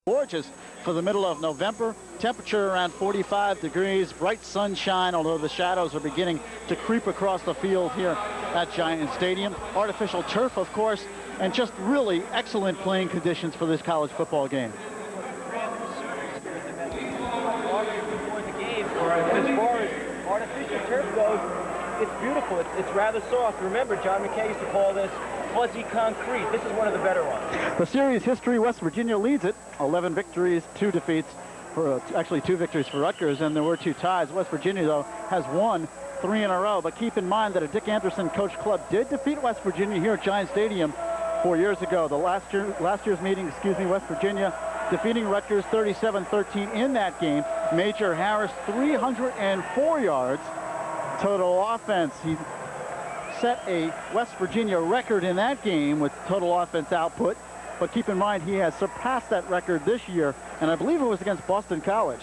Gorgeous for the middle of November. Temperature around 45 degrees. Bright sunshine, although the shadows are beginning to creep across the field here at Giant Stadium. Artificial turf, of course, and just really excellent playing conditions for this college football game. As far as artificial turf goes, it's beautiful. It's rather soft. Remember, John McKay used to call this fuzzy concrete. This is one of the better ones. The series history, West Virginia leads it. 11 victories, 2 defeats, actually 2 victories for Rutgers, and there were 2 ties. West Virginia, though, has won 3 in a row. But keep in mind that a Dick Anderson coach club did defeat West Virginia here at Giant Stadium 4 years ago. The last year's meeting, West Virginia defeating Rutgers 37-13 in that game. Major Harris, 304 yards total offense. He set a West Virginia record in that game with total offense output. But keep in mind, he has surpassed that record this year, and I believe it was against Boston College.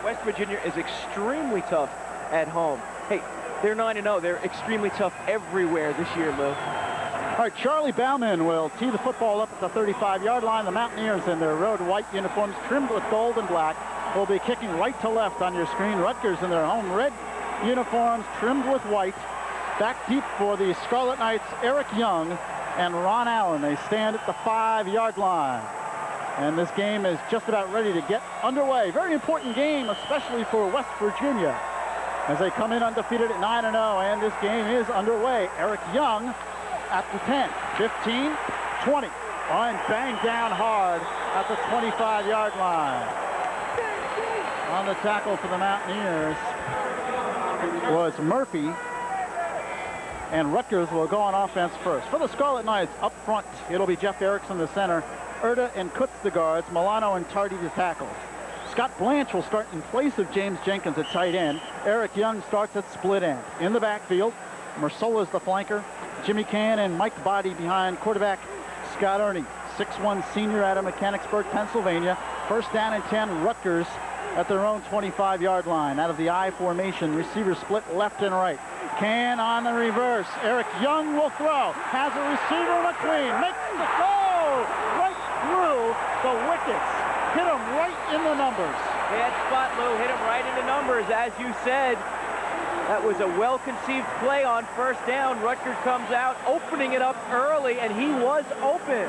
West Virginia is extremely tough at home. Hey, they're 9-0. They're extremely tough everywhere this year, Lou. All right, Charlie Bauman will tee the football up at the 35-yard line. The Mountaineers in their road white uniforms trimmed with gold and black will be kicking right to left on your screen. Rutgers in their home red uniforms trimmed with white. Back deep for the Scarlet Knights, Eric Young and Ron Allen. They stand at the 5-yard line. And this game is just about ready to get underway. Very important game, especially for West Virginia, as they come in undefeated at 9-0, and this game is underway. Eric Young at the 10, 15, 20, and banged down hard at the 25-yard line. On the tackle for the Mountaineers was Murphy, and Rutgers will go on offense first. For the Scarlet Knights, up front, it'll be Jeff Erickson, the center, Erda and Kutz, the guards, Milano and Tardy, the tackles. Scott Blanche will start in place of James Jenkins at tight end. Eric Young starts at split end. In the backfield, Mersola's the flanker. Jimmy Can and Mike Body behind quarterback Scott Ernie. 6'1" senior out of Mechanicsburg, Pennsylvania. First down and 10, Rutgers at their own 25-yard line. Out of the I formation, receivers split left and right. Can on the reverse. Eric Young will throw. Has a receiver, McQueen. Makes the throw right through the wickets. Hit him right in the numbers. Bad spot, Lou. Hit him right in the numbers, as you said. That was a well-conceived play on first down. Rutgers comes out, opening it up early, and he was open.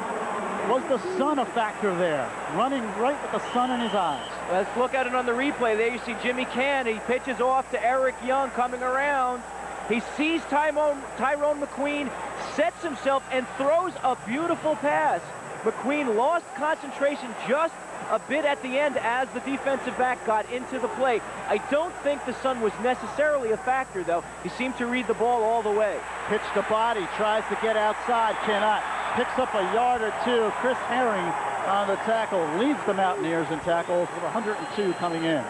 Was the sun a factor there? Running right with the sun in his eyes. Let's look at it on the replay. There you see Jimmy Can. He pitches off to Eric Young coming around. He sees Tyrone McQueen, sets himself, and throws a beautiful pass. McQueen lost concentration just a bit at the end as the defensive back got into the play. I don't think the sun was necessarily a factor, though. He seemed to read the ball all the way. Pitch to Body, tries to get outside, cannot. Picks up a yard or two. Chris Herring on the tackle, leads the Mountaineers in tackles with 102 coming in.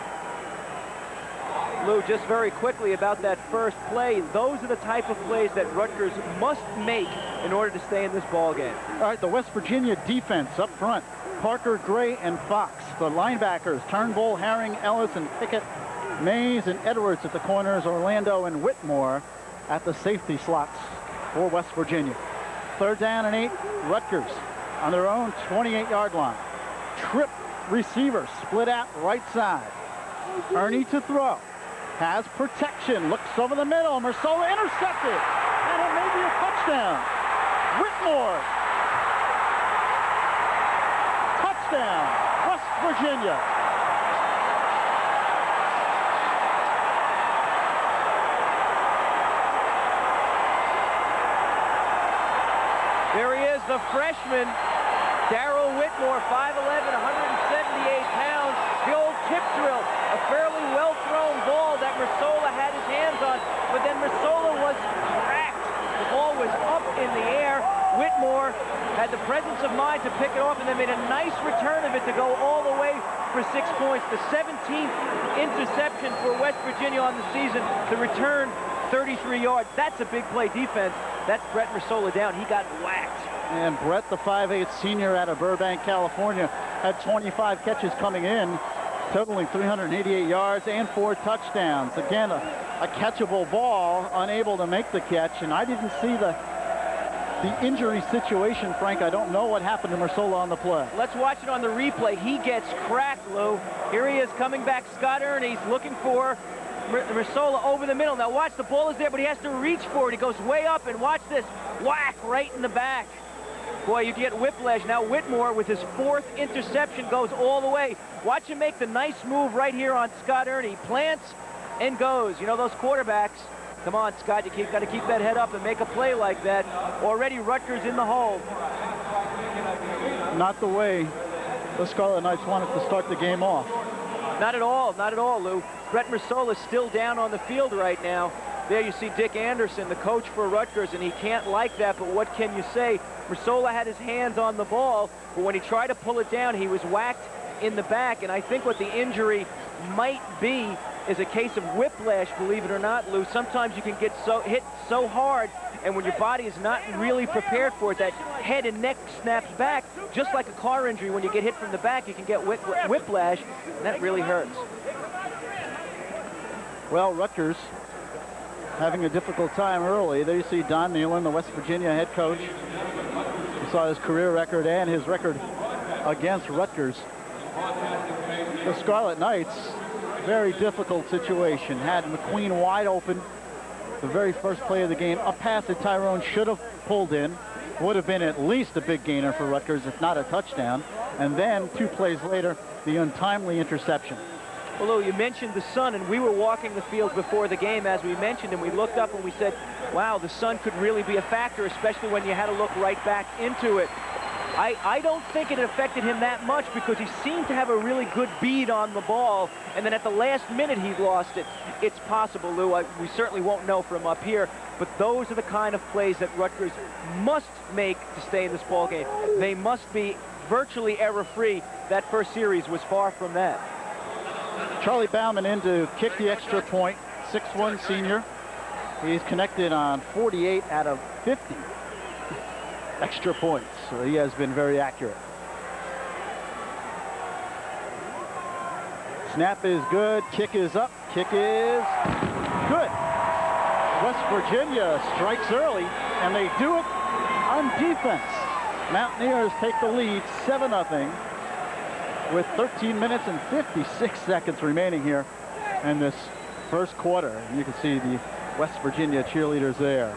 Lou, just very quickly about that first play, those are the type of plays that Rutgers must make in order to stay in this ball game. All right, the West Virginia defense up front. Parker, Gray, and Fox. The linebackers, Turnbull, Herring, Ellis, and Pickett. Mays and Edwards at the corners. Orlando and Whitmore at the safety slots for West Virginia. Third down and 8, Rutgers on their own 28-yard line. Trip receiver, split out right side. Ernie to throw. Has protection, looks over the middle. Mersola intercepted, and it may be a touchdown. Whitmore. Touchdown, West Virginia. There he is, the freshman, Darrell Whitmore, 5'11", 178 pounds. The old tip drill, a fairly well-thrown ball that Mersola had his hands on, but then Mersola was cracked. The ball was up in the air. Whitmore had the presence of mind to pick it off and then made a nice return of it to go all the way for 6 points. The 17th interception for West Virginia on the season. The return, 33 yards. That's a big play defense. That's Brett Mersola down. He got whacked. And Brett, the 5'8" senior out of Burbank, California, had 25 catches coming in, totaling 388 yards and 4 touchdowns. Again, a catchable ball, unable to make the catch, and I didn't see the the injury situation, Frank, I don't know what happened to Mersola on the play. Let's watch it on the replay. He gets cracked, Lou. Here he is coming back. Scott Ernie's looking for Mersola over the middle. Now watch, the ball is there, but he has to reach for it. He goes way up, and watch this. Whack right in the back. Boy, you get whiplash. Now Whitmore, with his 4th interception, goes all the way. Watch him make the nice move right here on Scott Ernie. Plants and goes. You know those quarterbacks. Come on, Scott, you got to keep that head up and make a play like that. Already Rutgers in the hole. Not the way the Scarlet Knights wanted to start the game off. Not at all, Lou. Brett Mersola is still down on the field right now. There you see Dick Anderson, the coach for Rutgers, and he can't like that, but what can you say? Mersola had his hands on the ball, but when he tried to pull it down, he was whacked in the back, and I think what the injury might be is a case of whiplash, believe it or not, Lou. Sometimes you can get hit so hard, and when your body is not really prepared for it, that head and neck snaps back, just like a car injury. When you get hit from the back, you can get whiplash, and that really hurts. Well, Rutgers having a difficult time early. There you see Don Nealon, the West Virginia head coach. You saw his career record and his record against Rutgers. The Scarlet Knights, very difficult situation. Had McQueen wide open the very first play of the game. A pass that Tyrone should have pulled in. Would have been at least a big gainer for Rutgers, if not a touchdown. And then 2 plays later, the untimely interception. Well, Lou, you mentioned the sun, and we were walking the field before the game, as we mentioned, and we looked up and we said, wow, the sun could really be a factor, especially when you had to look right back into it. I don't think it affected him that much because he seemed to have a really good bead on the ball, and then at the last minute he lost it. It's possible, Lou. We certainly won't know from up here, but those are the kind of plays that Rutgers must make to stay in this ball game. They must be virtually error-free. That first series was far from that. Charlie Bauman in to kick the extra point, 6'1" senior. He's connected on 48 out of 50 extra points, so he has been very accurate. Snap is good, kick is up, kick is good. West Virginia strikes early, and they do it on defense. Mountaineers take the lead 7-0 with 13 minutes and 56 seconds remaining here in this first quarter. And you can see the West Virginia cheerleaders there.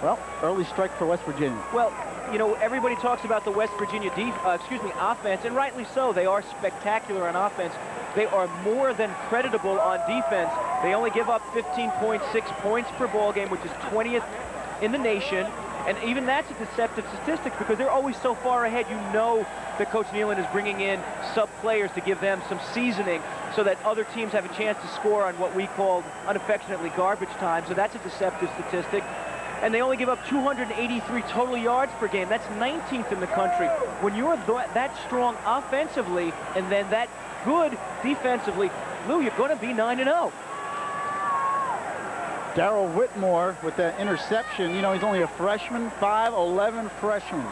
Well, early strike for West Virginia. Well, you know, everybody talks about the West Virginia offense, and rightly so. They are spectacular on offense. They are more than creditable on defense. They only give up 15.6 points per ball game, which is 20th in the nation. And even that's a deceptive statistic because they're always so far ahead. You know that Coach Nealon is bringing in sub-players to give them some seasoning so that other teams have a chance to score on what we call unaffectionately garbage time. So that's a deceptive statistic. And they only give up 283 total yards per game. That's 19th in the country. When you're that strong offensively and then that good defensively, Lou, you're going to be 9-0. Darryl Whitmore with that interception. You know, he's only a freshman, 5'11" freshman.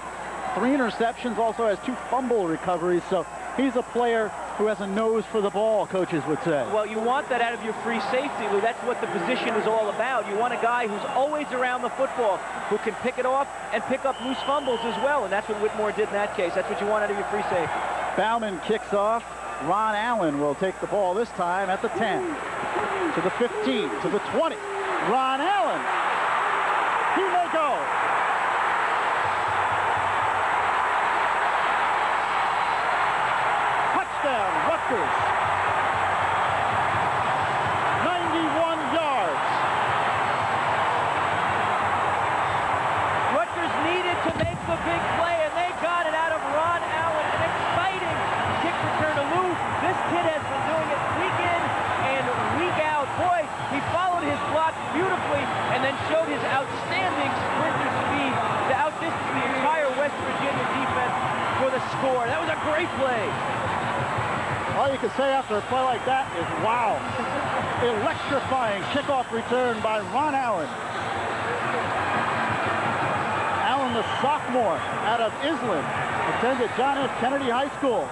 3 interceptions, also has 2 fumble recoveries, so he's a player who has a nose for the ball, coaches would say. Well, you want that out of your free safety, Lou. That's what the position is all about. You want a guy who's always around the football, who can pick it off and pick up loose fumbles as well, and that's what Whitmore did in that case. That's what you want out of your free safety. Bauman kicks off. Ron Allen will take the ball this time at the 10, to the 15, to the 20. Ron Allen, he may go. Touchdown, Rutgers. 91 yards. Rutgers needed to make the big play, and they got it out of Ron Allen. An exciting kick return to Lou. This kid has been doing it week in and week out. Boy, he followed his block beautifully and then showed his outstanding sprinter speed to outdistance the entire West Virginia defense for the score. That was a great play. All you can say after a play like that is, wow. Electrifying kickoff return by Ron Allen. Allen, the sophomore out of Island, attended John F. Kennedy High School.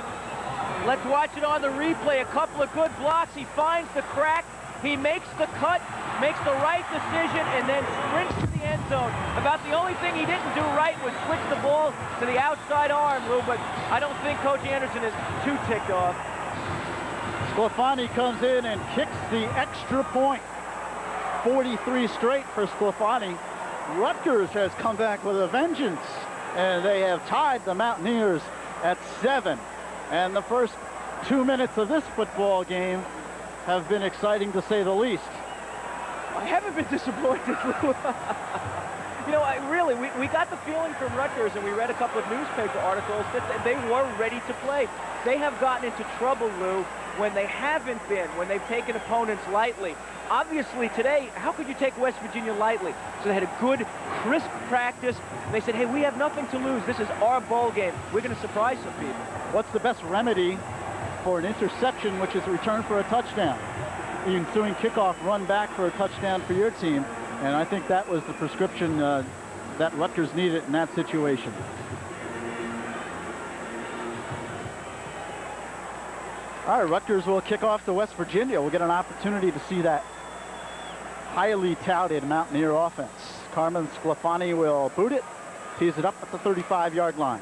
Let's watch it on the replay. A couple of good blocks. He finds the crack. He makes the cut. makes the right decision, and then sprints to the end zone. About the only thing he didn't do right was switch the ball to the outside arm, Lou, but I don't think Coach Anderson is too ticked off. Sclafani comes in and kicks the extra point. 43 straight for Sclafani. Rutgers has come back with a vengeance, and they have tied the Mountaineers at 7. And the first 2 minutes of this football game have been exciting, to say the least. I haven't been disappointed, Lou. You know, we got the feeling from Rutgers, and we read a couple of newspaper articles that they were ready to play. They have gotten into trouble, Lou, when they haven't been, when they've taken opponents lightly. Obviously today, how could you take West Virginia lightly? So they had a good, crisp practice, and they said, hey, we have nothing to lose. This is our bowl game. We're going to surprise some people. What's the best remedy for an interception, which is a return for a touchdown? The ensuing kickoff, run back for a touchdown for your team. And I think that was the prescription that Rutgers needed in that situation. All right, Rutgers will kick off to West Virginia. We'll get an opportunity to see that highly touted Mountaineer offense. Carmen Sclafani will boot it, tees it up at the 35-yard line.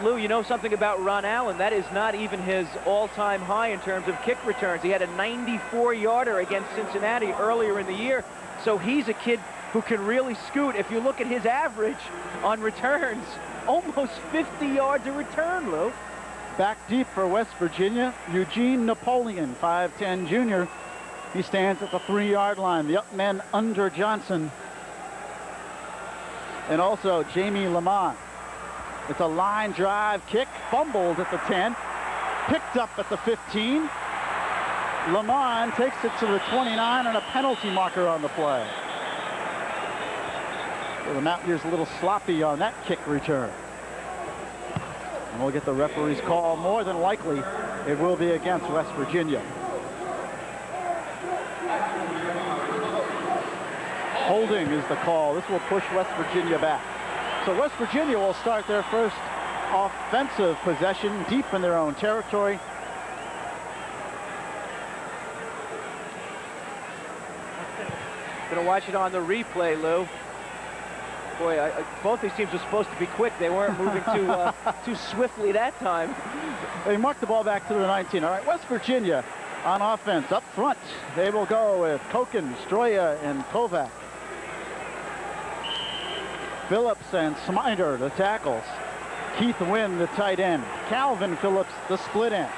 Lou, you know something about Ron Allen? That is not even his all-time high in terms of kick returns. He had a 94-yarder against Cincinnati earlier in the year, so he's a kid who can really scoot. If you look at his average on returns, almost 50 yards a return, Lou. Back deep for West Virginia, Eugene Napoleon, 5'10 junior. He stands at the 3-yard line. The up men under Johnson. And also Jamie Lamont. It's a line drive kick, fumbled at the 10, picked up at the 15. Lamont takes it to the 29 and a penalty marker on the play. So the Mountaineers a little sloppy on that kick return. And we'll get the referee's call. More than likely, it will be against West Virginia. Holding is the call. This will push West Virginia back. So West Virginia will start their first offensive possession deep in their own territory. Gonna watch it on the replay, Lou. Boy, both these teams were supposed to be quick. They weren't moving too swiftly that time. They marked the ball back to the 19. All right, West Virginia on offense up front. They will go with Koken, Stroya, and Kovac. Phillips and Smider, the tackles. Keith Wynn, the tight end. Calvin Phillips, the split end.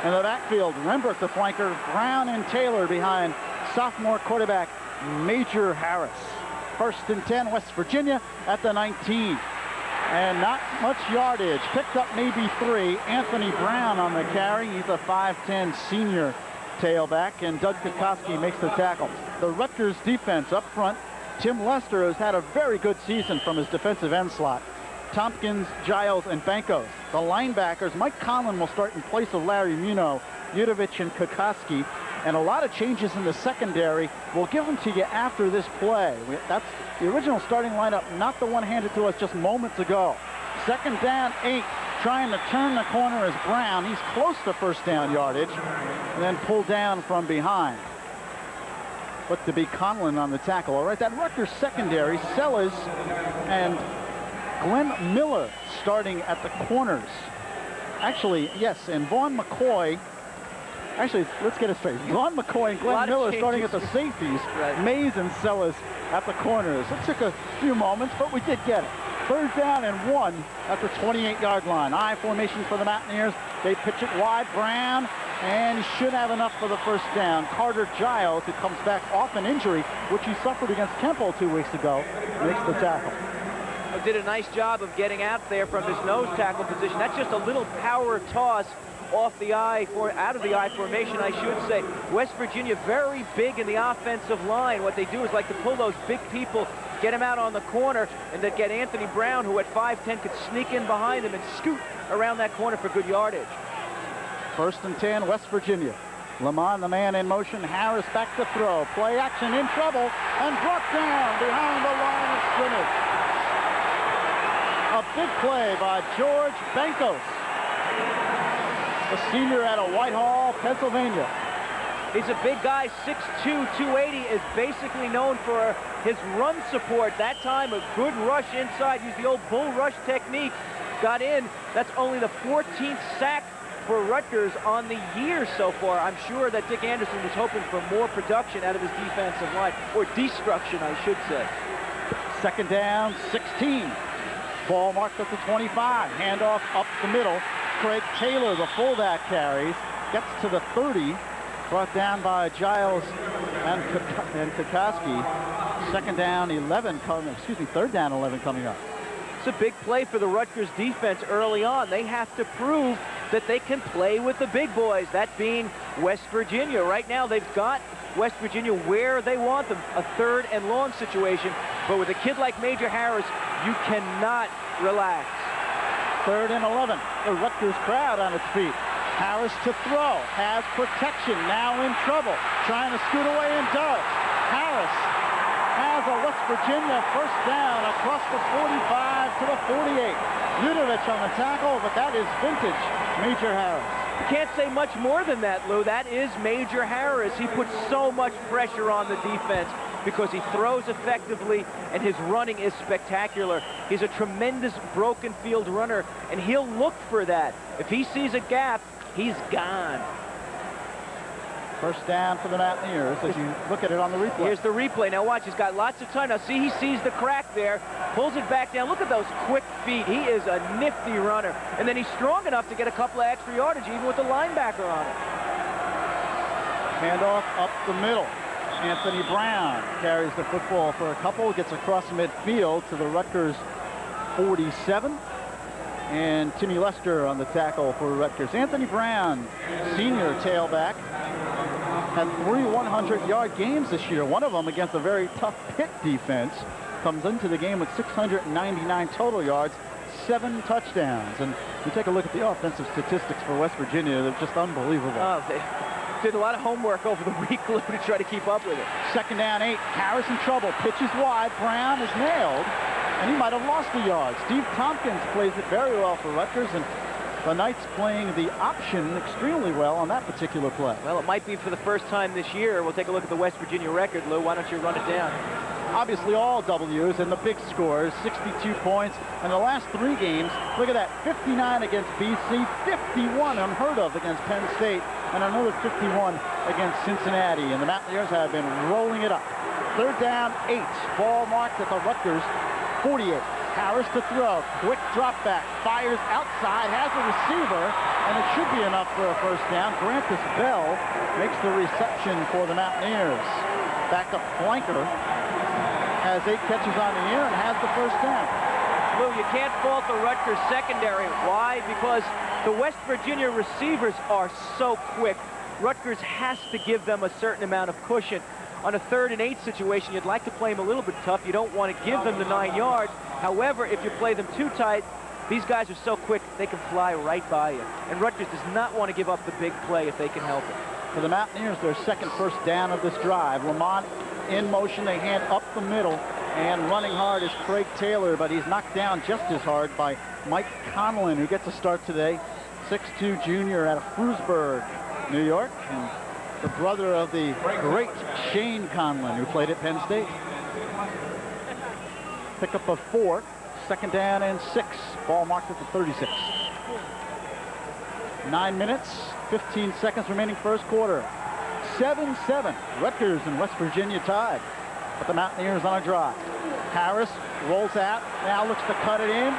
In the backfield, Rembert, the flanker. Brown and Taylor behind sophomore quarterback Major Harris. 1st and 10, West Virginia at the 19. And not much yardage. Picked up maybe 3. Anthony Brown on the carry. He's a 5'10 senior tailback. And Doug Kukoski makes the tackle. The Rutgers defense up front. Tim Lester has had a very good season from his defensive end slot. Tompkins, Giles, and Bankos. The linebackers, Mike Conlon will start in place of Larry Muno, Yudovich, and Kukoski. And a lot of changes in the secondary. We'll give them to you after this play. That's the original starting lineup, not the one handed to us just moments ago. 2nd down, 8. Trying to turn the corner is Brown. He's close to first down yardage. And then pulled down from behind. But to be Conlon on the tackle. All right, that Rutgers secondary, Sellers and Glenn Miller starting at the corners. Actually, yes, and Vaughn McCoy. Actually, let's get it straight. Vaughn McCoy and Glenn Miller starting at the safeties. Right. Mays and Sellers at the corners. It took a few moments, but we did get it. 3rd down and 1 at the 28-yard line. I formation for the Mountaineers. They pitch it wide. Brown, and he should have enough for the first down. Carter Giles, who comes back off an injury, which he suffered against Temple 2 weeks ago, makes the tackle. Did a nice job of getting out there from his nose tackle position. That's just a little power toss off the out of the I formation, I should say. West Virginia very big in the offensive line. What they do is like to pull those big people, get him out on the corner, and then get Anthony Brown, who at 5'10 could sneak in behind him and scoot around that corner for good yardage. 1st and 10, West Virginia. Lamont, the man in motion. Harris back to throw. Play action in trouble and brought down behind the line of scrimmage. A big play by George Bankos. the senior out of Whitehall, Pennsylvania. He's a big guy, 6'2", 280, is basically known for his run support. That time, a good rush inside, used the old bull rush technique, got in. That's only the 14th sack for Rutgers on the year so far. I'm sure that Dick Anderson was hoping for more production out of his defensive line, or destruction, I should say. Second down, 16. Ball marked at the 25. Handoff up the middle. Craig Taylor, the fullback, carries. Gets to the 30. Brought down by Giles and Kokoski. Second down, 11 coming, third down, 11 coming up. It's a big play for the Rutgers defense early on. They have to prove that they can play with the big boys, that being West Virginia. Right now, they've got West Virginia where they want them, a third and long situation. But with a kid like Major Harris, you cannot relax. Third and 11. The Rutgers crowd on its feet. Harris to throw, has protection, now in trouble, trying to scoot away and does. Harris has a West Virginia first down across the 45 to the 48. Yudovich on the tackle, but that is vintage Major Harris. You can't say much more than that, Lou. That is Major Harris. He puts so much pressure on the defense because he throws effectively and his running is spectacular. He's a tremendous broken field runner, and he'll look for that. If he sees a gap, he's gone. First down for the Mountaineers as you look at it on the replay. Here's the replay. Now watch, he's got lots of time. Now see, he sees the crack there, pulls it back down. Look at those quick feet. He is a nifty runner. And then he's strong enough to get a couple of extra yardage even with the linebacker on it. Handoff up the middle. Anthony Brown carries the football for a couple, gets across midfield to the Rutgers 47. And Timmy Lester on the tackle for Rutgers. Anthony Brown, senior tailback, had 3 100-yard games this year. One of them against a very tough Pitt defense. Comes into the game with 699 total yards, 7 touchdowns. And you take a look at the offensive statistics for West Virginia, they're just unbelievable. Oh, they did a lot of homework over the week, Lou, to try to keep up with it. Second down, 8. Harris in trouble. Pitches wide. Brown is nailed. And he might have lost the yard. Steve Tompkins plays it very well for Rutgers, and the Knights playing the option extremely well on that particular play. Well, it might be for the first time this year. We'll take a look at the West Virginia record, Lou. Why don't you run it down? Obviously all W's and the big scores, 62 points. And the last 3 games, look at that, 59 against BC, 51 unheard of against Penn State, and another 51 against Cincinnati. And the Mountaineers have been rolling it up. Third down, 8. Ball marked at the Rutgers 48. Harris to throw. Quick drop back. Fires outside. Has a receiver. And it should be enough for a first down. Grantis Bell makes the reception for the Mountaineers. Backup flanker has 8 catches on the year and has the first down. Lou, you can't fault the Rutgers secondary. Why? Because the West Virginia receivers are so quick. Rutgers has to give them a certain amount of cushion. On a 3rd and 8 situation, you'd like to play them a little bit tough. You don't want to give them the 9 yards. However, if you play them too tight, these guys are so quick, they can fly right by you. And Rutgers does not want to give up the big play if they can help it. For the Mountaineers, their second first down of this drive. Lamont in motion, they hand up the middle, and running hard is Craig Taylor, but he's knocked down just as hard by Mike Conlon, who gets a start today. 6'2" junior out of Frewsburg, New York, and the brother of the great Shane Conlon, who played at Penn State. Pickup of 4, second down and 6. Ball marked at the 36. 9 minutes, 15 seconds remaining first quarter. 7-7. Rutgers and West Virginia tied. But the Mountaineers on a drive. Harris rolls out, now looks to cut it in.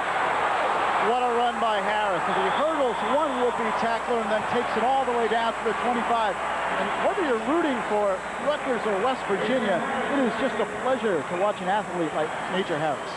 What a run by Harris. As he hurdles one would-be tackler and then takes it all the way down to the 25. And whether you're rooting for Rutgers or West Virginia, it is just a pleasure to watch an athlete like Major Harris.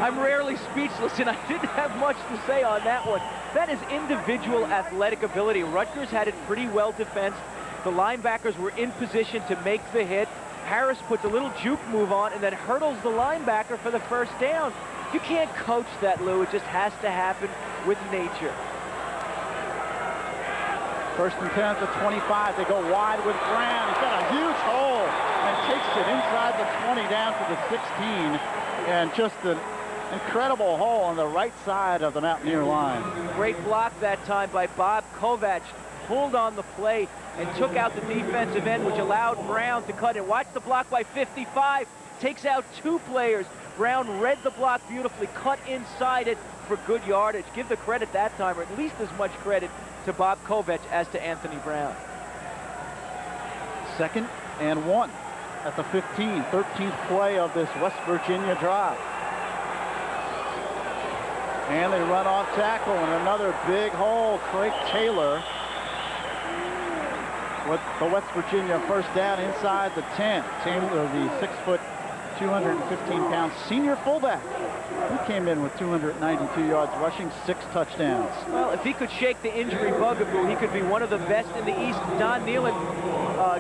I'm rarely speechless, and I didn't have much to say on that one. That is individual athletic ability. Rutgers had it pretty well defensed. The linebackers were in position to make the hit. Harris puts a little juke move on and then hurdles the linebacker for the first down. You can't coach that, Lou. It just has to happen with nature. First and 10 at the 25. They go wide with Brown. He's got a huge hole and takes it inside the 20 down to the 16. And just an Incredible hole on the right side of the Mountaineer line. Great block that time by Bob Kovac. Pulled on the play and took out the defensive end, which allowed Brown to cut it. Watch the block by 55. Takes out 2 players. Brown read the block beautifully, cut inside it for good yardage. Give the credit that time, or at least as much credit to Bob Kovac as to Anthony Brown. 2nd and 1 at the 15, 13th play of this West Virginia drive. And they run off tackle, and another big hole. Craig Taylor with the West Virginia first down inside the 10. Taylor, the 6', 215-pound senior fullback. He came in with 292 yards rushing, 6 touchdowns. Well, if he could shake the injury bugaboo, he could be one of the best in the East. Don Nealon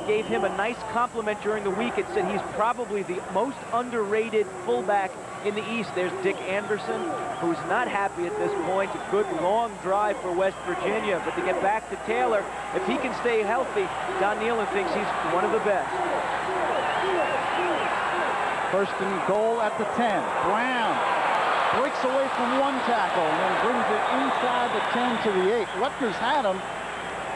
gave him a nice compliment during the week. It said he's probably the most underrated fullback in the East. There's Dick Anderson, who's not happy at this point. A good long drive for West Virginia, but to get back to Taylor, if he can stay healthy, Don Nealon thinks he's one of the best. 1st and goal at the 10. Brown breaks away from 1 tackle and then brings it inside the 10 to the 8. Rutgers had him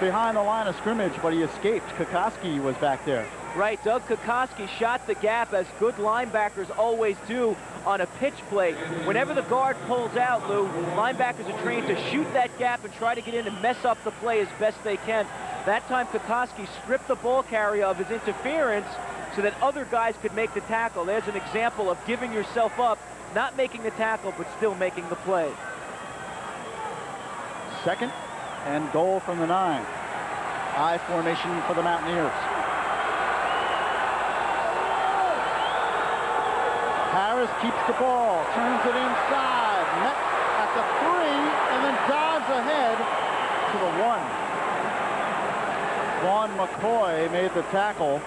behind the line of scrimmage, but he escaped. Kokoski was back there. Right, Doug Kokoski shot the gap as good linebackers always do on a pitch play. Whenever the guard pulls out, Lou, linebackers are trained to shoot that gap and try to get in and mess up the play as best they can. That time Kokoski stripped the ball carrier of his interference so that other guys could make the tackle. There's an example of giving yourself up, not making the tackle, but still making the play. 2nd and goal from the 9. I formation for the Mountaineers. Harris keeps the ball, turns it inside, met at the 3, and then dives ahead to the 1. Vaughn McCoy made the tackle.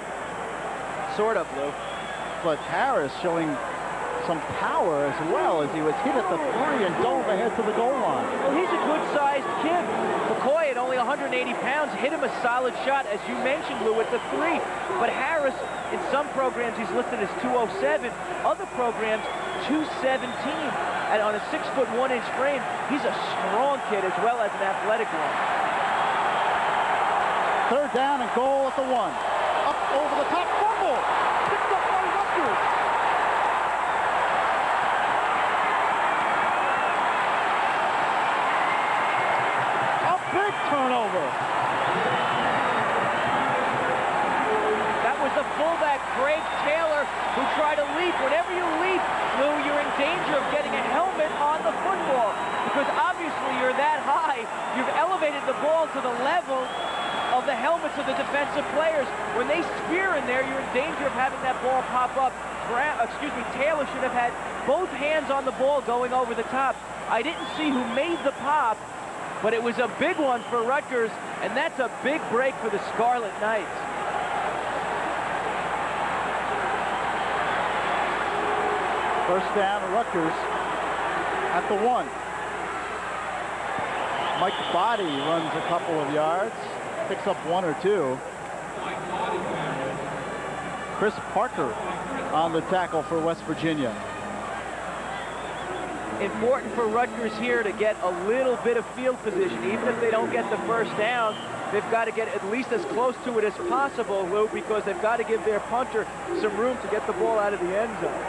Sort of, Lou. But Harris showing some power as well as he was hit at the 3 and dove ahead to the goal line. Well, he's a good-sized kid. McCoy, at only 180 pounds, hit him a solid shot, as you mentioned, Lou, at the 3. But Harris, in some programs, he's listed as 207. Other programs, 217. And on a 6'1" frame, he's a strong kid as well as an athletic one. 3rd down and goal at the 1. Up over the top, fumble. Picked up by Rutgers. A big turnover. That was the fullback, Craig Taylor, who tried to leap. Whenever you leap, Lou, you're in danger of getting a helmet on the football because obviously you're that high. You've elevated the ball to the level of the helmets of the defensive players. When they spear in there, you're in danger of having that ball pop up. Taylor should have had both hands on the ball going over the top. I didn't see who made the pop, but it was a big one for Rutgers, and that's a big break for the Scarlet Knights. First down, Rutgers at the 1. Mike Body runs a couple of yards, picks up 1 or 2. Chris Parker on the tackle for West Virginia. Important for Rutgers here to get a little bit of field position. Even if they don't get the first down, they've got to get at least as close to it as possible, Lou, because they've got to give their punter some room to get the ball out of the end zone.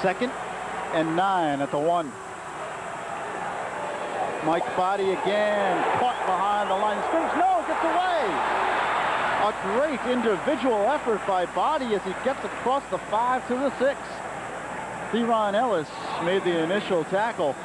2nd and 9 at the 1. Mike Body again, caught behind the line of scrimmage. No, gets away. A great individual effort by Body as he gets across the 5 to the 6. Theron Ellis made the initial tackle.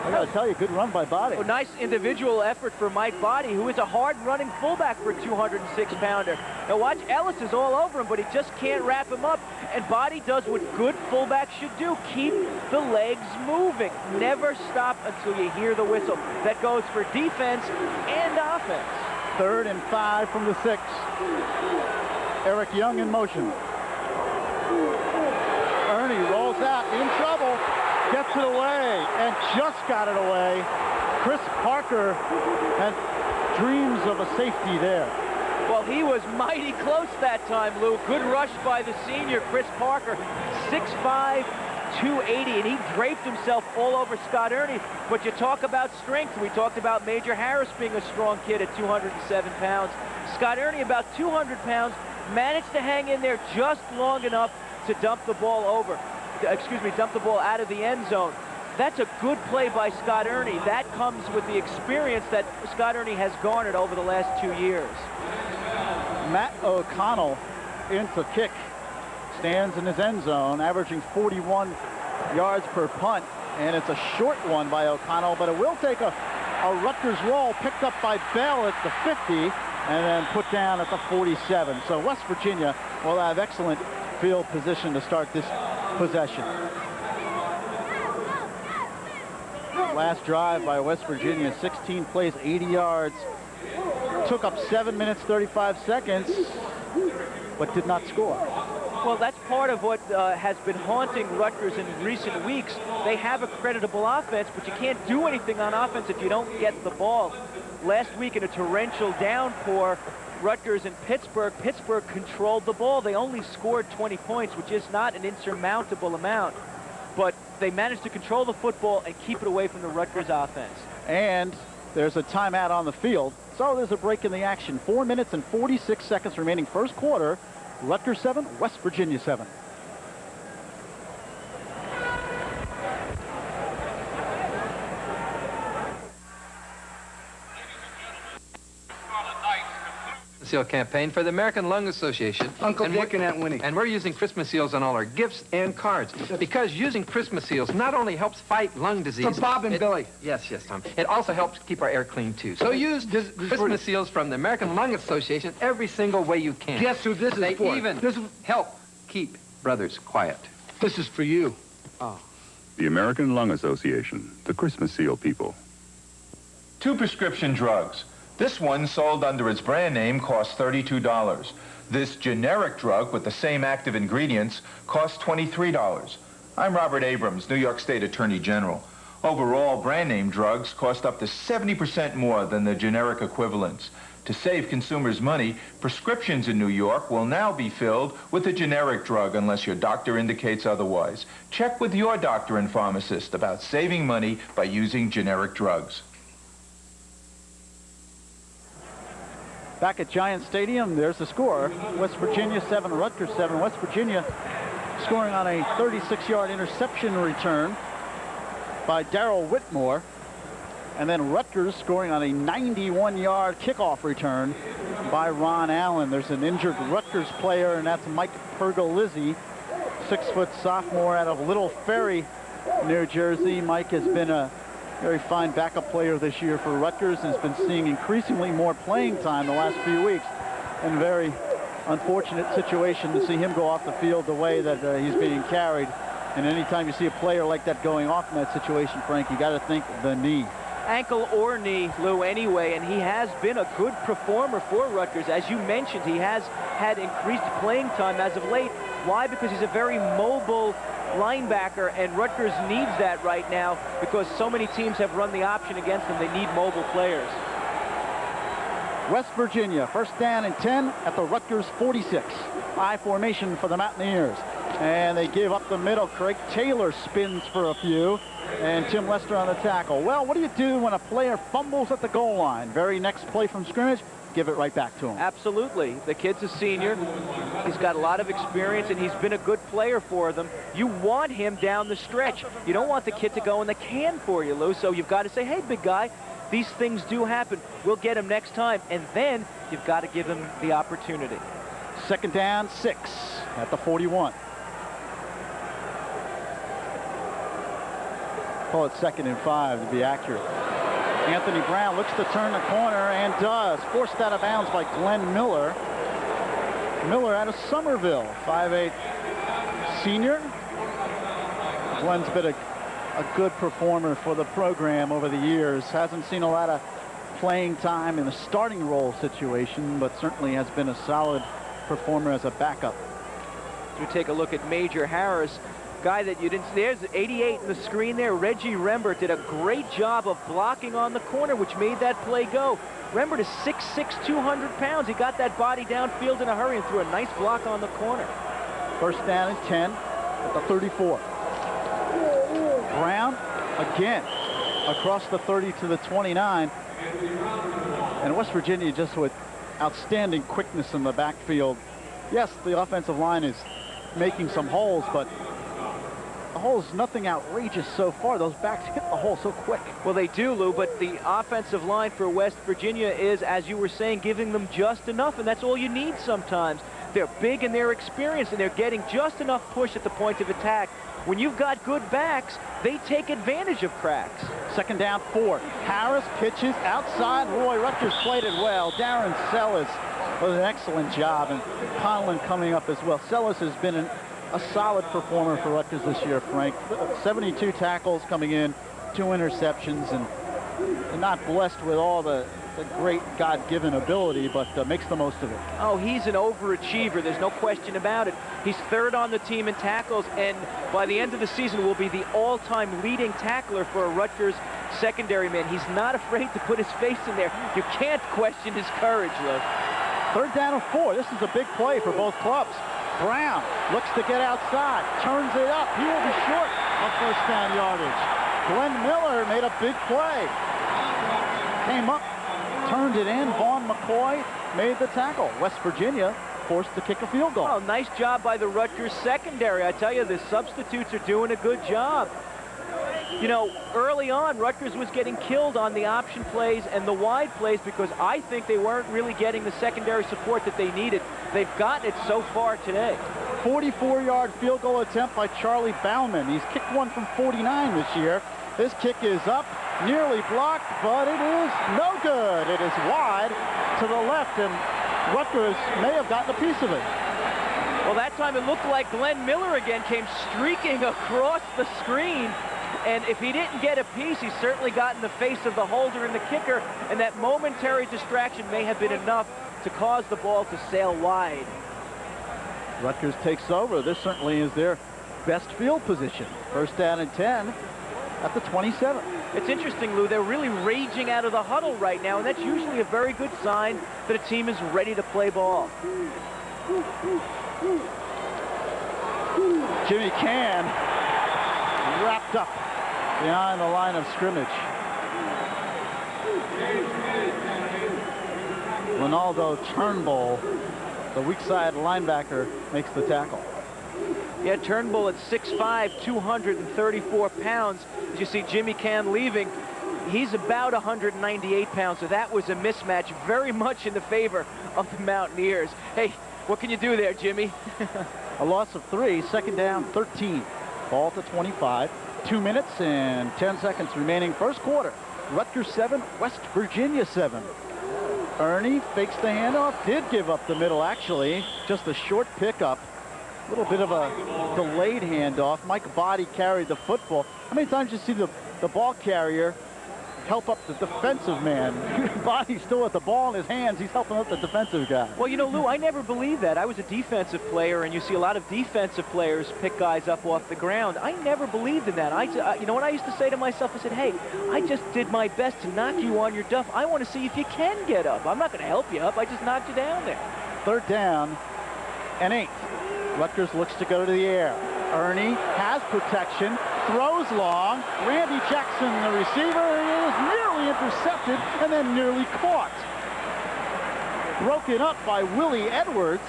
I gotta tell you, good run by Body. A nice individual effort for Mike Body, who is a hard-running fullback for a 206-pounder. Now watch, Ellis is all over him, but he just can't wrap him up. And Body does what good fullbacks should do, keep the legs moving. Never stop until you hear the whistle. That goes for defense and offense. 3rd and 5 from the 6. Eric Young in motion. Ernie rolls out, in trouble, gets it away, and just got it away. Chris Parker had dreams of a safety there. Well, he was mighty close that time, Lou. Good rush by the senior, Chris Parker, 6'5", 280, and he draped himself all over Scott Ernie. But you talk about strength. We talked about Major Harris being a strong kid at 207 pounds. Scott Ernie, about 200 pounds, managed to hang in there just long enough to dump the ball dump the ball out of the end zone. That's a good play by Scott Ernie. That comes with the experience that Scott Ernie has garnered over the last 2 years. Matt O'Connell into kick. Stands in his end zone, averaging 41 yards per punt. And it's a short one by O'Connell, but it will take a Rutgers roll picked up by Bell at the 50 and then put down at the 47. So West Virginia will have excellent field position to start this possession. Last drive by West Virginia, 16 plays, 80 yards. Took up 7 minutes, 35 seconds, but did not score. Well, that's part of what has been haunting Rutgers in recent weeks. They have a creditable offense, but you can't do anything on offense if you don't get the ball. Last week in a torrential downpour, Rutgers and Pittsburgh controlled the ball. They only scored 20 points, which is not an insurmountable amount. But they managed to control the football and keep it away from the Rutgers offense. And there's a timeout on the field. So there's a break in the action. 4 minutes and 46 seconds remaining first quarter. Rutgers 7, West Virginia 7. Seal campaign for the American Lung Association. Uncle Dick and Aunt Winnie. And we're using Christmas seals on all our gifts and cards because using Christmas seals not only helps fight lung disease. For Bob and Billy. Yes, Tom. It also helps keep our air clean, too. So use Christmas seals from the American Lung Association every single way you can. Guess who this is for? They even help keep brothers quiet. This is for you. Oh. The American Lung Association, the Christmas seal people. 2 prescription drugs. This one, sold under its brand name, costs $32. This generic drug with the same active ingredients costs $23. I'm Robert Abrams, New York State Attorney General. Overall, brand name drugs cost up to 70% more than the generic equivalents. To save consumers money, prescriptions in New York will now be filled with a generic drug unless your doctor indicates otherwise. Check with your doctor and pharmacist about saving money by using generic drugs. Back at Giant Stadium, there's the score. West Virginia 7, Rutgers 7. West Virginia scoring on a 36-yard interception return by Darrell Whitmore. And then Rutgers scoring on a 91-yard kickoff return by Ron Allen. There's an injured Rutgers player, and that's Mike Pergolizzi, 6-foot sophomore out of Little Ferry, New Jersey. Mike has been a very fine backup player this year for Rutgers and has been seeing increasingly more playing time the last few weeks. And very unfortunate situation to see him go off the field the way that he's being carried. And anytime you see a player like that going off in that situation, Frank, you got to think the knee. Ankle or knee, Lou, anyway, and he has been a good performer for Rutgers. As you mentioned, he has had increased playing time as of late. Why? Because he's a very mobile linebacker, and Rutgers needs that right now because so many teams have run the option against them. They need mobile players. West Virginia, first down and 10 at the Rutgers 46. I formation for the Mountaineers. And they give up the middle. Craig Taylor spins for a few. And Tim Lester on the tackle. Well, what do you do when a player fumbles at the goal line? Very next play from scrimmage, give it right back to him. Absolutely. The kid's a senior. He's got a lot of experience, and he's been a good player for them. You want him down the stretch. You don't want the kid to go in the can for you, Lou. So you've got to say, hey, big guy, these things do happen. We'll get him next time. And then you've got to give him the opportunity. Second down, 6 at the 41. Call it 2nd and 5 to be accurate. Anthony Brown looks to turn the corner and does. Forced out of bounds by Glenn Miller. Miller out of Somerville, 5'8" senior. Glenn's been a good performer for the program over the years. Hasn't seen a lot of playing time in a starting role situation, but certainly has been a solid performer as a backup. We take a look at Major Harris. guy that you didn't see. There's 88 in the screen there. Reggie Rembert did a great job of blocking on the corner, which made that play go. Rembert is 6'6", 200 pounds. He got that body downfield in a hurry and threw a nice block on the corner. First down and 10 at the 34. Brown again across the 30 to the 29. And West Virginia just with outstanding quickness in the backfield. Yes, the offensive line is making some holes, but the hole's nothing outrageous so far. Those backs hit the hole so quick. Well, they do, Lou, but the offensive line for West Virginia is, as you were saying, giving them just enough, and that's all you need sometimes. They're big and they're experienced, and they're getting just enough push at the point of attack. When you've got good backs, they take advantage of cracks. Second down, 4. Harris pitches outside. Roy Rutgers played it well. Darren Sellis was an excellent job, and Conlon coming up as well. Sellis has been a solid performer for Rutgers this year, Frank. 72 tackles coming in, 2 interceptions, and not blessed with all the great God-given ability, but makes the most of it. Oh, he's an overachiever. There's no question about it. He's third on the team in tackles, and by the end of the season will be the all-time leading tackler for a Rutgers secondary man. He's not afraid to put his face in there. You can't question his courage, Lou. Third down and 4. This is a big play for both clubs. Brown looks to get outside, turns it up. He will be short of first down yardage. Glenn Miller made a big play. Came up, turned it in. Vaughn McCoy made the tackle. West Virginia forced to kick a field goal. Oh, nice job by the Rutgers secondary. I tell you, the substitutes are doing a good job. You know, early on, Rutgers was getting killed on the option plays and the wide plays because I think they weren't really getting the secondary support that they needed. They've gotten it so far today. 44-yard field goal attempt by Charlie Bauman. He's kicked one from 49 this year. This kick is up, nearly blocked, but it is no good. It is wide to the left, and Rutgers may have gotten a piece of it. Well, that time it looked like Glenn Miller again came streaking across the screen. And if he didn't get a piece, he certainly got in the face of the holder and the kicker, and that momentary distraction may have been enough to cause the ball to sail wide. Rutgers takes over. This certainly is their best field position. First down and 10 at the 27. It's interesting, Lou, they're really raging out of the huddle right now, and that's usually a very good sign that a team is ready to play ball. Jimmy Can wrapped up behind the line of scrimmage. Ronaldo Turnbull, the weak side linebacker, makes the tackle. Yeah, Turnbull at 6'5", 234 pounds. As you see Jimmy Can leaving, he's about 198 pounds, so that was a mismatch very much in the favor of the Mountaineers. Hey, what can you do there, Jimmy? A loss of 3, second down, 13. Ball to 25. 2 minutes and 10 seconds remaining. First quarter. Rutgers 7, West Virginia 7. Ernie fakes the handoff. Did give up the middle, actually. Just a short pickup. A little bit of a delayed handoff. Mike Body carried the football. How many times do you see the ball carrier help up the defensive man? Body's still with the ball in his hands. He's helping up the defensive guy. Well, you know, Lou, I never believed that. I was a defensive player, and you see a lot of defensive players pick guys up off the ground. I never believed in that. You know what I used to say to myself? I said, hey, I just did my best to knock you on your duff. I want to see if you can get up. I'm not going to help you up. I just knocked you down there. Third down and 8. Rutgers looks to go to the air. Ernie has protection, throws long. Randy Jackson, the receiver, is nearly intercepted and then nearly caught. Broken up by Willie Edwards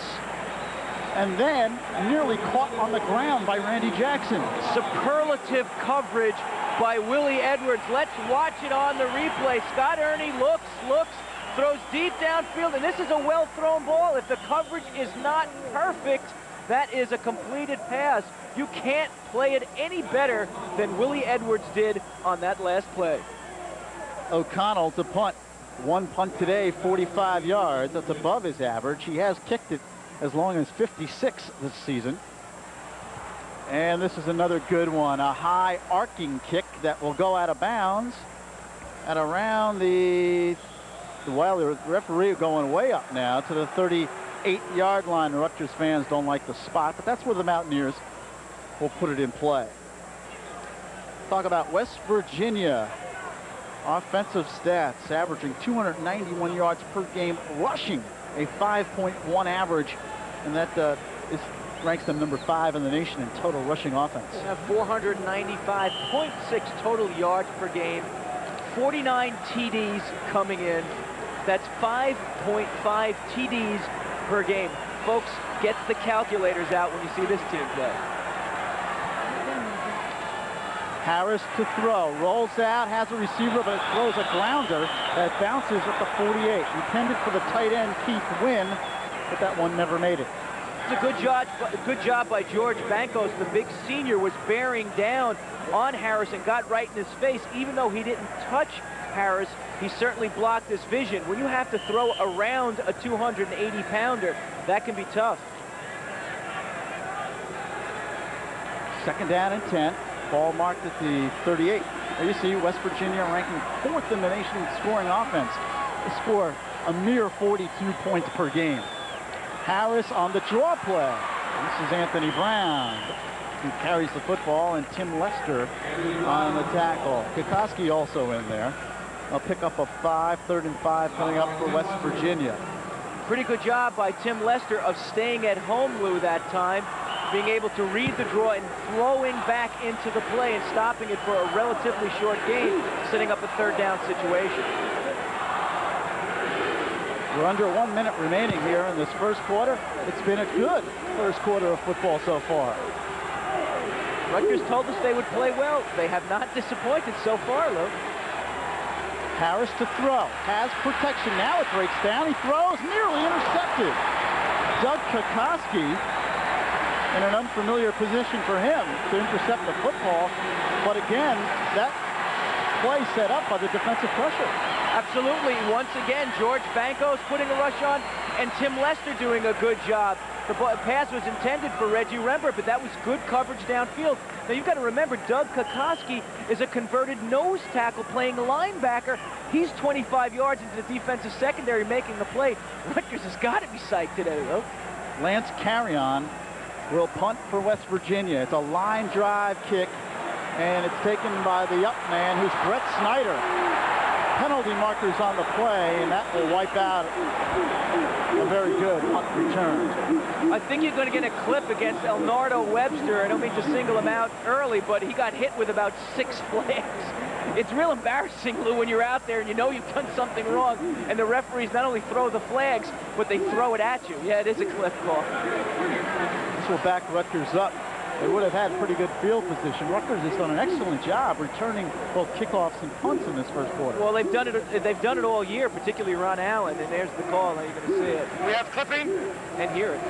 and then nearly caught on the ground by Randy Jackson. Superlative coverage by Willie Edwards. Let's watch it on the replay. Scott Ernie looks, throws deep downfield, and this is a well-thrown ball. If the coverage is not perfect, that is a completed pass. You can't play it any better than Willie Edwards did on that last play. O'Connell to punt. One punt today, 45 yards. That's above his average. He has kicked it as long as 56 this season. And this is another good one. A high arcing kick that will go out of bounds at around the referee going way up now to the 38-yard line. The Rutgers fans don't like the spot, but that's where the Mountaineers will put it in play. Talk about West Virginia. Offensive stats, averaging 291 yards per game, rushing a 5.1 average, and that ranks them number 5 in the nation in total rushing offense. They have 495.6 total yards per game, 49 TDs coming in. That's 5.5 TDs per game. Folks, get the calculators out when you see this team play. Harris to throw, rolls out, has a receiver, but it throws a grounder that bounces at the 48. Intended for the tight end, Keith Wynn, but that one never made it. It's a good job by George Bankos. The big senior was bearing down on Harris and got right in his face. Even though he didn't touch Harris, he certainly blocked his vision. When you have to throw around a 280-pounder, that can be tough. Second down and 10. Ball marked at the 38. There you see West Virginia ranking 4th in the nation in scoring offense. They score a mere 42 points per game. Harris on the draw play. This is Anthony Brown, who carries the football, and Tim Lester on the tackle. Kokoski also in there. They'll pick up a 3rd and 5 coming up for West Virginia. Pretty good job by Tim Lester of staying at home, Lou, that time, being able to read the draw and throwing back into the play and stopping it for a relatively short gain, setting up a 3rd down situation. We're under 1 minute remaining here in this first quarter. It's been a good first quarter of football so far. Rutgers told us they would play well. They have not disappointed so far, Lou. Harris to throw, has protection. Now it breaks down. He throws, nearly intercepted. Doug Kokoski in an unfamiliar position for him to intercept the football. But again, that play set up by the defensive pressure. Absolutely. Once again, George Bankos putting a rush on, and Tim Lester doing a good job. The pass was intended for Reggie Rembert, but that was good coverage downfield. Now, you've got to remember, Doug Kokoski is a converted nose tackle playing linebacker. He's 25 yards into the defensive secondary making the play. Rutgers has got to be psyched today, though. Lance Carrion will punt for West Virginia. It's a line drive kick, and it's taken by the up man, who's Brett Snyder. Penalty markers on the play, and that will wipe out a very good punt return. I think you're going to get a clip against Elnardo Webster. I don't mean to single him out early, but he got hit with about 6 flags. It's real embarrassing, Lou, when you're out there and you know you've done something wrong, and the referees not only throw the flags, but they throw it at you. Yeah, it is a cliff call. This will back Rutgers up. They would have had pretty good field position. Rutgers has done an excellent job returning both kickoffs and punts in this first quarter. Well, they've done it all year, particularly Ron Allen, and there's the call. Now you're going to see it. We have clipping And hear it.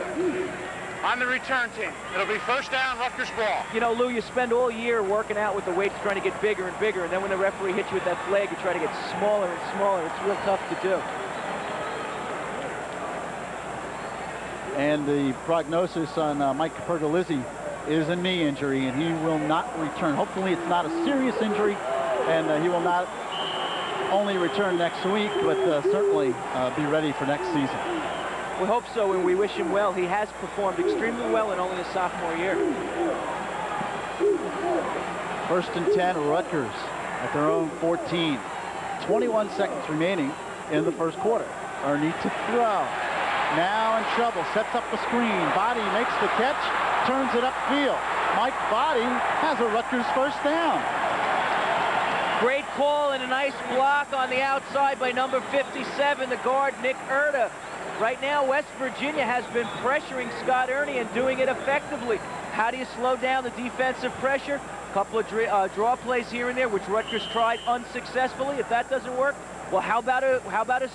on the return team. It'll be first down, Rutgers ball. You know, Lou, you spend all year working out with the weights trying to get bigger and bigger, and then when the referee hits you with that flag, you try to get smaller and smaller. It's real tough to do. And the prognosis on Mike Pergolizzi is a knee injury, and he will not return. Hopefully it's not a serious injury, and he will not only return next week, but certainly be ready for next season. We hope so, and we wish him well. He has performed extremely well in only his sophomore year. 1st and 10, Rutgers at their own 14. 21 seconds remaining in the first quarter. Ernie to throw. Now in trouble, sets up the screen. Body makes the catch, turns it upfield. Mike Body has a Rutgers first down. Great call and a nice block on the outside by number 57, the guard, Nick Erta. Right now, West Virginia has been pressuring Scott Ernie and doing it effectively. How do you slow down the defensive pressure? A couple of draw plays here and there, which Rutgers tried unsuccessfully. If that doesn't work, well, how about a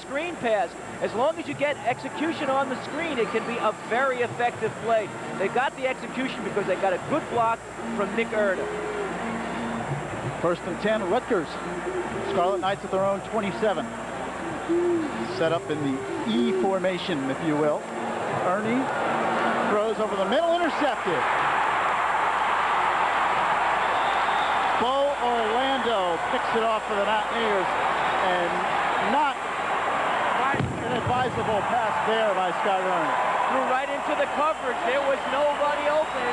screen pass? As long as you get execution on the screen, it can be a very effective play. They got the execution because they got a good block from Nick Erta. 1st and 10, Rutgers. Scarlet Knights at their own 27. Set up in the E formation, if you will. Ernie throws over the middle, intercepted. Bo Orlando picks it off for the Mountaineers, and not an advisable pass there by Scott Ernie. threw right into the coverage. There was nobody open.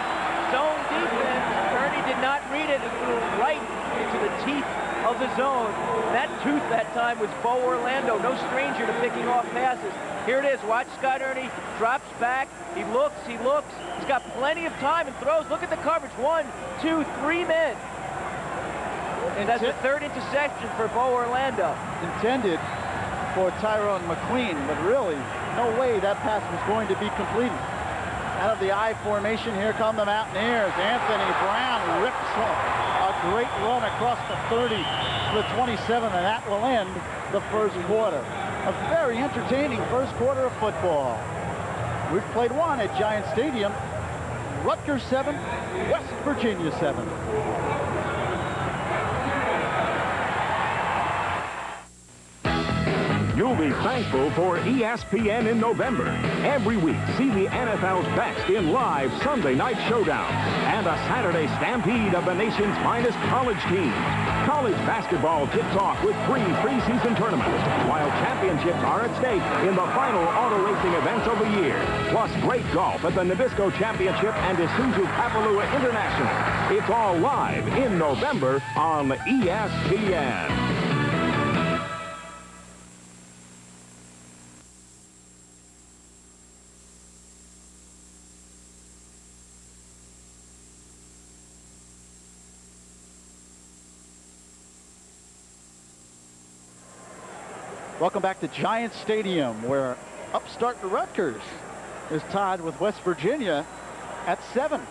Zone defense. Ernie did not read it and threw right into the teeth of the zone. That tooth that time was Bo Orlando, no stranger to picking off passes. Here it is. Watch Scott Ernie. Drops back. He looks. He's got plenty of time and throws. Look at the coverage. 1, 2, 3 men. And that's the third interception for Bo Orlando. Intended for Tyrone McQueen, but really, no way that pass was going to be completed. Out of the I formation, here come the Mountaineers. Anthony Brown rips a great run across the 30 to the 27, and that will end the first quarter. A very entertaining first quarter of football. We've played one at Giant Stadium. Rutgers 7, West Virginia 7. You'll be thankful for ESPN in November. Every week, see the NFL's best in live Sunday night showdown and a Saturday stampede of the nation's finest college teams. College basketball tips off with 3 preseason tournaments, while championships are at stake in the final auto racing events of the year. Plus great golf at the Nabisco Championship and Isuzu Kapalua International. It's all live in November on ESPN. Welcome back to Giant Stadium, where upstart Rutgers is tied with West Virginia at 7.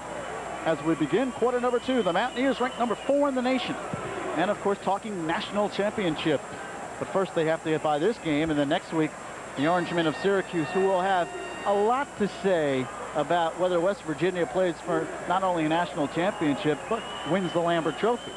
As we begin quarter number 2, the Mountaineers ranked number 4 in the nation. And, of course, talking national championship. But first they have to get by this game, and then next week, the Orangemen of Syracuse, who will have a lot to say about whether West Virginia plays for not only a national championship, but wins the Lambert Trophy.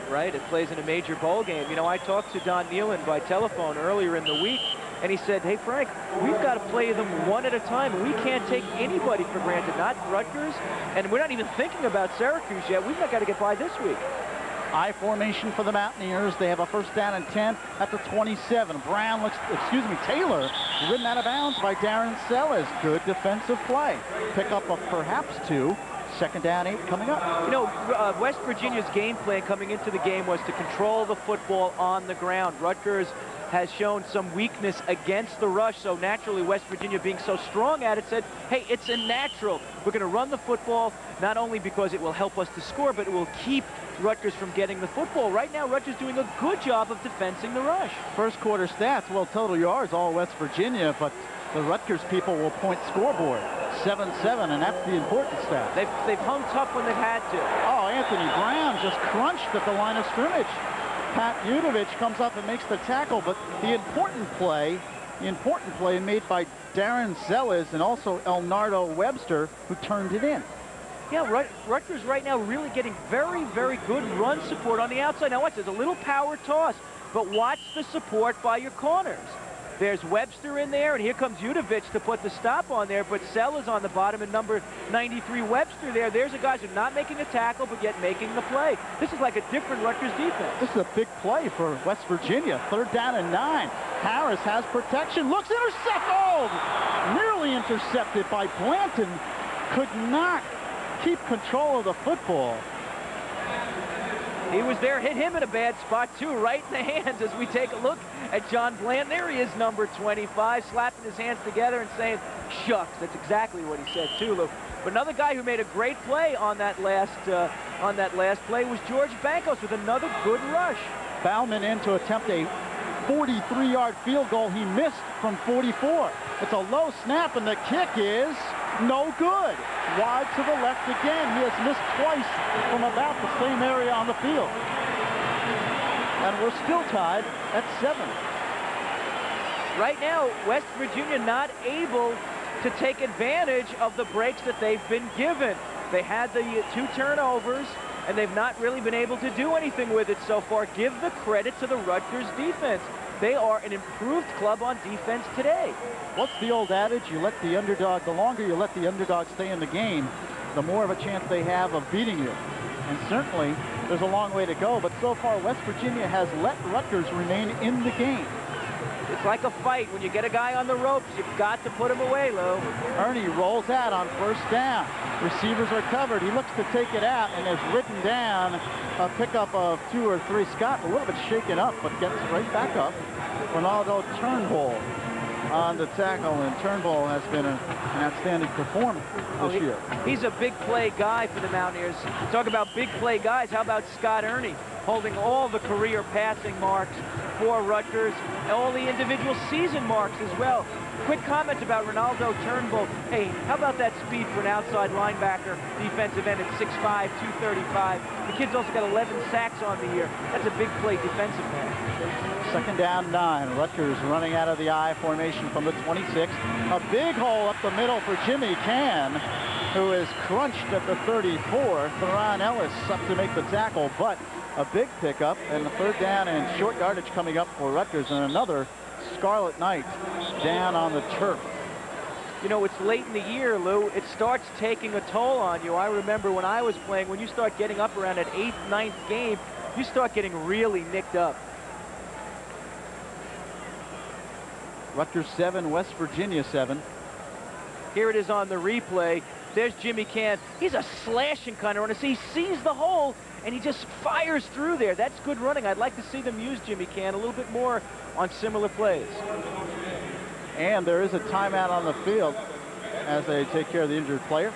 Right, it plays in a major bowl game. You know, I talked to Don Nealon by telephone earlier in the week, and he said, hey, Frank, we've got to play them one at a time, and we can't take anybody for granted, not Rutgers, and we're not even thinking about Syracuse yet. We've got to get by this week. I formation for the Mountaineers. They have a first down and 10 at the 27. Taylor ridden out of bounds by Darren Sellers. Good defensive play. Pick up of perhaps 2. Second down, 8 coming up. You know, West Virginia's game plan coming into the game was to control the football on the ground. Rutgers has shown some weakness against the rush, so naturally West Virginia, being so strong at it, said, hey, it's a natural. We're going to run the football, not only because it will help us to score, but it will keep Rutgers from getting the football. Right now, Rutgers doing a good job of defending the rush. First quarter stats, well, total yards, all West Virginia, but the Rutgers people will point scoreboard. 7-7, and that's the important stat. They've hung tough when they've had to. Oh, Anthony Brown just crunched at the line of scrimmage. Pat Udovich comes up and makes the tackle, but the important play made by Darren Sellers and also Elnardo Webster, who turned it in. Yeah, Rutgers right now really getting very, very good run support on the outside. Now watch, there's a little power toss, but watch the support by your corners. There's Webster in there, and here comes Udovich to put the stop on there, but Sellers on the bottom and number 93 Webster there. There's a guy who's not making a tackle, but yet making the play. This is like a different Rutgers defense. This is a big play for West Virginia. Third down and 9. Harris has protection, looks, intercept, nearly intercepted by Blanton. Could not keep control of the football. He was there, hit him in a bad spot, too, right in the hands as we take a look at John Bland. There he is, number 25, slapping his hands together and saying, shucks. That's exactly what he said, too, Lou. But another guy who made a great play on that last play was George Bankos with another good rush. Bauman in to attempt a 43-yard field goal. He missed from 44. It's a low snap, and the kick is no good. Wide to the left again. He has missed twice from about the same area on the field. And we're still tied at 7. Right now, West Virginia not able to take advantage of the breaks that they've been given. They had the 2 turnovers, and they've not really been able to do anything with it so far. Give the credit to the Rutgers defense. They are an improved club on defense today. What's the old adage? You let the underdog, the longer you let the underdog stay in the game, the more of a chance they have of beating you. And certainly, there's a long way to go, but so far West Virginia has let Rutgers remain in the game. like a fight. When you get a guy on the ropes, you've got to put him away, Lou. Ernie rolls out on first down. Receivers are covered. He looks to take it out and is ridden down. A pickup of 2 or 3. Scott a little bit shaken up, but gets right back up. Ronaldo Turnbull on the tackle, and Turnbull has been an outstanding performer this year. He's a big play guy for the Mountaineers. Talk about big play guys. How about Scott Ernie holding all the career passing marks for Rutgers, and all the individual season marks as well. Quick comment about Ronaldo Turnbull. Hey, how about that speed for an outside linebacker, defensive end at 6'5", 235. The kid's also got 11 sacks on the year. That's a big play defensive man. Second down 9. Rutgers running out of the I formation from the 26. A big hole up the middle for Jimmy Can, who is crunched at the 34. Theron Ellis up to make the tackle, but a big pickup, and the third down and short yardage coming up for Rutgers, and another Scarlet Knight down on the turf. You know, it's late in the year, Lou. It starts taking a toll on you. I remember when I was playing, when you start getting up around that 8th, 9th game, you start getting really nicked up. Rutgers 7, West Virginia 7. Here it is on the replay. There's Jimmy Can. He's a slashing kind of runner. See, he sees the hole, and he just fires through there. That's good running. I'd like to see them use Jimmy Can a little bit more on similar plays. And there is a timeout on the field as they take care of the injured player.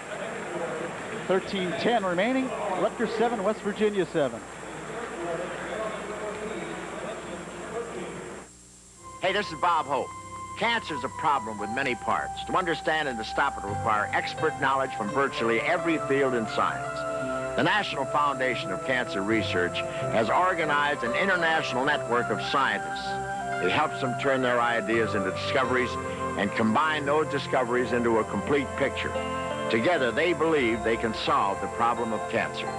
13:10 remaining. Rutgers 7, West Virginia 7. Hey, this is Bob Hope. Cancer is a problem with many parts. To understand and to stop it require expert knowledge from virtually every field in science. The National Foundation of Cancer Research has organized an international network of scientists. It helps them turn their ideas into discoveries and combine those discoveries into a complete picture. Together, they believe they can solve the problem of cancer.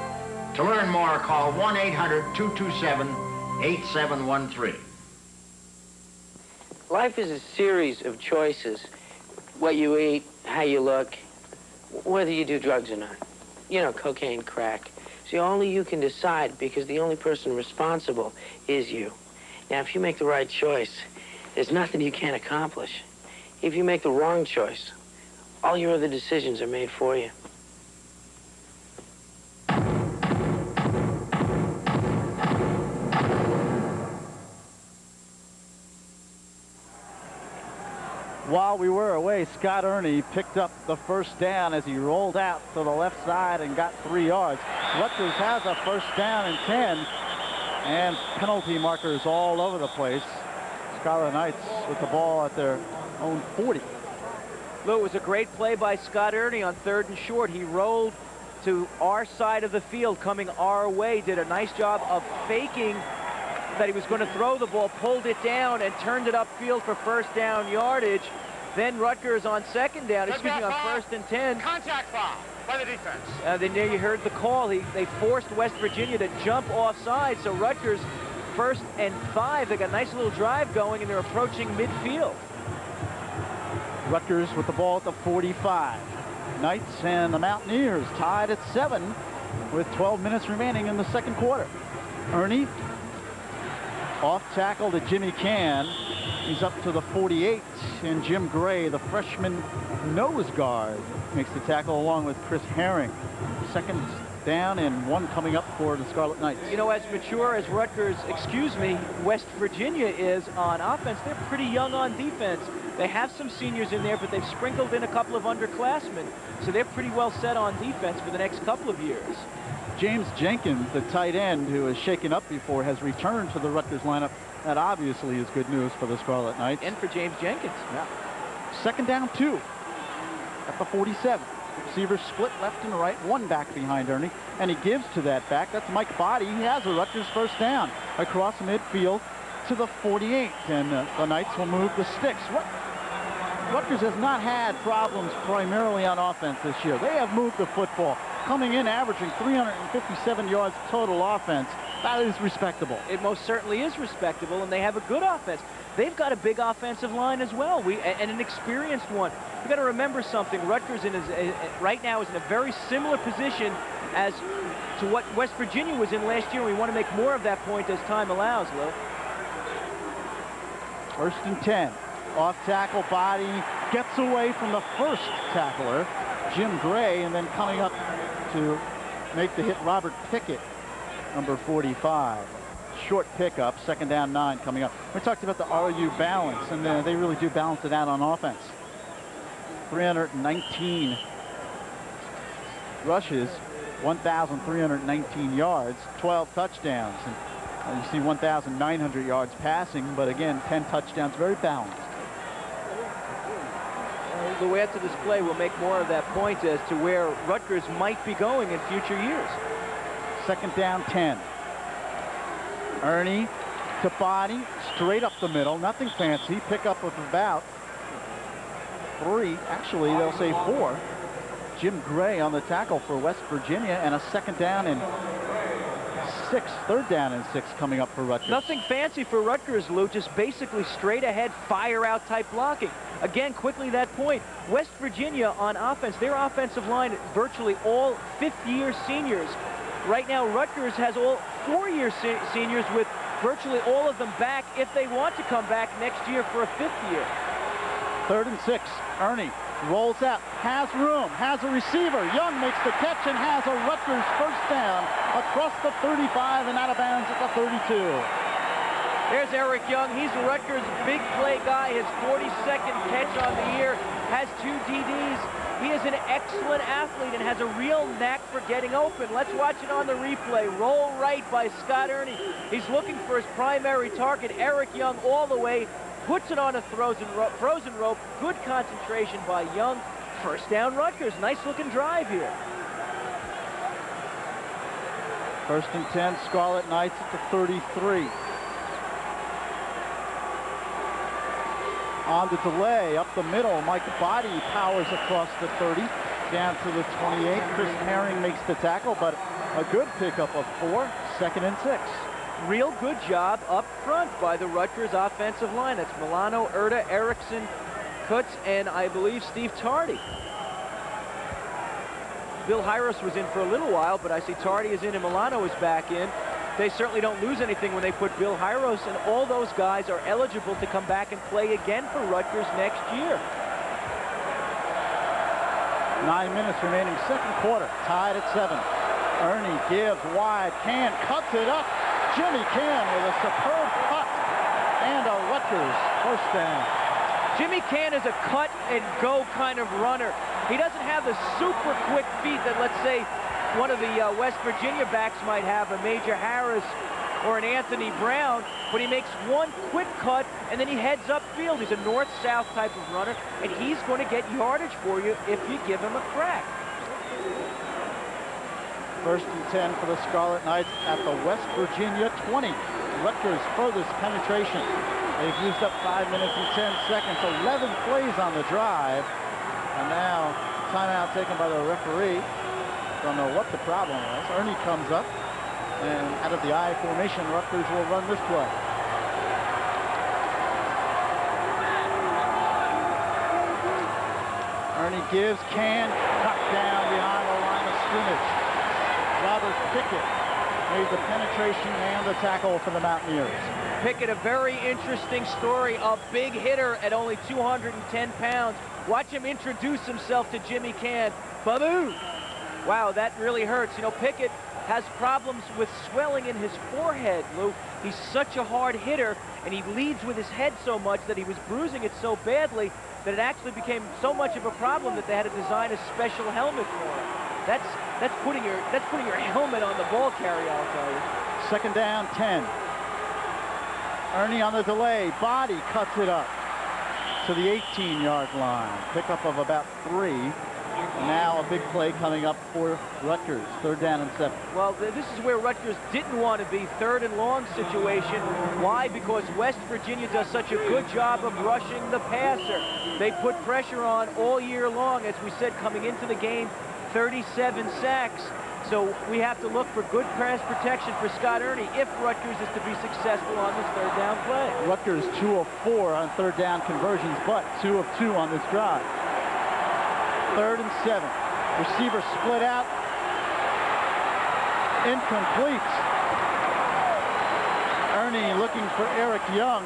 To learn more, call 1-800-227-8713. Life is a series of choices. What you eat, how you look, whether you do drugs or not. You know, cocaine, crack. See, only you can decide, because the only person responsible is you. Now, if you make the right choice, there's nothing you can't accomplish. If you make the wrong choice, all your other decisions are made for you. While we were away, Scott Ernie picked up the first down as he rolled out to the left side and got 3 yards. Rutgers has a first down and 10, and penalty markers all over the place. Scarlet Knights with the ball at their own 40. Lou, it was a great play by Scott Ernie on 3rd and short. He rolled to our side of the field, coming our way, did a nice job of faking that he was going to throw the ball, pulled it down, and turned it upfield for first down yardage. Then Rutgers on 2nd down, on 1st and 10. Contact foul by the defense. Then there you heard the call. They forced West Virginia to jump offside, so Rutgers 1st and 5. They got a nice little drive going, and they're approaching midfield. Rutgers with the ball at the 45. Knights and the Mountaineers tied at 7 with 12 minutes remaining in the second quarter. Ernie off tackle to Jimmy Can. He's up to the 48, and Jim Gray, the freshman nose guard, makes the tackle along with Chris Herring. Second down and 1 coming up for the Scarlet Knights. You know, as mature as Rutgers, West Virginia is on offense, they're pretty young on defense. They have some seniors in there, but they've sprinkled in a couple of underclassmen, so they're pretty well set on defense for the next couple of years. James Jenkins, the tight end who was shaken up before, has returned to the Rutgers lineup. That obviously is good news for the Scarlet Knights. And for James Jenkins. Yeah. Second down 2 at the 47. Receivers split left and right, 1 back behind Ernie, and he gives to that back. That's Mike Body. He has a Rutgers first down across midfield to the 48, and the Knights will move the sticks. Rutgers has not had problems primarily on offense this year. They have moved the football, coming in averaging 357 yards total offense. That is respectable. It most certainly is respectable, and they have a good offense. They've got a big offensive line as well, and an experienced one. You've got to remember something. Rutgers right now is in a very similar position as to what West Virginia was in last year. We want to make more of that point as time allows, Lou. First and 10. Off tackle, body gets away from the first tackler, Jim Gray, and then coming up to make the hit, Robert Pickett, number 45. Short pickup, second down 9 coming up. We talked about the RU balance, and they really do balance it out on offense. 319 rushes, 1,319 yards, 12 touchdowns. And you see 1,900 yards passing, but again, 10 touchdowns, very balanced. The way to display will make more of that point as to where Rutgers might be going in future years. Second down 10. Ernie to body, straight up the middle, nothing fancy. Pickup of about 3, actually they'll say 4. Jim Gray on the tackle for West Virginia, and a second down and 6, third down and 6 coming up for Rutgers. Nothing fancy for Rutgers, Lou, just basically straight ahead, fire out type blocking. Again, quickly that point, West Virginia on offense, their offensive line, virtually all fifth-year seniors. Right now, Rutgers has all four-year seniors with virtually all of them back if they want to come back next year for a fifth year. Third and 6, Ernie rolls out, has room, has a receiver. Young makes the catch and has a Rutgers first down across the 35 and out of bounds at the 32. There's Eric Young. He's Rutgers' big play guy. His 42nd catch on the year, has 2 DDs. He is an excellent athlete and has a real knack for getting open. Let's watch it on the replay. Roll right by Scott Ernie. He's looking for his primary target, Eric Young, all the way. Puts it on a frozen rope. Good concentration by Young. First down Rutgers. Nice looking drive here. First and 10, Scarlet Knights at the 33. On the delay, up the middle, Mike Body powers across the 30, down to the 28. Chris Herring makes the tackle, but a good pickup of 4, second and 6. Real good job up front by the Rutgers offensive line. That's Milano, Erda, Erickson, Kutz, and I believe Steve Tardy. Bill Hyros was in for a little while, but I see Tardy is in and Milano is back in. They certainly don't lose anything when they put Bill Hyros, and all those guys are eligible to come back and play again for Rutgers next year. 9 minutes remaining, second quarter, tied at 7. Ernie gives wide, Can cuts it up. Jimmy Can with a superb cut and a Rutgers first down. Jimmy Can is a cut-and-go kind of runner. He doesn't have the super quick feet that, let's say, one of the West Virginia backs might have, a Major Harris or an Anthony Brown, but he makes one quick cut and then he heads upfield. He's a north-south type of runner, and he's going to get yardage for you if you give him a crack. First and 10 for the Scarlet Knights at the West Virginia 20. Rutgers furthest penetration. They've used up 5 minutes and 10 seconds, 11 plays on the drive. And now, timeout taken by the referee. Don't know what the problem was. Ernie comes up, and out of the I formation, Rutgers will run this play. Ernie gives, Can cut down behind the line of scrimmage. Robert Pickett made the penetration and the tackle for the Mountaineers. Pickett, a very interesting story, a big hitter at only 210 pounds. Watch him introduce himself to Jimmy Can. Baboo! Wow, that really hurts. You know, Pickett has problems with swelling in his forehead, Lou. He's such a hard hitter, and he leads with his head so much that he was bruising it so badly that it actually became so much of a problem that they had to design a special helmet for him. That's putting your helmet on the ball carrier, I'll tell you. Second down, 10. Ernie on the delay, Body cuts it up to the 18-yard line. Pickup of about 3. Now a big play coming up for Rutgers, third down and 7. Well, this is where Rutgers didn't want to be, third and long situation. Why? Because West Virginia does such a good job of rushing the passer. They put pressure on all year long, as we said, coming into the game, 37 sacks. So we have to look for good pass protection for Scott Ernie if Rutgers is to be successful on this third down play. Rutgers 2 of 4 on third down conversions, but 2 of 2 on this drive. Third and 7. Receiver split out. Incomplete. Ernie looking for Eric Young.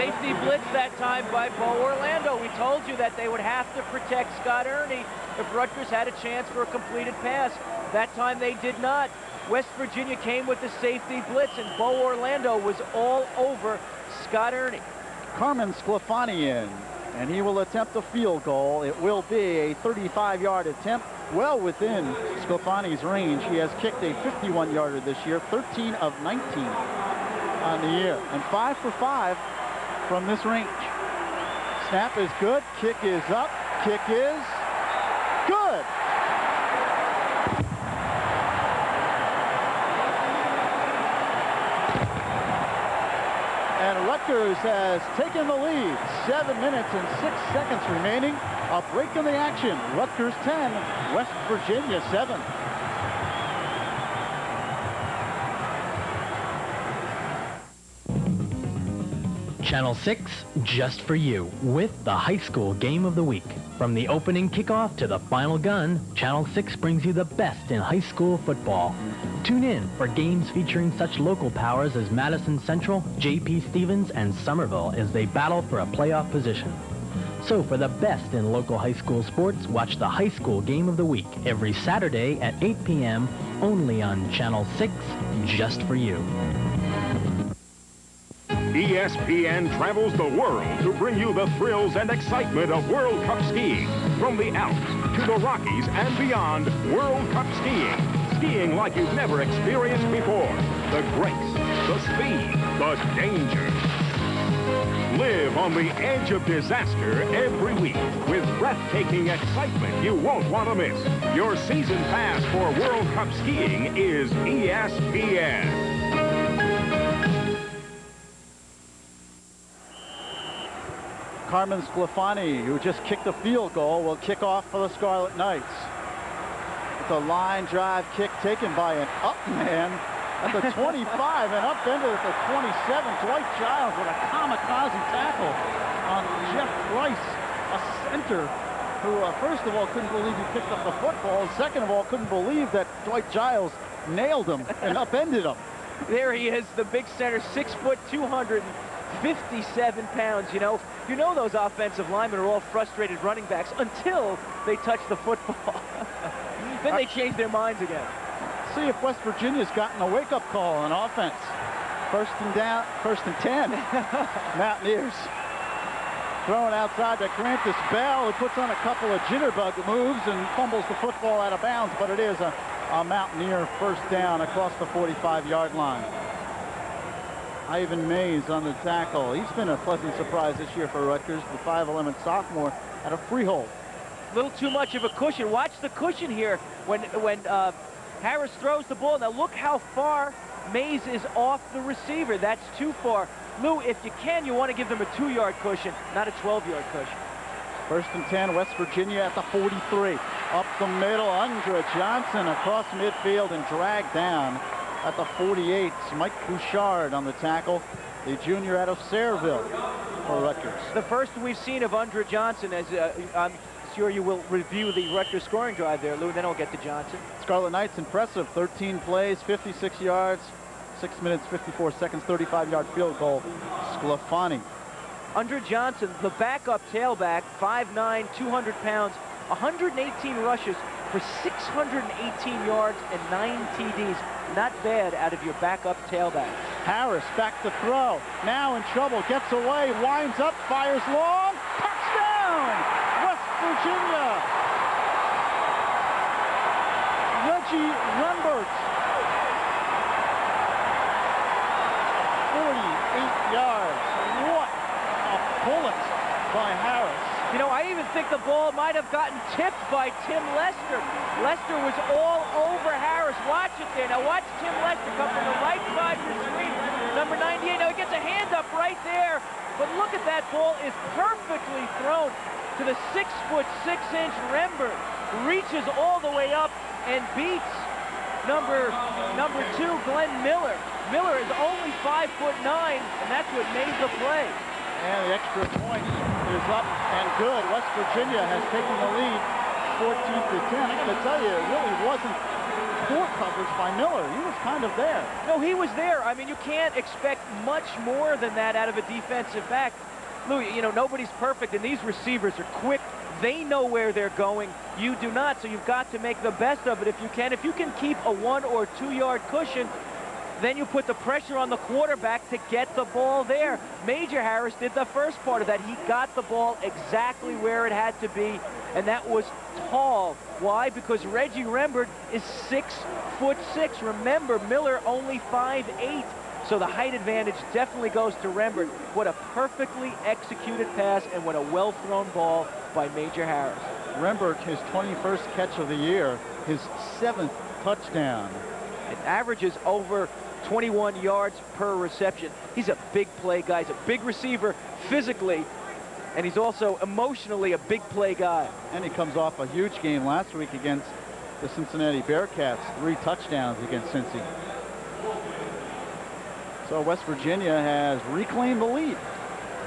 Safety blitz that time by Bo Orlando. We told you that they would have to protect Scott Ernie if Rutgers had a chance for a completed pass. That time they did not. West Virginia came with the safety blitz, and Bo Orlando was all over Scott Ernie. Carmen Sclafani in, and he will attempt a field goal. It will be a 35-yard attempt, well within Sclafani's range. He has kicked a 51-yarder this year, 13 of 19 on the year, and 5 for 5 from this range. Snap is good, kick is up, kick is good. And Rutgers has taken the lead. 7 minutes and 6 seconds remaining. A break in the action. Rutgers 10, West Virginia 7. Channel 6, just for you, with the high school game of the week. From the opening kickoff to the final gun, Channel 6 brings you the best in high school football. Tune in for games featuring such local powers as Madison Central, J.P. Stevens, and Somerville as they battle for a playoff position. So for the best in local high school sports, watch the high school game of the week every Saturday at 8 p.m. only on Channel 6, just for you. ESPN travels the world to bring you the thrills and excitement of World Cup skiing. From the Alps to the Rockies and beyond, World Cup skiing. Skiing like you've never experienced before. The grace, the speed, the danger. Live on the edge of disaster every week with breathtaking excitement you won't want to miss. Your season pass for World Cup skiing is ESPN. Carmen Sclafani, who just kicked a field goal, will kick off for the Scarlet Knights. It's a line drive kick taken by an up man at the 25 and upended at the 27. Dwight Giles with a kamikaze tackle on Jeff Price, a center who, first of all, couldn't believe he picked up the football. Second of all, couldn't believe that Dwight Giles nailed him and upended him. There he is, the big center, 6 foot, 257 pounds. You know those offensive linemen are all frustrated running backs until they touch the football. Then they change their minds again. See if West Virginia's gotten a wake-up call on offense. First and 10. Mountaineers throwing outside to Grantis Bell, who puts on a couple of jitterbug moves and fumbles the football out of bounds, but it is a Mountaineer first down across the 45-yard line. Ivan Mays on the tackle. He's been a pleasant surprise this year for Rutgers. The 5'11" sophomore at a freehold. A little too much of a cushion. Watch the cushion here when Harris throws the ball. Now look how far Mays is off the receiver. That's too far. Lou, if you can, you want to give them a 2-yard cushion, not a 12-yard cushion. First and 10, West Virginia at the 43. Up the middle, Andra Johnson across midfield and dragged down at the 48. Mike Bouchard on the tackle, the junior out of Sayreville for Rutgers. The first we've seen of Andra Johnson, as I'm sure you will review the Rutgers scoring drive there, Lou, and then I'll get to Johnson. Scarlet Knights impressive, 13 plays, 56 yards, 6 minutes, 54 seconds, 35-yard field goal. Sclafani. Andra Johnson, the backup tailback, 5'9", 200 pounds, 118 rushes for 618 yards and 9 TDs. Not bad out of your backup tailback. Harris back to throw. Now in trouble. Gets away. Winds up. Fires long. Touchdown! West Virginia. Reggie Rembert. 48 yards. What a bullet by Harris. You know, I even think the ball might have gotten tipped by Tim Lester. Lester was all over Harris. Watch it there. Now watch Tim Lester come from the right side of the screen. Number 98. Now he gets a hand up right there. But look at that ball is perfectly thrown to the 6'6" Rembert. Reaches all the way up and beats number 2, Glenn Miller. Miller is only 5'9", and that's what made the play. And the extra point is up and good. West Virginia has taken the lead 14-10. I got to tell you, it really wasn't poor coverage by Miller. He was kind of there. No, he was there. I mean, you can't expect much more than that out of a defensive back. Lou, you know, nobody's perfect, and these receivers are quick. They know where they're going. You do not, so you've got to make the best of it if you can. If you can keep a 1 or 2 yard cushion, then you put the pressure on the quarterback to get the ball there. Major Harris did the first part of that. He got the ball exactly where it had to be, and that was tall. Why? Because Reggie Rembert is 6'6". Remember, Miller only 5'8". So the height advantage definitely goes to Rembert. What a perfectly executed pass, and what a well-thrown ball by Major Harris. Rembert, his 21st catch of the year, his 7th touchdown. It averages over 21 yards per reception. He's a big play guy. He's a big receiver physically, and he's also emotionally a big play guy. And he comes off a huge game last week against the Cincinnati Bearcats. 3 touchdowns against Cincy. So West Virginia has reclaimed the lead,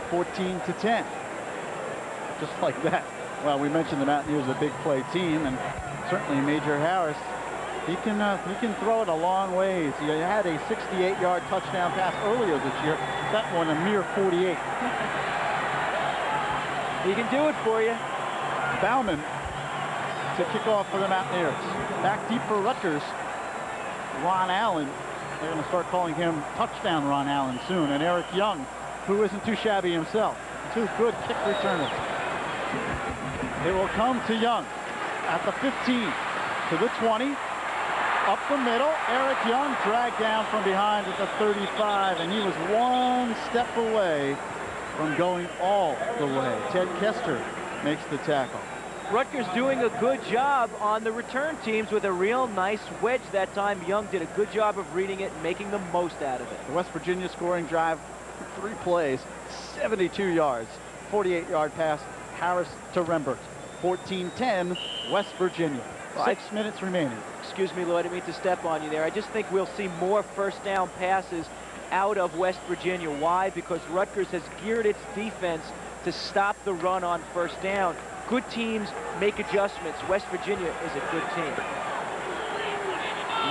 14-10. Just like that. Well, we mentioned the Mountaineers are a big play team, and certainly Major Harris, he can throw it a long ways. He had a 68-yard touchdown pass earlier this year. That one a mere 48. He can do it for you. Bauman to kick off for the Mountaineers. Back deep for Rutgers. Ron Allen. They're going to start calling him Touchdown Ron Allen soon. And Eric Young, who isn't too shabby himself. 2 good kick returners. It will come to Young at the 15, to the 20, up the middle. Eric Young dragged down from behind at the 35, and he was 1 step away from going all the way. Ted Kester makes the tackle. Rutgers doing a good job on the return teams with a real nice wedge that time. Young did a good job of reading it and making the most out of it. The West Virginia scoring drive, 3 plays, 72 yards, 48-yard pass, Harris to Rembert. 14-10, West Virginia. 6 minutes remaining. Excuse me, Lou, I didn't mean to step on you there. I just think we'll see more first down passes out of West Virginia. Why? Because Rutgers has geared its defense to stop the run on first down. Good teams make adjustments. West Virginia is a good team.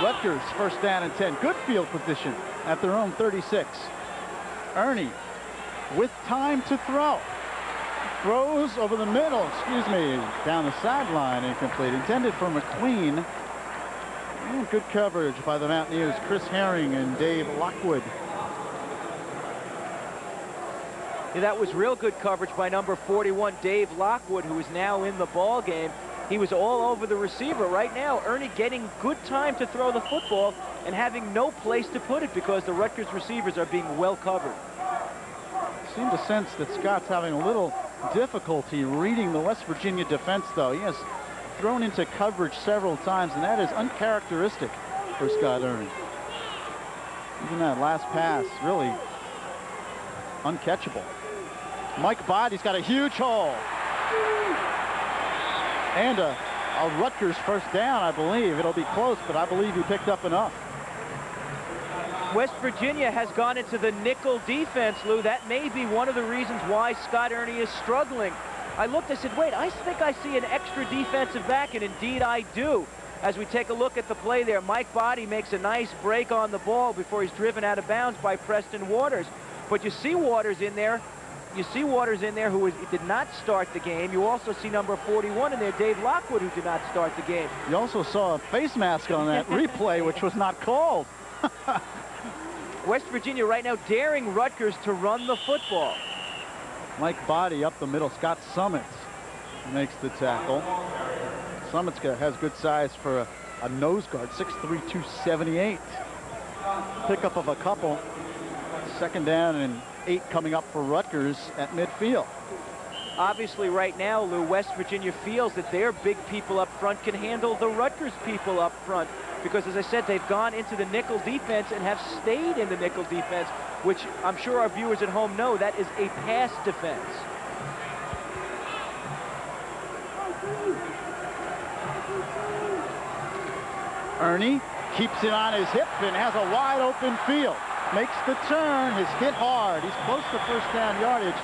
Rutgers first down and 10. Good field position at their own 36. Ernie with time to throw. Throws over the middle, down the sideline, incomplete. Intended for McQueen. Good coverage by the Mountaineers, Chris Herring and Dave Lockwood. Yeah, that was real good coverage by number 41, Dave Lockwood, who is now in the ball game. He was all over the receiver. Right now, Ernie getting good time to throw the football and having no place to put it because the Rutgers receivers are being well covered. Seem to sense that Scott's having a little difficulty reading the West Virginia defense, though. He has thrown into coverage several times, and that is uncharacteristic for Scott Ernie. Even that last pass, really uncatchable. Mike Body's got a huge hole. And a Rutgers first down, I believe. It'll be close, but I believe he picked up enough. West Virginia has gone into the nickel defense, Lou. That may be one of the reasons why Scott Ernie is struggling. I looked, I said, wait, I think I see an extra defensive back, and indeed I do. As we take a look at the play there, Mike Body makes a nice break on the ball before he's driven out of bounds by Preston Waters. But you see Waters in there. You see Waters in there who did not start the game. You also see number 41 in there, Dave Lockwood, who did not start the game. You also saw a face mask on that replay, which was not called. West Virginia right now daring Rutgers to run the football. Mike Body up the middle. Scott Summits makes the tackle. Summits has good size for a nose guard, 6'3", 278. Pickup of a couple. Second down and 8 coming up for Rutgers at midfield. Obviously right now, Lou, West Virginia feels that their big people up front can handle the Rutgers people up front. Because, as I said, they've gone into the nickel defense and have stayed in the nickel defense, which I'm sure our viewers at home know that is a pass defense. Ernie keeps it on his hip and has a wide open field. Makes the turn, is hit hard. He's close to first down yardage,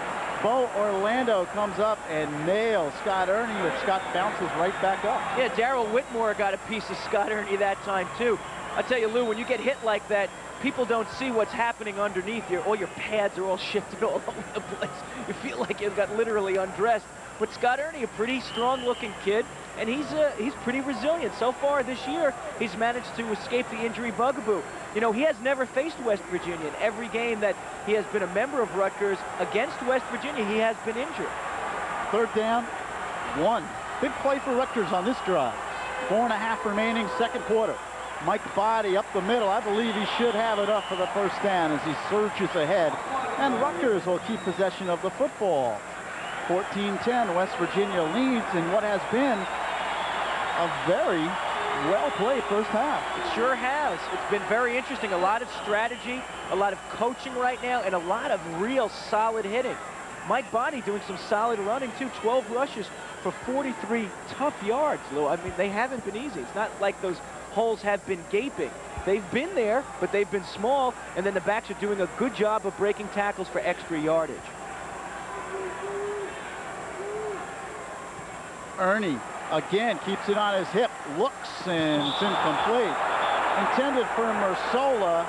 Bo Orlando comes up and nails Scott Ernie, but Scott bounces right back up. Yeah, Darryl Whitmore got a piece of Scott Ernie that time, too. I tell you, Lou, when you get hit like that, people don't see what's happening underneath you. All your pads are all shifted all over the place. You feel like you got literally undressed. But Scott Ernie, a pretty strong-looking kid, and he's pretty resilient. So far this year, he's managed to escape the injury bugaboo. You know, he has never faced West Virginia. In every game that he has been a member of Rutgers against West Virginia, he has been injured. Third down, 1. Big play for Rutgers on this drive. 4.5 remaining, second quarter. Mike Body up the middle. I believe he should have enough for the first down as he surges ahead. And Rutgers will keep possession of the football. 14-10, West Virginia leads in what has been a very well-played first half. It sure has. It's been very interesting. A lot of strategy, a lot of coaching right now, and a lot of real solid hitting. Mike Body doing some solid running, too. 12 rushes for 43 tough yards, Lou. I mean, they haven't been easy. It's not like those holes have been gaping. They've been there, but they've been small, and then the backs are doing a good job of breaking tackles for extra yardage. Ernie again keeps it on his hip, looks, and it's incomplete. Intended for Mersola,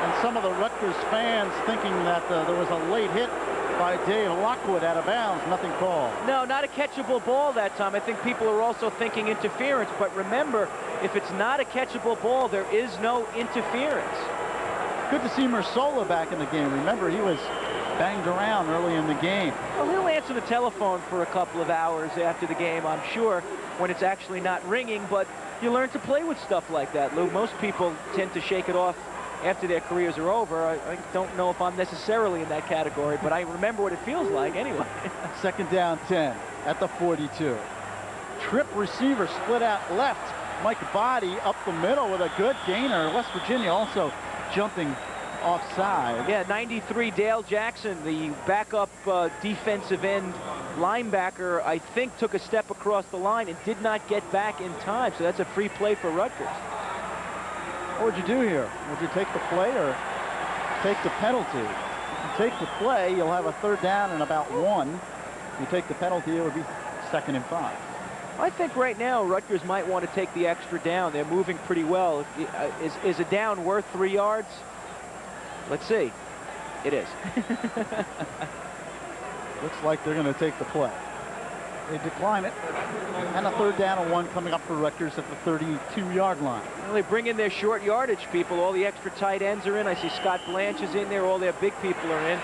and some of the Rutgers fans thinking that there was a late hit by Dave Lockwood out of bounds. Nothing called. No, not a catchable ball that time. I think people are also thinking interference, but remember, if it's not a catchable ball, there is no interference. Good to see Mersola back in the game. Remember, he was banged around early in the game. Well, he'll answer the telephone for a couple of hours after the game, I'm sure, when it's actually not ringing, but you learn to play with stuff like that, Lou. Most people tend to shake it off after their careers are over. I don't know if I'm necessarily in that category, but I remember what it feels like anyway. Second down 10 at the 42. Trip receiver split out left. Mike Body up the middle with a good gainer. West Virginia also jumping offside. Yeah, 93 Dale Jackson, the backup defensive end linebacker, I think took a step across the line and did not get back in time. So that's a free play for Rutgers. What would you do here? Would you take the play or take the penalty? If you take the play, you'll have a third down and about 1. If you take the penalty, it would be 2nd and 5. I think right now Rutgers might want to take the extra down. They're moving pretty well. Is a down worth 3 yards? Let's see. It is. Looks like they're going to take the play. They decline it. And a third down and 1 coming up for Rutgers at the 32-yard line. Well, they bring in their short yardage people. All the extra tight ends are in. I see Scott Blanche is in there. All their big people are in.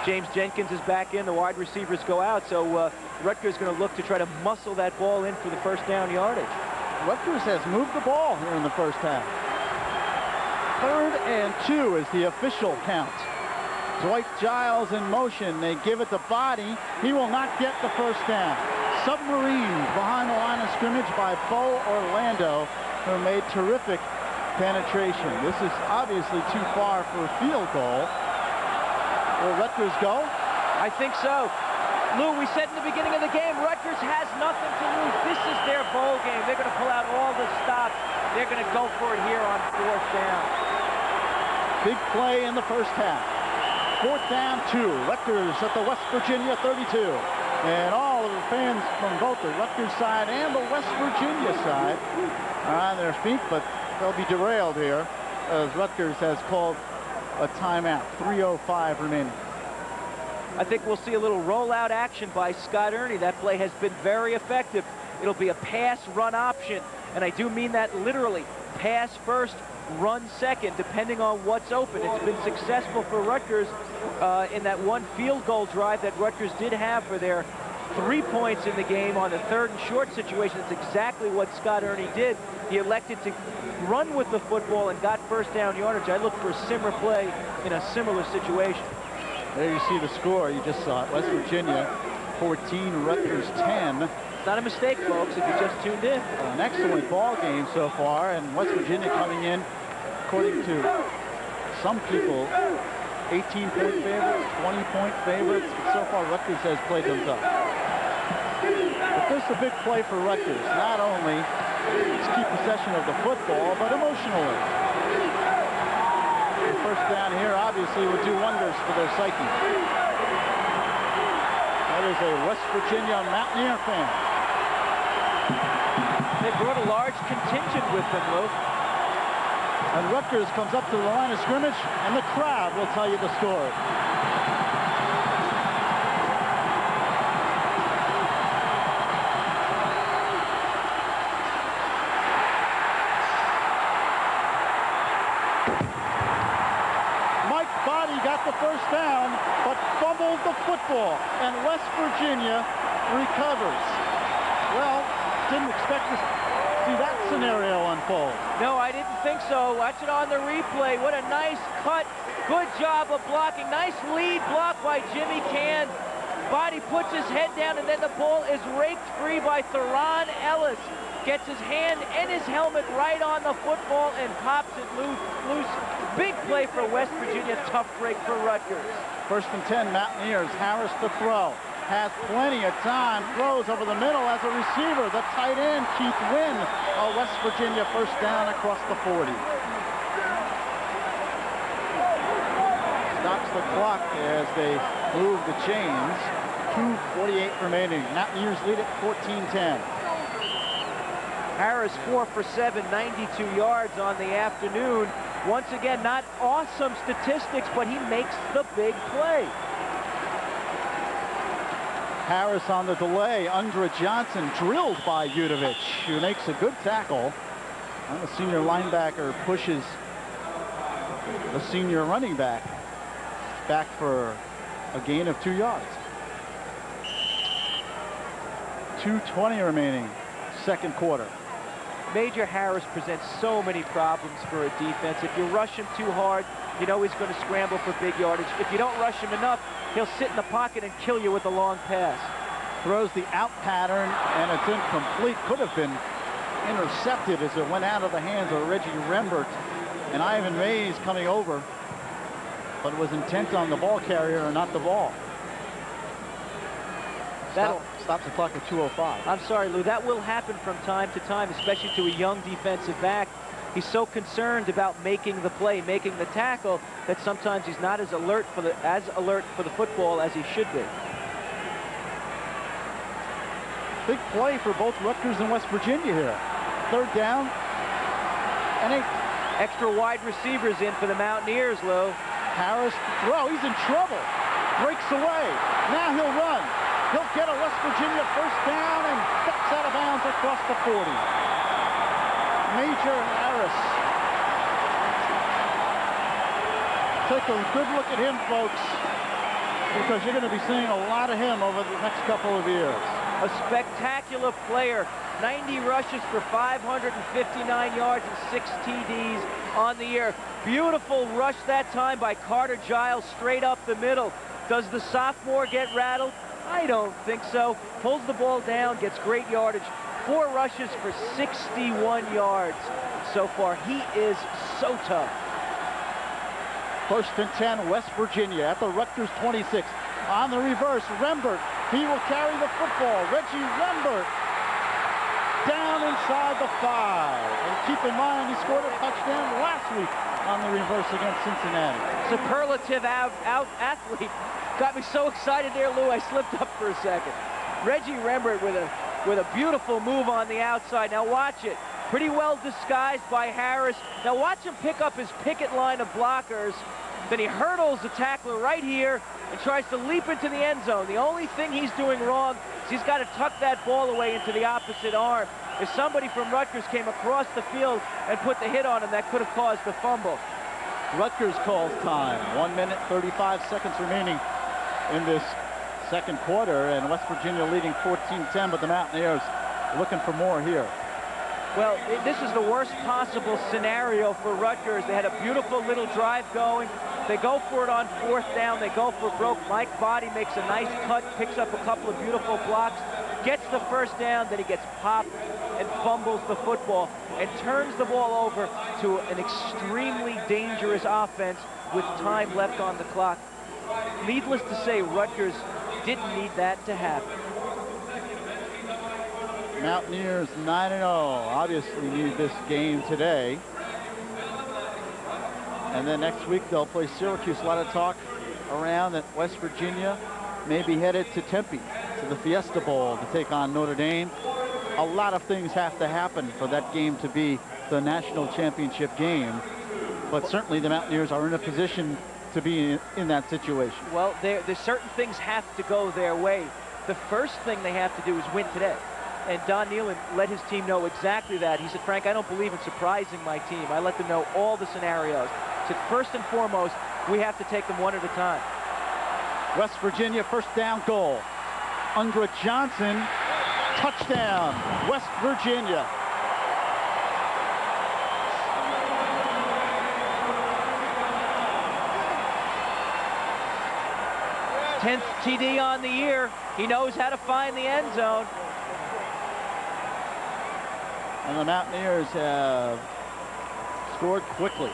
James Jenkins is back in. The wide receivers go out. So Rutgers is going to look to try to muscle that ball in for the first down yardage. Rutgers has moved the ball here in the first half. 3rd and 2 is the official count. Dwight Giles in motion. They give it to Body. He will not get the first down. Submarine behind the line of scrimmage by Bo Orlando, who made terrific penetration. This is obviously too far for a field goal. Will Rutgers go? I think so. Lou, we said in the beginning of the game, Rutgers has nothing to lose. This is their bowl game. They're going to pull out all the stops. They're going to go for it here on 4th down. Big play in the first half. 4th down 2. Rutgers at the West Virginia 32. And all of the fans from both the Rutgers side and the West Virginia side are on their feet, but they'll be derailed here as Rutgers has called a timeout. 3:05 remaining. I think we'll see a little rollout action by Scott Ernie. That play has been very effective. It'll be a pass-run option, and I do mean that literally. Pass first, run second, depending on what's open. It's been successful for Rutgers in that one field goal drive that Rutgers did have for their 3 points in the game on the 3rd and short situation. It's exactly what Scott Ernie did. He elected to run with the football and got first down yardage. I look for a similar play in a similar situation. There you see the score. You just saw it. West Virginia 14, Rutgers 10. It's not a mistake, folks, if you just tuned in. An excellent ball game so far, and West Virginia coming in, according to some people, 18-point favorites, 20-point favorites. But so far, Rutgers has played them tough. But this is a big play for Rutgers, not only to keep possession of the football, but emotionally. The first down here obviously would do wonders for their psyche. is a West Virginia Mountaineer fan. They brought a large contingent with them, Lou. And Rutgers comes up to the line of scrimmage, and the crowd will tell you the story. The first down, but fumbled the football, and West Virginia recovers. Well, didn't expect to see that scenario unfold. No, I didn't think so. Watch it on the replay. What a nice cut. Good job of blocking. Nice lead block by Jimmy Can. Body puts his head down, and then the ball is raked free by Theron Ellis. Gets his hand and his helmet right on the football and pops it loose. Big play for West Virginia, tough break for Rutgers. First and 10, Mountaineers. Harris to throw. Has plenty of time. Throws over the middle as a receiver. The tight end, Keith Wynn. West Virginia first down across the 40. Stops the clock as they move the chains. 2:48 remaining. Mountaineers lead at 14-10. Harris 4 for 7, 92 yards on the afternoon. Once again, not awesome statistics, but he makes the big play. Harris on the delay. Undra Johnson drilled by Udovich, who makes a good tackle. And the senior linebacker pushes the senior running back for a gain of 2 yards. 2:20 remaining, second quarter. Major Harris presents so many problems for a defense. If you rush him too hard, you know he's going to scramble for big yardage. If you don't rush him enough, he'll sit in the pocket and kill you with a long pass. Throws the out pattern, and it's incomplete. Could have been intercepted as it went out of the hands of Reggie Rembert and Ivan Mays coming over, but was intent on the ball carrier and not the ball. Stops the clock at 2:05. I'm sorry, Lou. That will happen from time to time, especially to a young defensive back. He's so concerned about making the play, making the tackle, that sometimes he's not as alert for the football as he should be. Big play for both Rutgers and West Virginia here. Third down and 8. Extra wide receivers in for the Mountaineers, Lou. Harris, whoa, he's in trouble. Breaks away. Now he'll run. He'll get a West Virginia first down and steps out of bounds across the 40. Major Harris. Take a good look at him, folks, because you're going to be seeing a lot of him over the next couple of years. A spectacular player. 90 rushes for 559 yards and 6 TDs on the year. Beautiful rush that time by Carter Giles straight up the middle. Does the sophomore get rattled? I don't think so. Pulls the ball down, gets great yardage. 4 rushes for 61 yards so far. He is so tough. First and 10, West Virginia at the Rutgers 26. On the reverse, Rembert. He will carry the football. Reggie Rembert down inside the 5. And keep in mind, he scored a touchdown last week on the reverse against Cincinnati. Superlative athlete. Got me so excited there, Lou, I slipped up for a second. Reggie Rembert with a beautiful move on the outside. Now watch it. Pretty well disguised by Harris. Now watch him pick up his picket line of blockers. Then he hurdles the tackler right here and tries to leap into the end zone. The only thing he's doing wrong is he's got to tuck that ball away into the opposite arm. If somebody from Rutgers came across the field and put the hit on him, that could have caused the fumble. Rutgers calls time. 1 minute, 35 seconds remaining in this second quarter, and West Virginia leading 14-10, but the Mountaineers looking for more here. Well, this is the worst possible scenario for Rutgers. They had a beautiful little drive going. They go for it on 4th down. They go for broke. Mike Body makes a nice cut, picks up a couple of beautiful blocks, gets the first down, then he gets popped and fumbles the football and turns the ball over to an extremely dangerous offense with time left on the clock. Needless to say, Rutgers didn't need that to happen. Mountaineers 9-0. Obviously need this game today. And then next week they'll play Syracuse. A lot of talk around that West Virginia may be headed to Tempe. to the Fiesta Bowl to take on Notre Dame. A lot of things have to happen for that game to be the national championship game, but certainly the Mountaineers are in a position to be in that situation. Well, there's certain things have to go their way. The first thing they have to do is win today. And Don Nehlen let his team know exactly that. He said, Frank, I don't believe in surprising my team. I let them know all the scenarios. He said, first and foremost, we have to take them one at a time. West Virginia first down goal. Undra Johnson, touchdown, West Virginia. 10th TD on the year. He knows how to find the end zone. And the Mountaineers have scored quickly.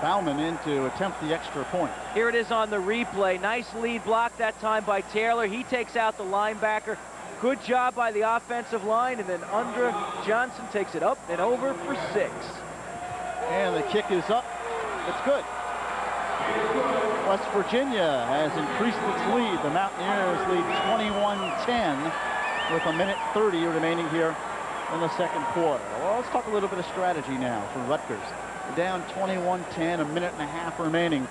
Bauman in to attempt the extra point. Here it is on the replay. Nice lead block that time by Taylor. He takes out the linebacker. Good job by the offensive line. And then Undra Johnson takes it up and over for 6. And the kick is up. It's good. West Virginia has increased its lead. The Mountaineers lead 21-10 with 1:30 remaining here in the second quarter. Well, let's talk a little bit of strategy now for Rutgers. They're down 21-10, 1.5 minutes remaining.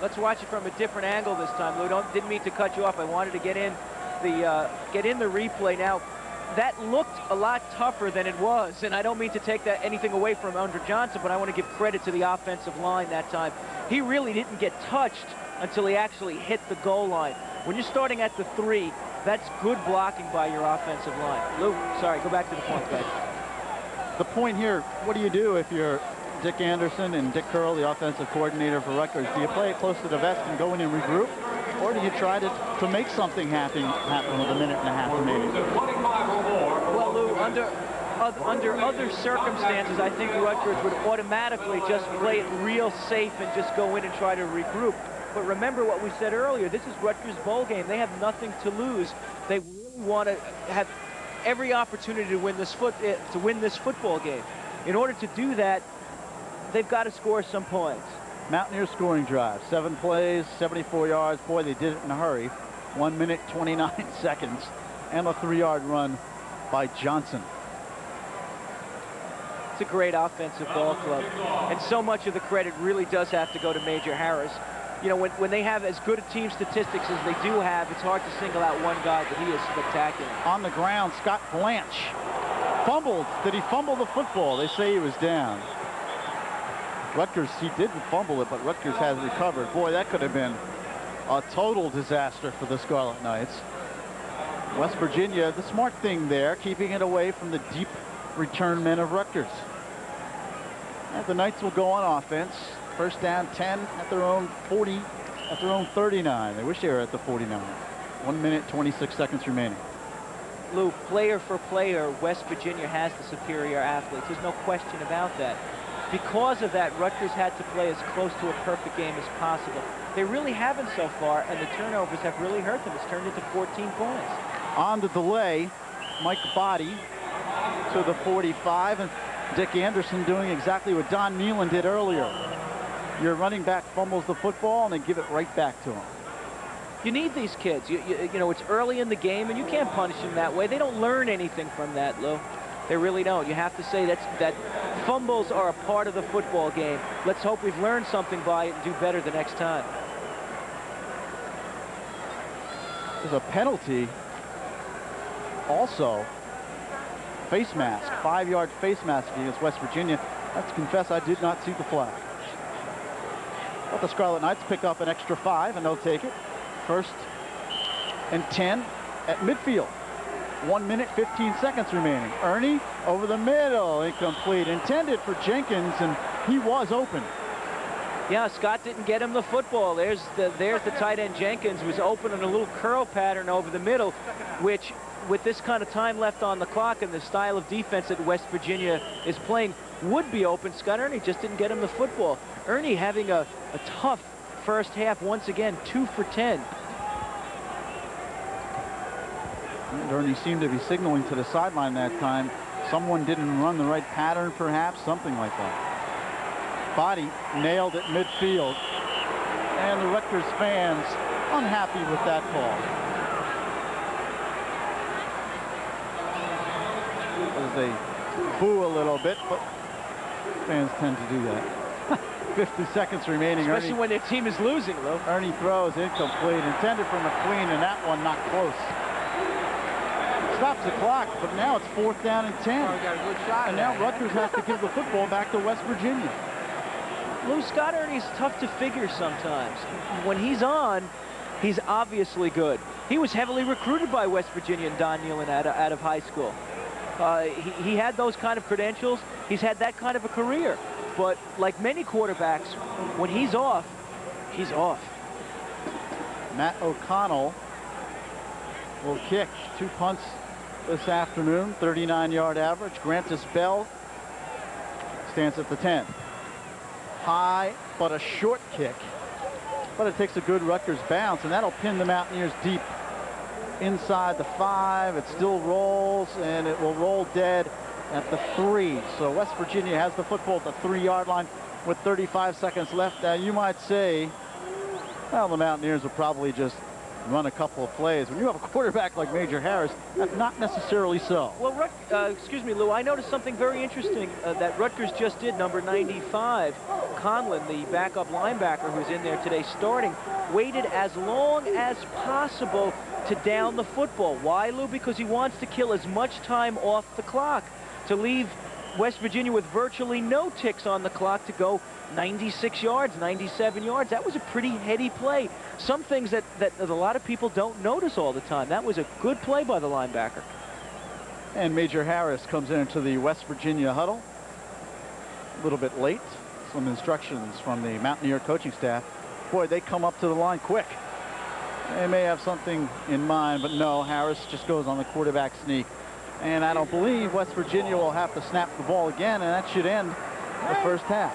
Let's watch it from a different angle this time, Lou. Didn't mean to cut you off. I wanted to get in the replay. Now, that looked a lot tougher than it was, and I don't mean to take anything away from Undra Johnson, but I want to give credit to the offensive line that time. He really didn't get touched until he actually hit the goal line. When you're starting at the 3, that's good blocking by your offensive line. Lou, sorry, go back to the point, guys. The point here, what do you do if you're Dick Anderson and Dick Curl, the offensive coordinator for Rutgers? Do you play it close to the vest and go in and regroup? Or do you try to make something happen with 1.5 minutes remaining? Well, Lou, under other circumstances, I think Rutgers would automatically just play it real safe and just go in and try to regroup. But remember what we said earlier, this is Rutgers' bowl game. They have nothing to lose. They really want to have every opportunity to win this football game. In order to do that, they've got to score some points. Mountaineers scoring drive, 7 plays, 74 yards. Boy, they did it in a hurry. 1 minute, 29 seconds, and a 3-yard run by Johnson. It's a great offensive ball club, and so much of the credit really does have to go to Major Harris. You know, when they have as good a team statistics as they do have, it's hard to single out one guy, but he is spectacular. On the ground, Scott Blanche fumbled. Did he fumble the football? They say he was down. Rutgers, he didn't fumble it, but Rutgers has recovered. Boy, that could have been a total disaster for the Scarlet Knights. West Virginia, the smart thing there, keeping it away from the deep return men of Rutgers. And the Knights will go on offense. First down 10 at their own 40, at their own 39. They wish they were at the 49. 1 minute, 26 seconds remaining. Lou, player for player, West Virginia has the superior athletes. There's no question about that. Because of that, Rutgers had to play as close to a perfect game as possible. They really haven't so far, and the turnovers have really hurt them. It's turned into 14 points. On the delay, Mike Body to the 45, and Dick Anderson doing exactly what Don Nehlen did earlier. Your running back fumbles the football, and they give it right back to him. You need these kids. You know, it's early in the game, and you can't punish them that way. They don't learn anything from that, Lou. They really don't. You have to say that fumbles are a part of the football game. Let's hope we've learned something by it and do better the next time. There's a penalty. Also, face mask, 5-yard face mask against West Virginia. I have to confess, I did not see the flag. But the Scarlet Knights pick up an extra 5, and they'll take it. First and 10 at midfield. 1 minute, 15 seconds remaining. Ernie over the middle, incomplete. Intended for Jenkins, and he was open. Yeah, Scott didn't get him the football. There's the tight end Jenkins, was open in a little curl pattern over the middle, which with this kind of time left on the clock and the style of defense that West Virginia is playing would be open. Scott Ernie just didn't get him the football. Ernie having a tough first half once again, 2 for 10. And Ernie seemed to be signaling to the sideline that time. Someone didn't run the right pattern, perhaps, something like that. Body nailed at midfield. And the Rutgers fans unhappy with that call. As they boo a little bit, but fans tend to do that. 50 seconds remaining. Especially when their team is losing, though. Ernie throws incomplete, intended for McQueen, and that one not close. Stops the clock, but now it's 4th down and 10. Oh, got a good shot. And now Rutgers has to give the football back to West Virginia. Lou, Scott Ernie's tough to figure sometimes. When he's on, he's obviously good. He was heavily recruited by West Virginia and Don Nehlen out of high school. He had those kind of credentials. He's had that kind of a career. But like many quarterbacks, when he's off, he's off. Matt O'Connell will kick 2 punts this afternoon, 39-yard average. Grantis Bell stands at the 10. High, but a short kick. But it takes a good Rutgers bounce, and that'll pin the Mountaineers deep inside the 5. It still rolls, and it will roll dead at the 3. So West Virginia has the football at the 3-yard line with 35 seconds left. Now, you might say, well, the Mountaineers will probably just run a couple of plays. When you have a quarterback like Major Harris, that's not necessarily so. Well, excuse me, Lou, I noticed something very interesting that Rutgers just did. Number 95, Conlon, the backup linebacker who's in there today starting, waited as long as possible to down the football. Why, Lou? Because he wants to kill as much time off the clock, to leave West Virginia with virtually no ticks on the clock to go 96 yards, 97 yards. That was a pretty heady play. Some things that a lot of people don't notice all the time. That was a good play by the linebacker. And Major Harris comes into the West Virginia huddle a little bit late. Some instructions from the Mountaineer coaching staff. Boy, they come up to the line quick. They may have something in mind, but no, Harris just goes on the quarterback sneak. And I don't believe West Virginia will have to snap the ball again, and that should end the first half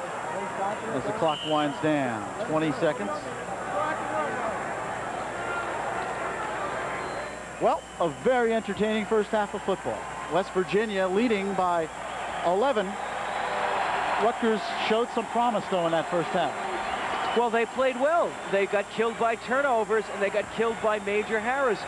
as the clock winds down. 20 seconds. Well, a very entertaining first half of football. West Virginia leading by 11. Rutgers showed some promise, though, in that first half. Well, they played well. They got killed by turnovers, and they got killed by Major Harris.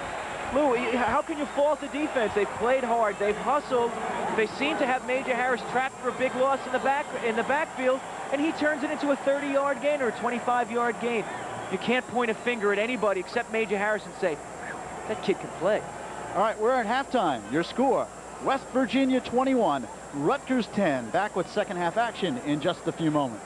Lou, how can you fault the defense? They played hard. They've hustled. They seem to have Major Harris trapped for a big loss in the backfield, and he turns it into a 30-yard gain or a 25-yard gain. You can't point a finger at anybody except Major Harris and say, that kid can play. All right, we're at halftime. Your score, West Virginia 21, Rutgers 10. Back with second half action in just a few moments.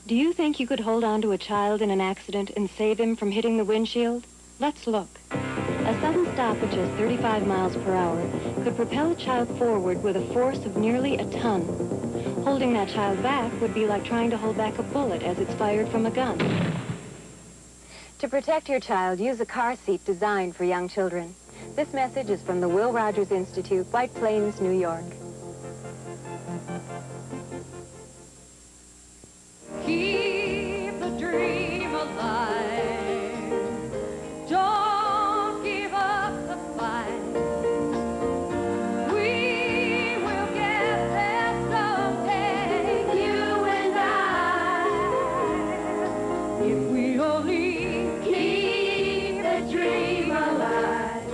Do you think you could hold on to a child in an accident and save him from hitting the windshield? Let's look. A sudden stop at just 35 miles per hour could propel a child forward with a force of nearly a ton. Holding that child back would be like trying to hold back a bullet as it's fired from a gun. To protect your child, use a car seat designed for young children. This message is from the Will Rogers Institute, White Plains, New York. Keep the dream alive. Don't give up the fight. We will get there someday, you and I. If we only keep the dream alive.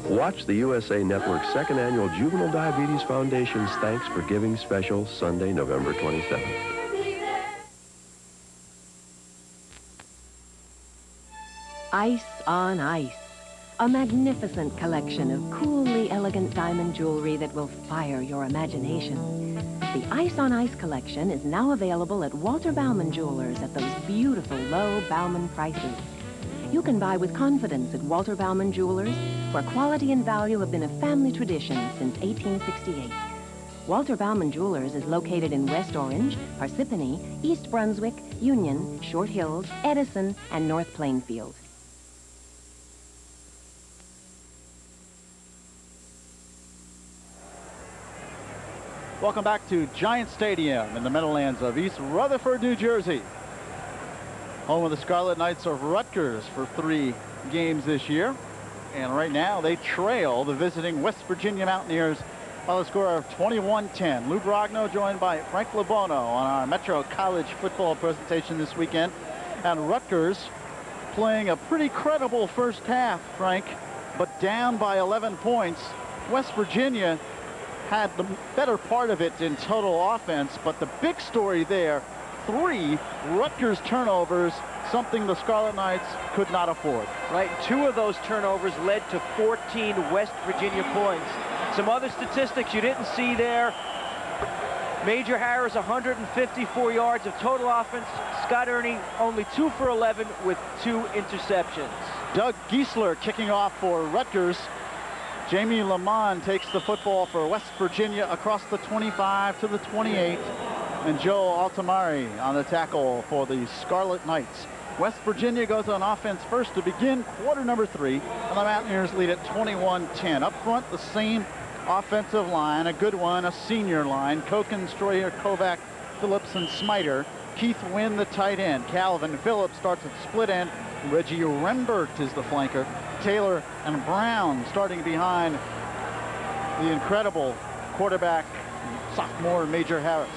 Watch the USA Network's second annual Juvenile Diabetes Foundation's Thanks for Giving special Sunday, November 27th. Ice on Ice, a magnificent collection of coolly elegant diamond jewelry that will fire your imagination. The Ice on Ice collection is now available at Walter Bauman Jewelers at those beautiful low Bauman prices. You can buy with confidence at Walter Bauman Jewelers, where quality and value have been a family tradition since 1868. Walter Bauman Jewelers is located in West Orange, Parsippany, East Brunswick, Union, Short Hills, Edison, and North Plainfield. Welcome back to Giant Stadium in the Meadowlands of East Rutherford, New Jersey. Home of the Scarlet Knights of Rutgers for 3 games this year. And right now they trail the visiting West Virginia Mountaineers by the score of 21-10. Lou Brogno joined by Frank Labono on our Metro College football presentation this weekend. And Rutgers playing a pretty credible first half, Frank, but down by 11 points. West Virginia had the better part of it in total offense, but the big story there, 3 Rutgers turnovers, something the Scarlet Knights could not afford. Right, 2 of those turnovers led to 14 West Virginia points. Some other statistics you didn't see there. Major Harris, 154 yards of total offense. Scott Ernie, only 2 for 11 with 2 interceptions. Doug Giesler kicking off for Rutgers. Jamie Lamont takes the football for West Virginia across the 25 to the 28. And Joe Altamari on the tackle for the Scarlet Knights. West Virginia goes on offense first to begin quarter number 3. And the Mountaineers lead at 21-10. Up front, the same offensive line, a good one, a senior line. Koken, Stroyer, Kovac, Phillips, and Smiter. Keith Wynn, the tight end. Calvin Phillips starts at split end. Reggie Rembert is the flanker. Taylor and Brown starting behind the incredible quarterback, sophomore Major Harris.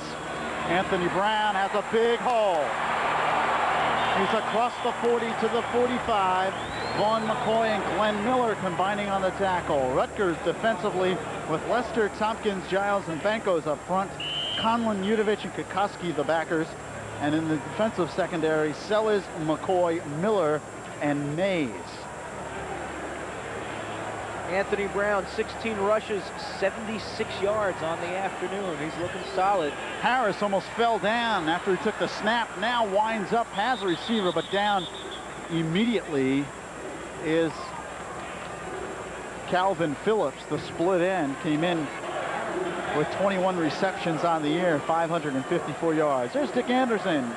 Anthony Brown has a big hole. He's across the 40 to the 45. Vaughn McCoy and Glenn Miller combining on the tackle. Rutgers defensively with Lester, Tompkins, Giles, and Bankos up front. Conlon, Udovich, and Kokoski the backers. And in the defensive secondary, Sellers, McCoy, Miller, and Mays. Anthony Brown, 16 rushes, 76 yards on the afternoon. He's looking solid. Harris almost fell down after he took the snap. Now winds up, has a receiver, but down immediately is Calvin Phillips. The split end came in with 21 receptions on the year, 554 yards. There's Dick Anderson,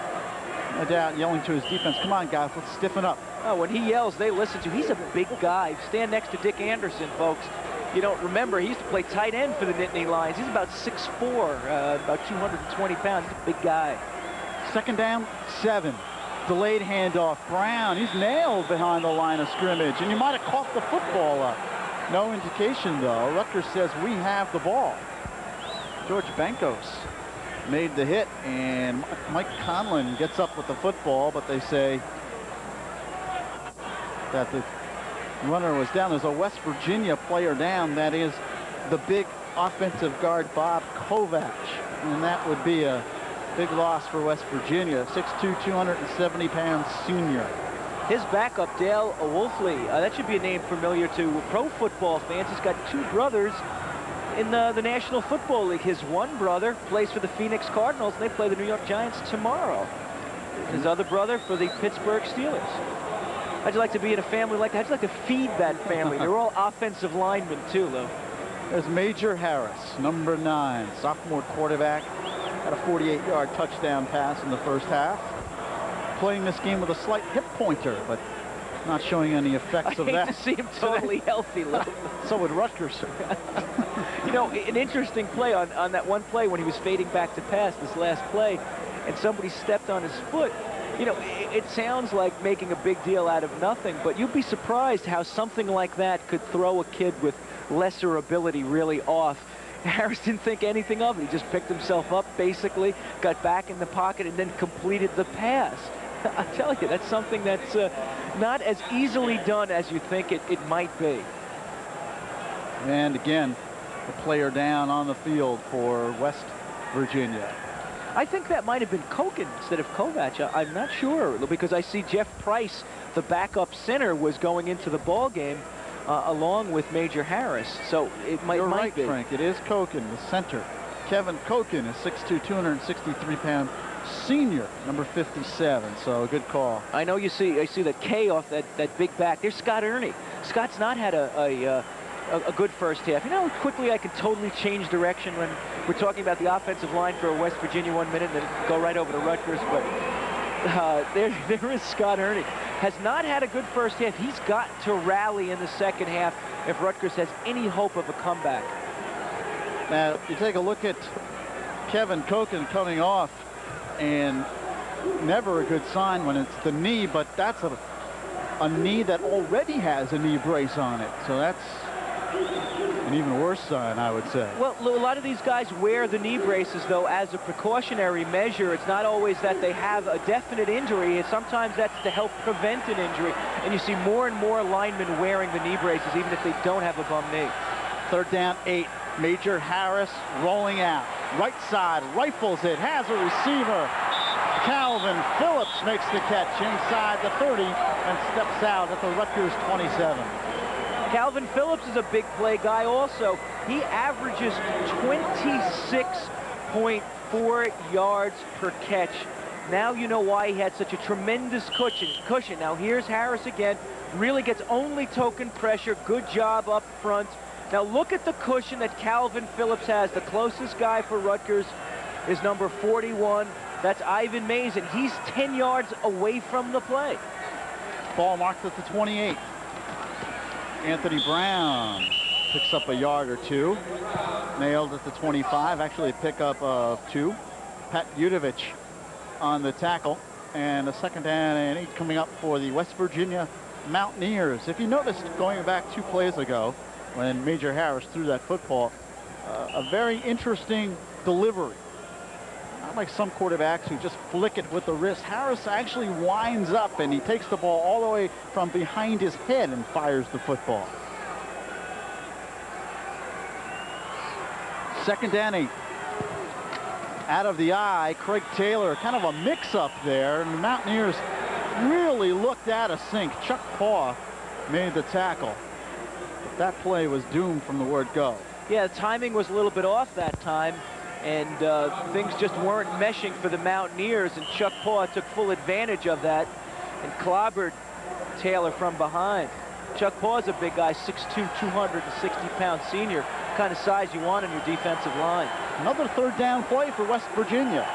no doubt yelling to his defense, come on guys, let's stiffen up. Oh, when he yells, they listen to. He's a big guy. Stand next to Dick Anderson, folks. You don't remember, he used to play tight end for the Nittany Lions. He's about 6'4", about 220 pounds. He's a big guy. Second down, 7. Delayed handoff. Brown, he's nailed behind the line of scrimmage, and you might have caught the football up. No indication, though. Rutgers says we have the ball. George Bankos made the hit, and Mike Conlon gets up with the football, but they say that the runner was down. There's a West Virginia player down. That is the big offensive guard, Bob Kovac, and that would be a big loss for West Virginia. 6'2", 270-pound senior. His backup, Dale Wolfley, that should be a name familiar to pro football fans. He's got 2 brothers in the National Football League. His one brother plays for the Phoenix Cardinals, and they play the New York Giants tomorrow. His other brother for the Pittsburgh Steelers. How'd you like to be in a family like that? How'd you like to feed that family? They're all offensive linemen, too, Lou. There's Major Harris, number 9, sophomore quarterback. Had a 48-yard touchdown pass in the first half. Playing this game with a slight hip pointer, but not showing any effects of that. I hate to see him totally healthy, Lou. So would Rutgers. You know, an interesting play on that one play when he was fading back to pass, this last play, and somebody stepped on his foot. You know, it sounds like making a big deal out of nothing, but you'd be surprised how something like that could throw a kid with lesser ability really off. Harris didn't think anything of it. He just picked himself up, basically, got back in the pocket, and then completed the pass. I tell you, that's something that's not as easily done as you think it might be. And again, the player down on the field for West Virginia. I think that might have been Koken instead of Kovac. I'm not sure, because I see Jeff Price, the backup center, was going into the ball game along with Major Harris. So it might You're right, be. Frank. It is Koken, the center. Kevin Koken is 6'2", 263-pound senior, number 57. So a good call. I know I see that K off that big back. There's Scott Ernie. Scott's not had a good first half. You know how quickly I can totally change direction when we're talking about the offensive line for West Virginia 1 minute and then go right over to Rutgers. But there is Scott Ernie. Has not had a good first half. He's got to rally in the second half if Rutgers has any hope of a comeback. Now, you take a look at Kevin Koken coming off, and never a good sign when it's the knee, but that's a knee that already has a knee brace on it. So that's An even worse sign, I would say. Well, a lot of these guys wear the knee braces, though, as a precautionary measure. It's not always that they have a definite injury. Sometimes that's to help prevent an injury. And you see more and more linemen wearing the knee braces, even if they don't have a bum knee. 3rd down, 8. Major Harris rolling out. Right side, rifles it, has a receiver. Calvin Phillips makes the catch inside the 30 and steps out at the Rutgers 27. Calvin Phillips is a big play guy also. He averages 26.4 yards per catch. Now you know why he had such a tremendous cushion. Now here's Harris again. Really gets only token pressure. Good job up front. Now look at the cushion that Calvin Phillips has. The closest guy for Rutgers is number 41. That's Ivan Mays, and he's 10 yards away from the play. Ball marked at the 28. Anthony Brown picks up a yard or two. Nailed at the 25. Actually a pickup of 2. Pat Udovich on the tackle. And a 2nd down and 8 coming up for the West Virginia Mountaineers. If you noticed going back 2 plays ago when Major Harris threw that football, a very interesting delivery. Not like some quarterbacks who just flick it with the wrist. Harris actually winds up and he takes the ball all the way from behind his head and fires the football. 2nd down 8. Out of the eye, Craig Taylor, kind of a mix-up there, and the Mountaineers really looked out of sync. Chuck Paugh made the tackle, but that play was doomed from the word go. Yeah, the timing was a little bit off that time, and things just weren't meshing for the Mountaineers, and Chuck Paugh took full advantage of that and clobbered Taylor from behind. Chuck Paugh's a big guy, 6'2", 260-pound senior, kind of size you want on your defensive line. Another 3rd down play for West Virginia.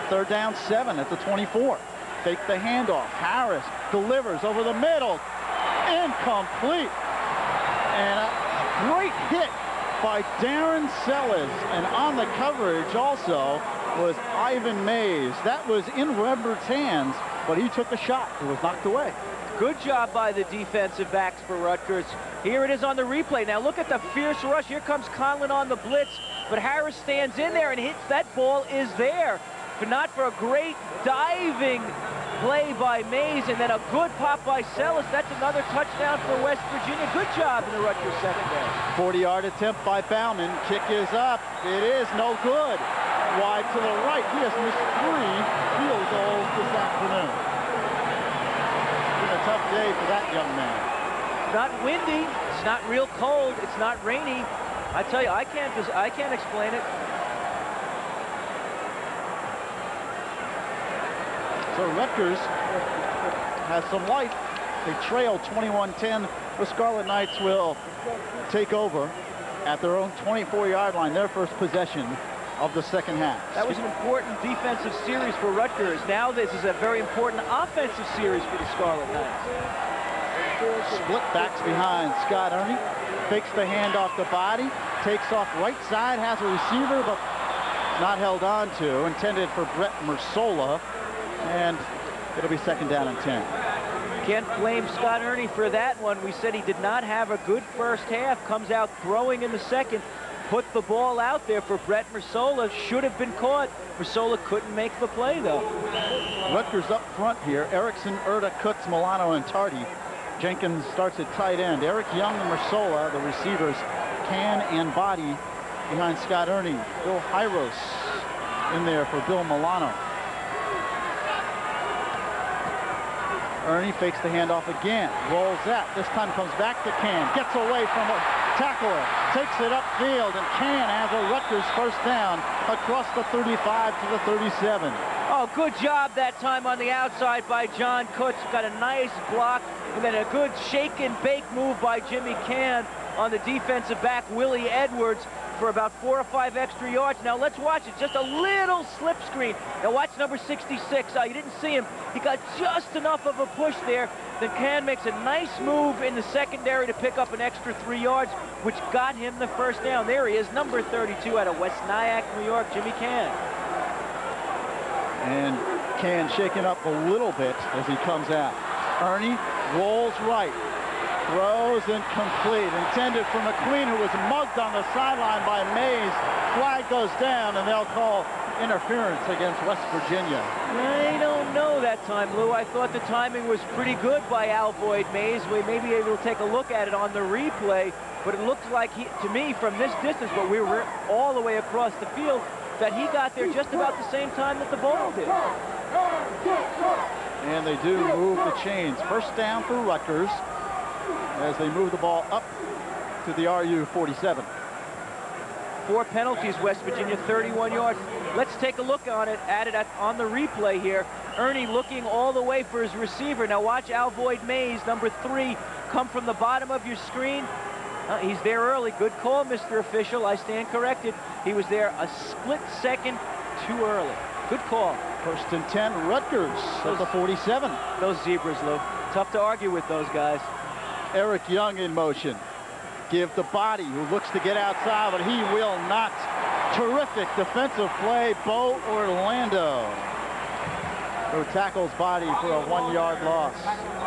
3rd down 7 at the 24. Fake the handoff. Harris delivers over the middle. Incomplete. And a great hit by Darren Sellers. And on the coverage also was Ivan Mays. That was in Redbird's hands, but he took a shot. It was knocked away. Good job by the defensive backs for Rutgers. Here it is on the replay. Now look at the fierce rush. Here comes Conlon on the blitz, but Harris stands in there and hits. That ball is there, but not for a great diving play by Mays, and then a good pop by Sellis. That's another touchdown for West Virginia. Good job in the Rutgers secondary. 40-yard attempt by Bauman. Kick is up. It is no good. Wide to the right. He has missed 3 field goals this afternoon. Been a tough day for that young man. It's not windy. It's not real cold. It's not rainy. I tell you, I can't explain it. So Rutgers has some light. They trail 21-10. The Scarlet Knights will take over at their own 24-yard line, their first possession of the 2nd half. That was an important defensive series for Rutgers. Now this is a very important offensive series for the Scarlet Knights. Split backs behind Scott Ernie. Fakes the hand off the body. Takes off right side. Has a receiver, but not held on to. Intended for Brett Mersola. And it'll be 2nd down and 10. Can't blame Scott Ernie for that one. We said he did not have a good first half. Comes out throwing in the second. Put the ball out there for Brett Mersola. Should have been caught. Mersola couldn't make the play, though. Rutgers up front here. Erickson, Erda, Cooks, Milano, and Tardy. Jenkins starts at tight end. Eric Young and Mersola, the receivers, Can and Body behind Scott Ernie. Bill Hyros in there for Bill Milano. Ernie fakes the handoff again, rolls out. This time comes back to Can, gets away from a tackler, takes it upfield, and Can has a Rutgers 1st down across the 35 to the 37. Oh, good job that time on the outside by John Kutz. Got a nice block, and then a good shake and bake move by Jimmy Can on the defensive back, Willie Edwards, for about 4 or 5 extra yards. Now let's watch it. Just a little slip screen. Now watch number 66. You didn't see him. He got just enough of a push there. Then Can makes a nice move in the secondary to pick up an extra 3 yards, which got him the 1st down. There he is, number 32 out of West Nyack, New York, Jimmy Can. And Can shaken up a little bit as he comes out. Ernie rolls right. Throws incomplete. Intended for McQueen, who was mugged on the sideline by Mays. Flag goes down, and they'll call interference against West Virginia. I don't know that time, Lou. I thought the timing was pretty good by Alvoid Mays. We may be able to take a look at it on the replay, but it looks like to me, from this distance, but we were all the way across the field, that he got there just about the same time that the ball did. And they do move the chains. First down for Rutgers as they move the ball up to the RU 47. 4 penalties, West Virginia, 31 yards. Let's take a look on it, on the replay here. Ernie looking all the way for his receiver. Now watch Alvoid Mays, number 3, come from the bottom of your screen. He's there early. Good call, Mr. Official. I stand corrected. He was there a split second too early. Good call. First and 10, Rutgers at the 47. Those zebras, Lou. Tough to argue with those guys. Eric Young in motion. Give the body, who looks to get outside, but he will not. Terrific defensive play, Bo Orlando, who tackles body for a 1-yard loss.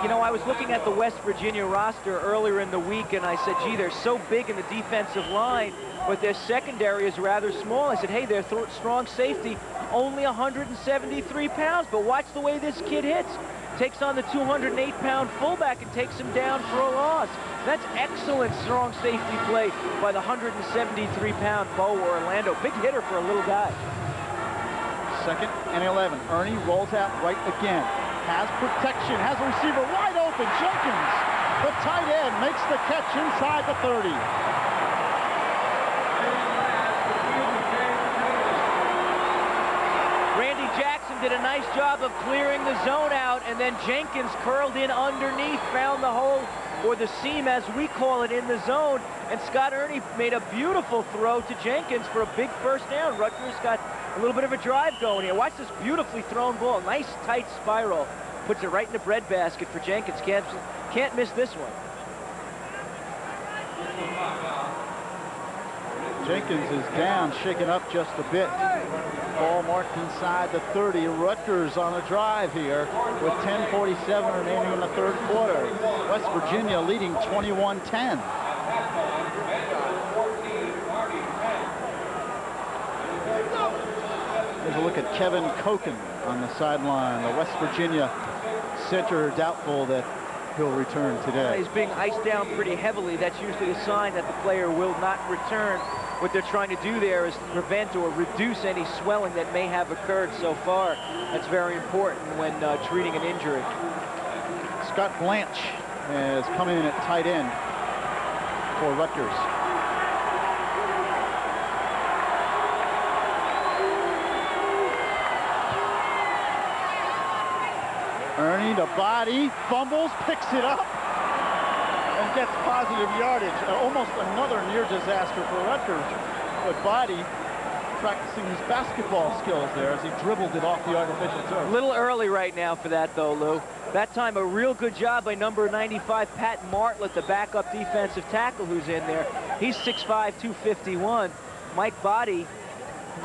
You know, I was looking at the West Virginia roster earlier in the week, and I said, gee, they're so big in the defensive line, but their secondary is rather small. I said, hey, their strong safety, only 173 pounds, but watch the way this kid hits. Takes on the 208-pound fullback and takes him down for a loss. That's excellent strong safety play by the 173-pound Bo Orlando. Big hitter for a little guy. Second and 11. Ernie rolls out right again. Has protection, has a receiver wide open. Jenkins, the tight end, makes the catch inside the 30. Randy Jackson did a nice job of clearing the zone out, and then Jenkins curled in underneath, found the hole, or the seam as we call it, in the zone, and Scott Ernie made a beautiful throw to Jenkins for a big first down. Rutgers got a little bit of a drive going here. Watch this beautifully thrown ball. Nice tight spiral. Puts it right in the breadbasket for Jenkins. Can't miss this one. Jenkins is down, shaken up just a bit. Ball marked inside the 30. Rutgers on a drive here with 10:47 remaining in the third quarter. West Virginia leading 21-10. Here's a look at Kevin Koken on the sideline. The West Virginia center doubtful that he'll return today. He's being iced down pretty heavily. That's usually a sign that the player will not return. What they're trying to do there is prevent or reduce any swelling that may have occurred so far. That's very important when treating an injury. Scott Blanche has come in at tight end for Rutgers. Ernie, the body, fumbles, picks it up, and gets positive yardage. Almost another near disaster for Rutgers. But Body practicing his basketball skills there as he dribbled it off the artificial turf. A little early right now for that, though, Lou. That time, a real good job by number 95, Pat Martlett, the backup defensive tackle who's in there. He's 6'5", 251. Mike Body.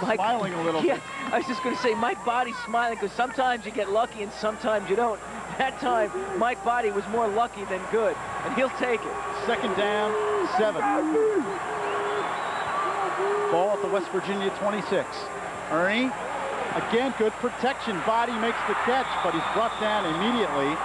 Smiling a little bit. I was just going to say, Mike Body's smiling because sometimes you get lucky and sometimes you don't. That time, Mike Body was more lucky than good, and he'll take it. Second down, 7. Ball at the West Virginia 26. Ernie, again, good protection. Body makes the catch, but he's brought down immediately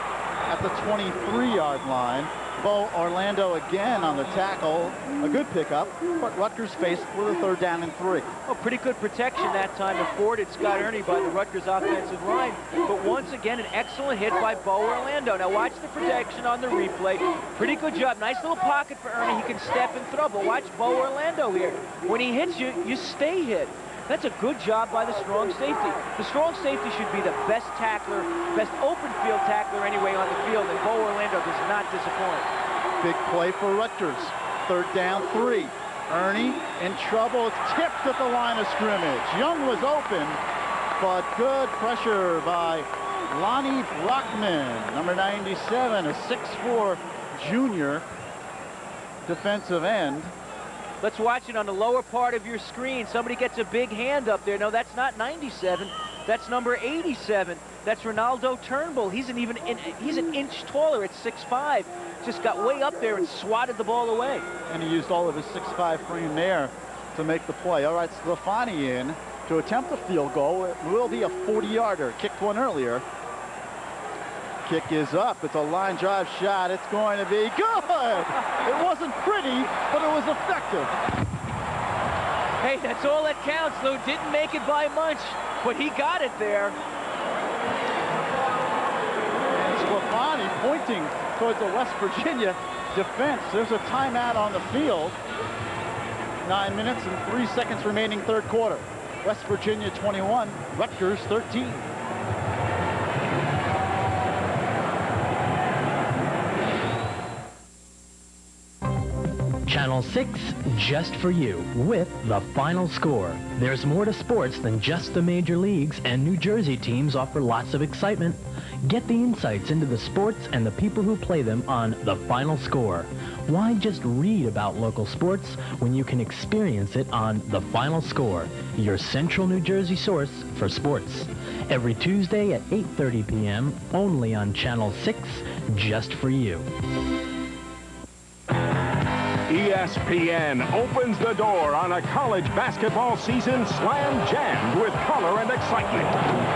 at the 23-yard line. Bo Orlando again on the tackle. A good pickup, but Rutgers faced with a 3rd down and 3. Oh, pretty good protection that time afforded Scott Ernie by the Rutgers offensive line. But once again, an excellent hit by Bo Orlando. Now watch the protection on the replay. Pretty good job. Nice little pocket for Ernie. He can step and throw, but watch Bo Orlando here. When he hits you, you stay hit. That's a good job by the strong safety. The strong safety should be the best tackler, best open field tackler anyway on the field, and Bo Orlando does not disappoint. Big play for Rutgers. 3rd down, 3. Ernie in trouble. It's tipped at the line of scrimmage. Young was open, but good pressure by Lonnie Brockman, number 97, a 6'4" junior defensive end. Let's watch it on the lower part of your screen. Somebody gets a big hand up there. No, that's not 97. That's number 87. That's Ronaldo Turnbull. He's an inch taller at 6'5". Just got way up there and swatted the ball away. And he used all of his 6'5" frame there to make the play. All right, Sclafani in to attempt a field goal. It will be a 40-yarder. Kicked one earlier. Kick is up. It's a line drive shot. It's going to be good. It wasn't pretty, but it was effective. Hey, that's all that counts, Lou. Didn't make it by much, but he got it there. And Sclafani pointing towards the West Virginia defense. There's a timeout on the field. 9 minutes and 3 seconds remaining, third quarter. West Virginia 21, Rutgers 13. Channel 6, just for you, with the final score. There's more to sports than just the major leagues, and New Jersey teams offer lots of excitement. Get the insights into the sports and the people who play them on The Final Score. Why just read about local sports when you can experience it on The Final Score, your central New Jersey source for sports. Every Tuesday at 8:30 p.m., only on Channel 6, just for you. ESPN opens the door on a college basketball season slam-jammed with color and excitement.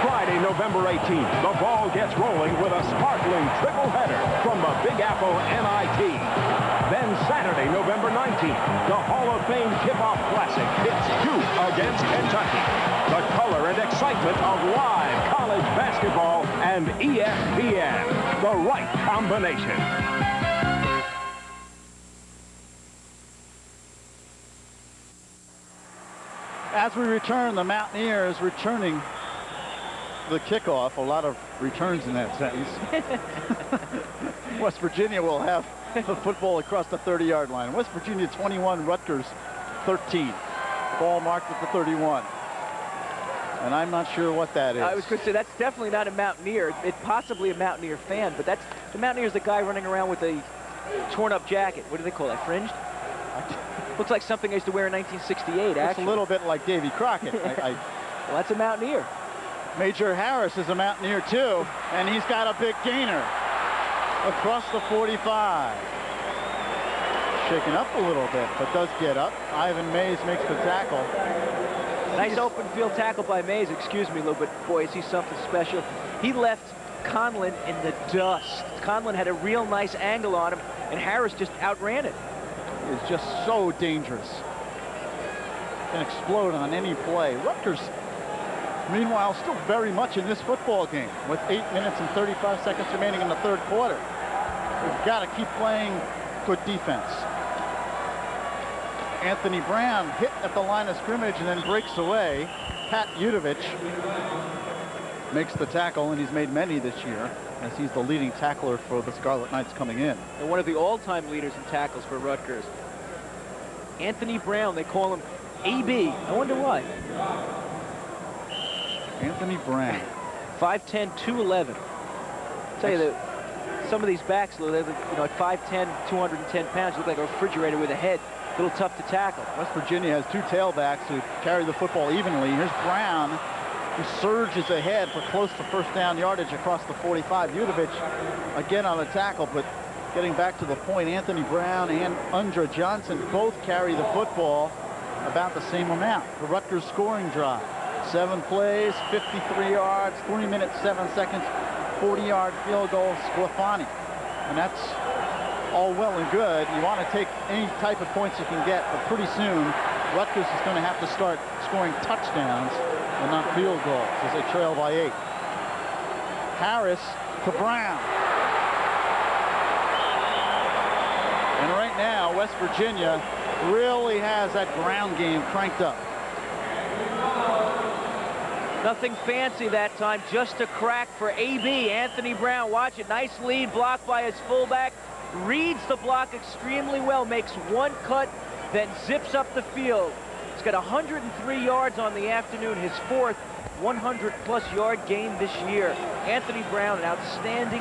Friday, November 18th, the ball gets rolling with a sparkling triple-header from the Big Apple NIT. Then Saturday, November 19th, the Hall of Fame Tip-Off Classic pits Duke against Kentucky. The color and excitement of live college basketball and ESPN. The right combination. As we return, the Mountaineers returning the kickoff. A lot of returns in that sentence. West Virginia will have the football across the 30-yard line. West Virginia 21, Rutgers 13. Ball marked at the 31. And I'm not sure what that is. I was going to say, that's definitely not a Mountaineer. It's possibly a Mountaineer fan, but that's the Mountaineer's the guy running around with a torn-up jacket. What do they call that, fringed? Looks like something I used to wear in 1968, actually. It's a little bit like Davy Crockett. Well, that's a Mountaineer. Major Harris is a Mountaineer, too, and he's got a big gainer across the 45. Shaken up a little bit, but does get up. Ivan Mays makes the tackle. Nice open field tackle by Mays. Excuse me, Lou, but boy, is he something special. He left Conlon in the dust. Conlon had a real nice angle on him, and Harris just outran it. Is just so dangerous. Can explode on any play. Rutgers, meanwhile, still very much in this football game with 8 minutes and 35 seconds remaining in the third quarter. We've got to keep playing good defense. Anthony Brown hit at the line of scrimmage and then breaks away. Pat Udovich makes the tackle, and he's made many this year, as he's the leading tackler for the Scarlet Knights coming in. And one of the all-time leaders in tackles for Rutgers. Anthony Brown, they call him AB. I wonder why. Anthony Brown. 5'10", 211. I'll tell you that some of these backs, they're, at 5'10", 210 pounds, look like a refrigerator with a head. A little tough to tackle. West Virginia has two tailbacks who carry the football evenly. Here's Brown, who surges ahead for close to first down yardage across the 45. Udovich again on a tackle, but getting back to the point, Anthony Brown and Undra Johnson both carry the football about the same amount. The Rutgers scoring drive. 7 plays, 53 yards, 3 minutes, 7 seconds, 40-yard field goal, Sclafani. And that's all well and good. You want to take any type of points you can get, but pretty soon, Rutgers is going to have to start scoring touchdowns and not field goals as they trail by 8. Harris to Brown. And right now, West Virginia really has that ground game cranked up. Nothing fancy that time, just a crack for AB. Anthony Brown, watch it, nice lead, blocked by his fullback. Reads the block extremely well, makes one cut, then zips up the field. He's got 103 yards on the afternoon, his 4th 100-plus yard game this year. Anthony Brown, an outstanding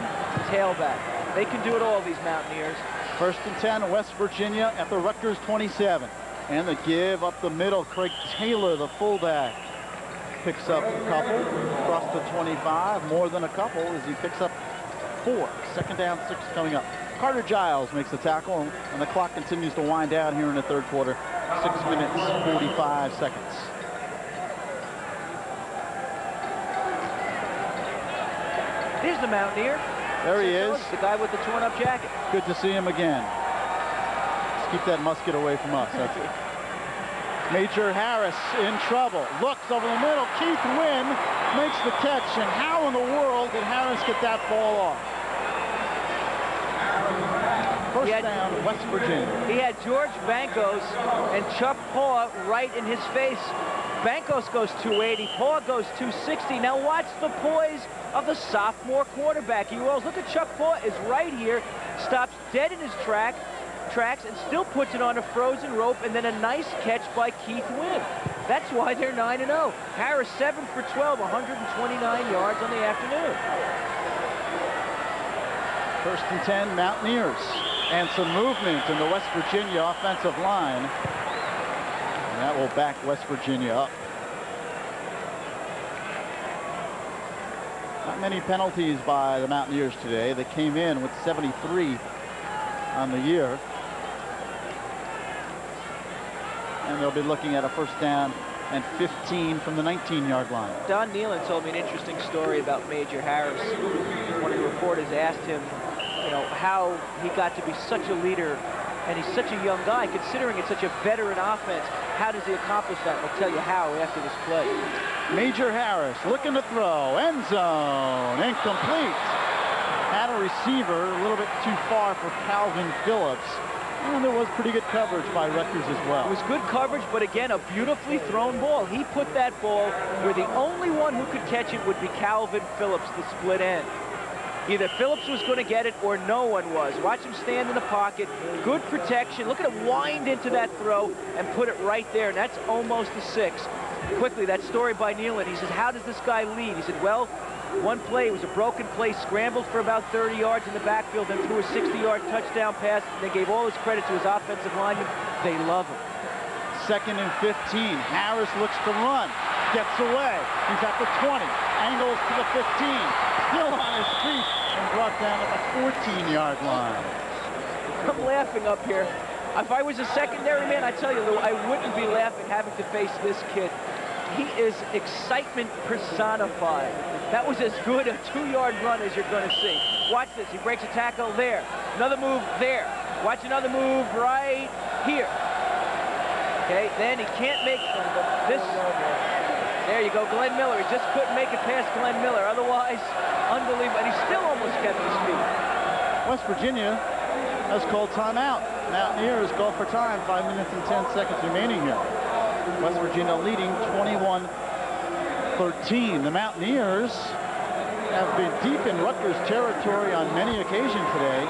tailback. They can do it all, these Mountaineers. 1st and 10, West Virginia at the Rutgers 27. And the give up the middle, Craig Taylor, the fullback. picks up a couple, across the 25, more than a couple as he picks up 4. Second down, 6 coming up. Carter Giles makes the tackle, and the clock continues to wind down here in the third quarter. 6 minutes, 45 seconds. Here's the Mountaineer. There he is. The guy with the torn-up jacket. Good to see him again. Let's keep that musket away from us. That's it. Major Harris in trouble. Looks over the middle. Keith Wynn makes the catch. And how in the world did Harris get that ball off? First down, West Virginia. He had George Bankos and Chuck Paw right in his face. Bankos goes 280. Paw goes 260. Now watch the poise of the sophomore quarterback. He rolls. Look at Chuck Paw is right here. Stops dead in his tracks and still puts it on a frozen rope, and then a nice catch by Keith Wynn. That's why they're 9-0. Harris 7 for 12, 129 yards on the afternoon. First and 10, Mountaineers. And some movement in the West Virginia offensive line. And that will back West Virginia up. Not many penalties by the Mountaineers today. They came in with 73 on the year. And they'll be looking at a first down and 15 from the 19-yard line. Don Nealon told me an interesting story about Major Harris. One of the reporters asked him, you know, how he got to be such a leader, and he's such a young guy, considering it's such a veteran offense. How does he accomplish that? I'll tell you how after this play. Major Harris looking to throw. End zone. Incomplete. Had a receiver a little bit too far for Calvin Phillips. And there was pretty good coverage by Rutgers as well. It was good coverage, but again, a beautifully thrown ball. He put that ball where the only one who could catch it would be Calvin Phillips, the split end. Either Phillips was going to get it or no one was. Watch him stand in the pocket. Good protection. Look at him wind into that throw and put it right there. And that's almost a 6. Quickly, that story by Nealon. He says, how does this guy lead? He said, well, one play, it was a broken play, scrambled for about 30 yards in the backfield, then threw a 60-yard touchdown pass. And they gave all his credit to his offensive linemen. They love him. Second and 15. Harris looks to run. Gets away. He's at the 20. Angles to the 15. Still on his feet and brought down at the 14-yard line. I'm laughing up here. If I was a secondary man, I tell you, Lou, I wouldn't be laughing having to face this kid. He is excitement personified. That was as good a 2-yard run as you're going to see. Watch this. He breaks a tackle there. Another move there. Watch another move right here. Okay, then he can't make this. There you go, Glenn Miller. He just couldn't make it past Glenn Miller. Otherwise, unbelievable. And he still almost kept his feet. West Virginia has called timeout. Mountaineers called for time. 5 minutes and 10 seconds remaining here. West Virginia leading 21-13. The Mountaineers have been deep in Rutgers territory on many occasions today.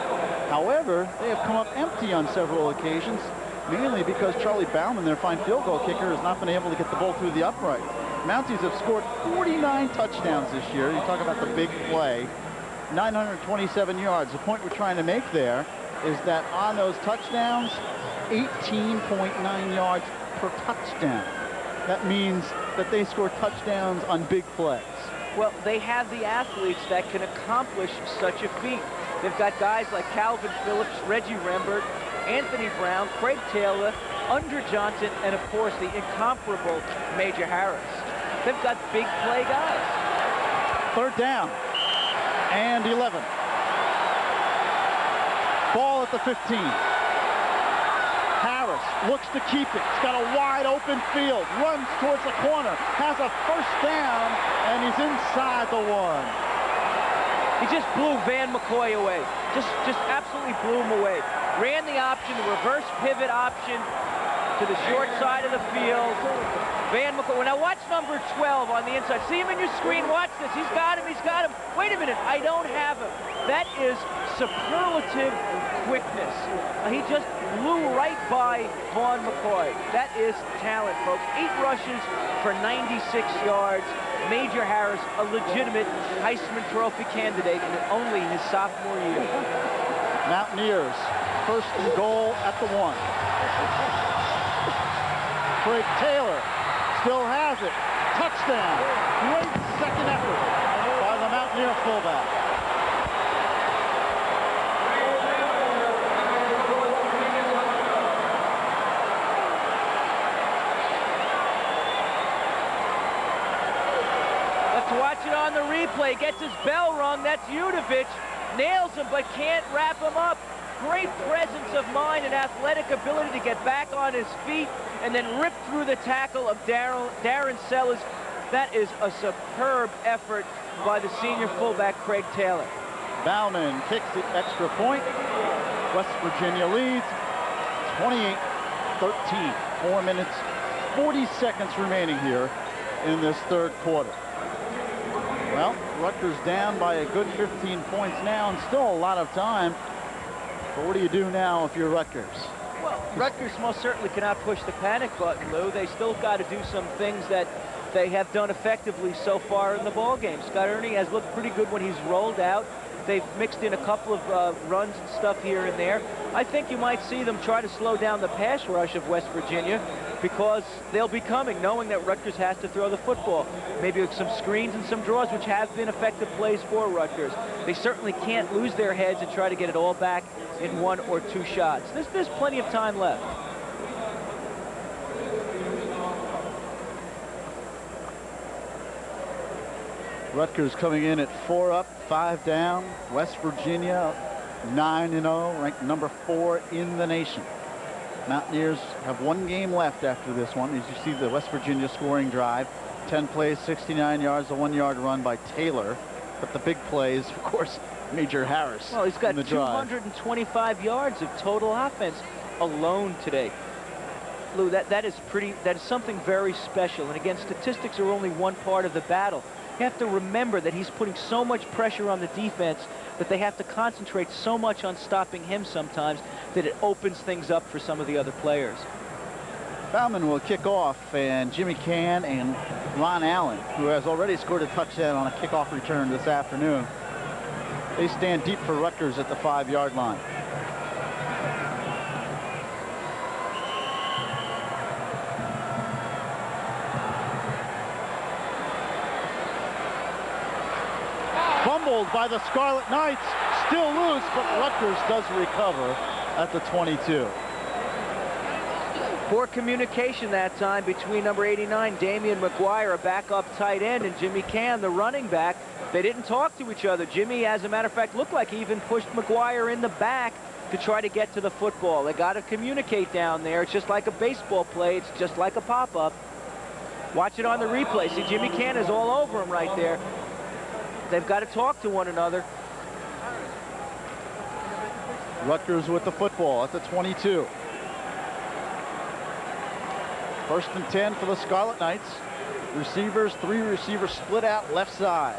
However, they have come up empty on several occasions, mainly because Charlie Bauman, their fine field goal kicker, has not been able to get the ball through the upright. Mounties have scored 49 touchdowns this year. You talk about the big play. 927 yards. The point we're trying to make there is that on those touchdowns, 18.9 yards per touchdown. That means that they score touchdowns on big plays. Well, they have the athletes that can accomplish such a feat. They've got guys like Calvin Phillips, Reggie Rembert, Anthony Brown, Craig Taylor, Under Johnson, and of course the incomparable Major Harris. They've got big play guys. Third down and 11. Ball at the 15. Harris looks to keep it. He's got a wide open field. Runs towards the corner. Has a first down, and he's inside the 1. He just blew Van McCoy away. Just absolutely blew him away. Ran the option, the reverse pivot option to the short side of the field. Van McCoy. Now watch number 12 on the inside. See him in your screen. Watch this. He's got him. He's got him. Wait a minute. I don't have him. That is superlative quickness. He just blew right by Vaughn McCoy. That is talent, folks. 8 rushes for 96 yards. Major Harris, a legitimate Heisman Trophy candidate in only his sophomore year. Mountaineers, first and goal at the 1. Craig Taylor still has it. Touchdown. touchdown. Great second effort by the Mountaineer fullback. Let's watch it on the replay. Gets his bell rung. That's Udovich. Nails him, but can't wrap him up. Great presence of mind and athletic ability to get back on his feet and then rip through the tackle of Darren Sellers. That is a superb effort by the senior fullback, Craig Taylor. Bauman kicks the extra point. West Virginia leads 28-13. 4 minutes, 40 seconds remaining here in this third quarter. Well, Rutgers down by a good 15 points now and still a lot of time. But what do you do now if you're Rutgers? Well, Rutgers most certainly cannot push the panic button, Lou. They still got to do some things that they have done effectively so far in the ball game. Scott Ernie has looked pretty good when he's rolled out. They've mixed in a couple of runs and stuff here and there. I think you might see them try to slow down the pass rush of West Virginia because they'll be coming, knowing that Rutgers has to throw the football. Maybe with some screens and some draws, which have been effective plays for Rutgers. They certainly can't lose their heads and try to get it all back in 1 or 2 shots. There's plenty of time left. Rutgers coming in at 4 up, 5 down. West Virginia 9-0, ranked number 4 in the nation. Mountaineers have 1 game left after this one. As you see the West Virginia scoring drive, 10 plays, 69 yards, a 1-yard run by Taylor. But the big plays, of course, Major Harris. Well, he's got in the drive. 225 yards of total offense alone today. Lou, that is something very special. And again, statistics are only one part of the battle. You have to remember that he's putting so much pressure on the defense that they have to concentrate so much on stopping him sometimes that it opens things up for some of the other players. Bauman will kick off, and Jimmy Cann and Ron Allen, who has already scored a touchdown on a kickoff return this afternoon, they stand deep for Rutgers at the 5-yard line. Fumbled by the Scarlet Knights, still loose, but Rutgers does recover at the 22. Poor communication that time between number 89, Damian McGuire, a backup tight end, and Jimmy Cann, the running back. They didn't talk to each other. Jimmy, as a matter of fact, looked like he even pushed McGuire in the back to try to get to the football. They got to communicate down there. It's just like a baseball play. It's just like a pop-up. Watch it on the replay. See, Jimmy Cann is all over him right there. They've got to talk to one another. Rutgers with the football at the 22. 1st and 10 for the Scarlet Knights. Receivers, 3 receivers split out left side.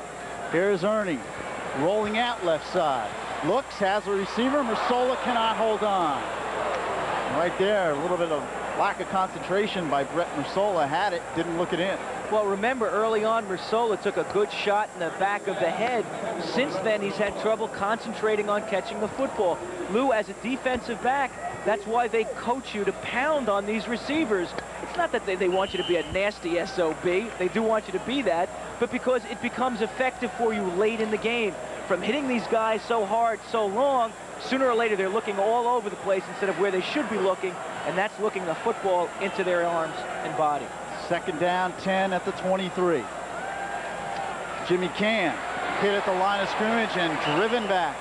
Here's Ernie rolling out left side. Looks, has a receiver. Mersola cannot hold on. Right there, a little bit of lack of concentration by Brett Mersola. Had it, didn't look it in. Well, remember, early on, Mersola took a good shot in the back of the head. Since then, he's had trouble concentrating on catching the football. Lou, as a defensive back, that's why they coach you to pound on these receivers. It's not that they want you to be a nasty SOB. They do want you to be that, but because it becomes effective for you late in the game. From hitting these guys so hard, so long, sooner or later they're looking all over the place instead of where they should be looking, and that's looking the football into their arms and body. 2nd down, 10 at the 23. Jimmy Cann hit at the line of scrimmage and driven back.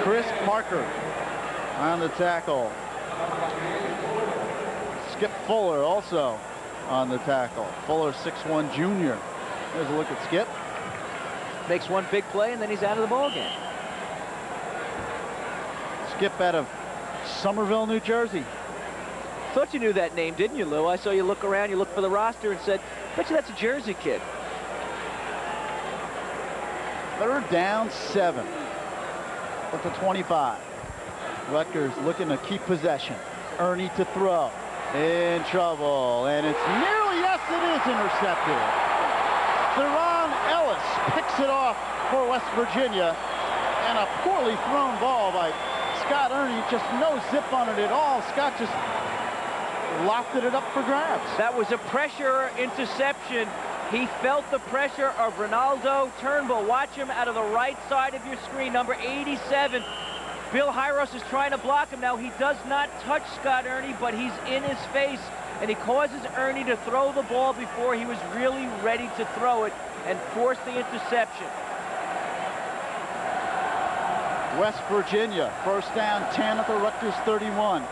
Chris Parker on the tackle. Skip Fuller also on the tackle. Fuller, 6'1" junior. There's a look at Skip. Makes one big play, and then he's out of the ball game. Skip out of Somerville, New Jersey. Thought you knew that name, didn't you, Lou? I saw you look around, you looked for the roster and said, bet you that's a Jersey kid. 3rd down, 7 at the 25. Rutgers looking to keep possession. Ernie to throw. In trouble, and it's nearly, yes, it is intercepted. Theron Ellis picks it off for West Virginia, and a poorly thrown ball by Scott Ernie. Just no zip on it at all. Scott just lofted it up for grabs. That was a pressure interception. He felt the pressure of Ronaldo Turnbull. Watch him out of the right side of your screen, number 87. Bill Hyros is trying to block him now. He does not touch Scott Ernie, but he's in his face, and he causes Ernie to throw the ball before he was really ready to throw it and force the interception. West Virginia, first down, 10 at the Rutgers 31.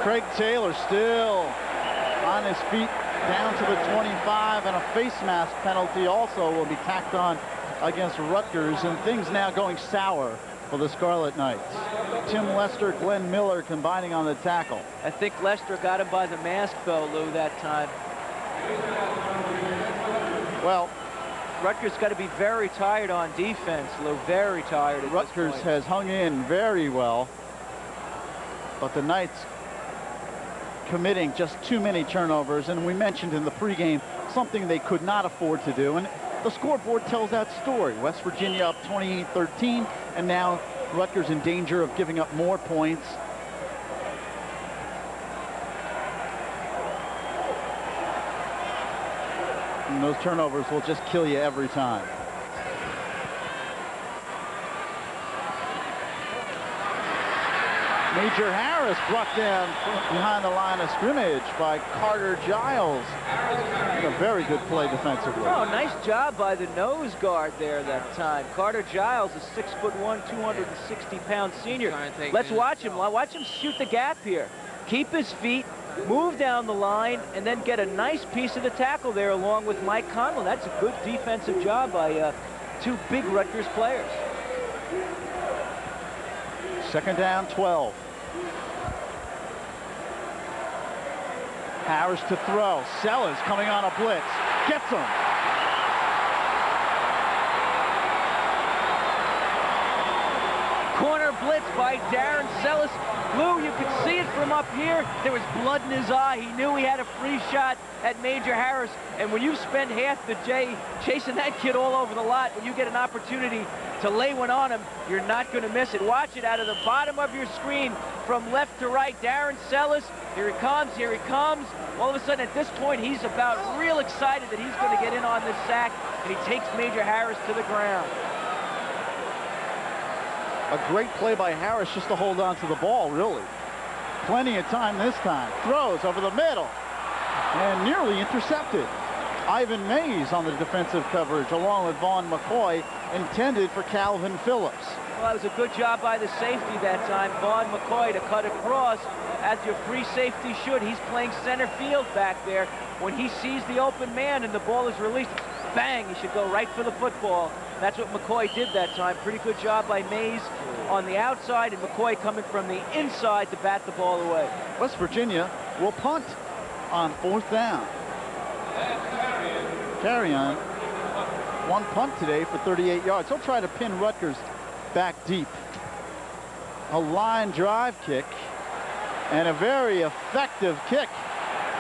Craig Taylor still on his feet down to the 25, and a face mask penalty also will be tacked on against Rutgers, and things now going sour for the Scarlet Knights. Tim Lester, Glenn Miller combining on the tackle. I think Lester got him by the mask, though, Lou, that time. Well, Rutgers got to be very tired on defense, Lou, very tired at Rutgers this point. has hung in very well, but the Knights committing just too many turnovers, and we mentioned in the pregame something they could not afford to do, and the scoreboard tells that story. West Virginia up 28-13, and now Rutgers in danger of giving up more points. And those turnovers will just kill you every time. Major Harris brought down behind the line of scrimmage by Carter Giles. A very good play defensively. Oh, nice job by the nose guard there that time. Carter Giles, a 6'1", 260-pound senior. Let's watch him. Watch him shoot the gap here. Keep his feet, move down the line, and then get a nice piece of the tackle there along with Mike Conlon. That's a good defensive job by two big Rutgers players. Second down, 12. Harris to throw. Sellers coming on a blitz. Gets him. Corner blitz by Darren Sellis. Lou, you could see it from up here. There was blood in his eye. He knew he had a free shot at Major Harris. And when you spend half the day chasing that kid all over the lot, when you get an opportunity to lay one on him, you're not going to miss it. Watch it out of the bottom of your screen from left to right. Darren Sellis, here he comes, here he comes. All of a sudden, at this point, he's about real excited that he's going to get in on this sack, and he takes Major Harris to the ground. A great play by Harris just to hold on to the ball, really. Plenty of time this time. Throws over the middle and nearly intercepted. Ivan Mays on the defensive coverage along with Vaughn McCoy, intended for Calvin Phillips. Well, that was a good job by the safety that time. Vaughn McCoy to cut across as your free safety should. He's playing center field back there. When he sees the open man and the ball is released, bang, he should go right for the football. That's what McCoy did that time. Pretty good job by Mays on the outside, and McCoy coming from the inside to bat the ball away. West Virginia will punt on fourth down. Carrion, one punt today for 38 yards. He'll try to pin Rutgers back deep. A line drive kick, and a very effective kick.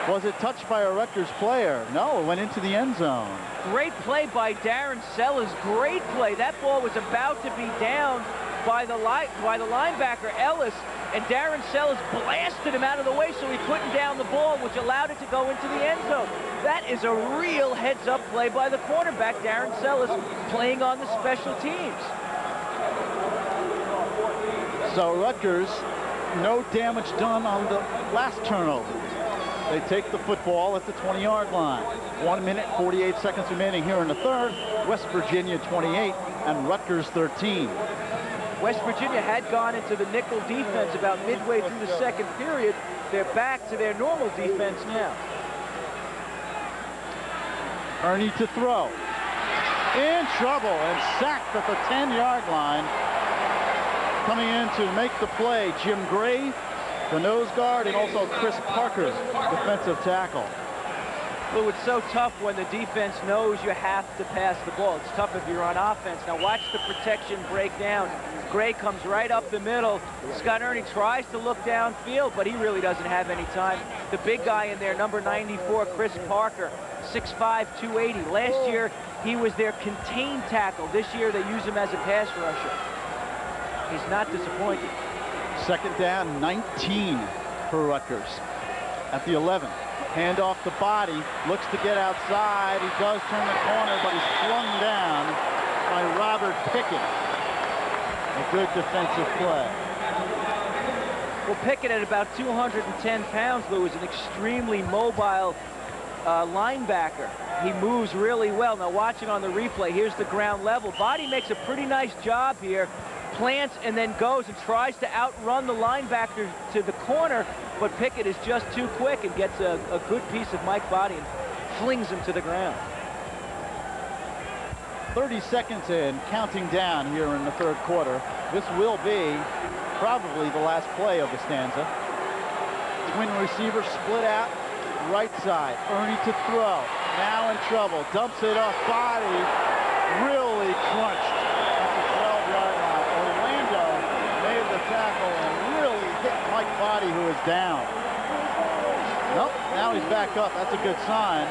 Was it touched by a Rutgers player? No, it went into the end zone. Great play by Darren Sellers. Great play. That ball was about to be down by the linebacker Ellis, and Darren Sellers blasted him out of the way so he couldn't down the ball, which allowed it to go into the end zone. That is a real heads-up play by the cornerback, Darren Sellers, playing on the special teams. So Rutgers, no damage done on the last turnover. They take the football at the 20-yard line. 1 minute, 48 seconds remaining here in the third. West Virginia 28 and Rutgers 13. West Virginia had gone into the nickel defense about midway through the second period. They're back to their normal defense now. Ernie to throw. In trouble and sacked at the 10-yard line. Coming in to make the play, Jim Gray, the nose guard, and also Chris Parker, defensive tackle. Lou, it's so tough when the defense knows you have to pass the ball. It's tough if you're on offense. Now watch the protection break down. Gray comes right up the middle. Scott Ernie tries to look downfield, but he really doesn't have any time. The big guy in there, number 94, Chris Parker, 6'5", 280. Last year, he was their contained tackle. This year, they use him as a pass rusher. He's not disappointed. Second down, 19. for Rutgers. At the 11, hand off to Body, looks to get outside. He does turn the corner, but he's flung down by Robert Pickett. A good defensive play. Well, Pickett at about 210 pounds, Lou, is an extremely mobile linebacker. He moves really well. Now watching on the replay, here's the ground level. Body makes a pretty nice job here. Plants and then goes and tries to outrun the linebacker to the corner, but Pickett is just too quick and gets a good piece of Mike Body and flings him to the ground. 30 seconds in, counting down here in the third quarter. This will be probably the last play of the stanza. Twin receivers split out, right side. Ernie to throw, now in trouble. Dumps it off Body, really crunched at the 12-yard line. Orlando made the tackle and really hit Mike Body, who is down. Nope, now he's back up. That's a good sign.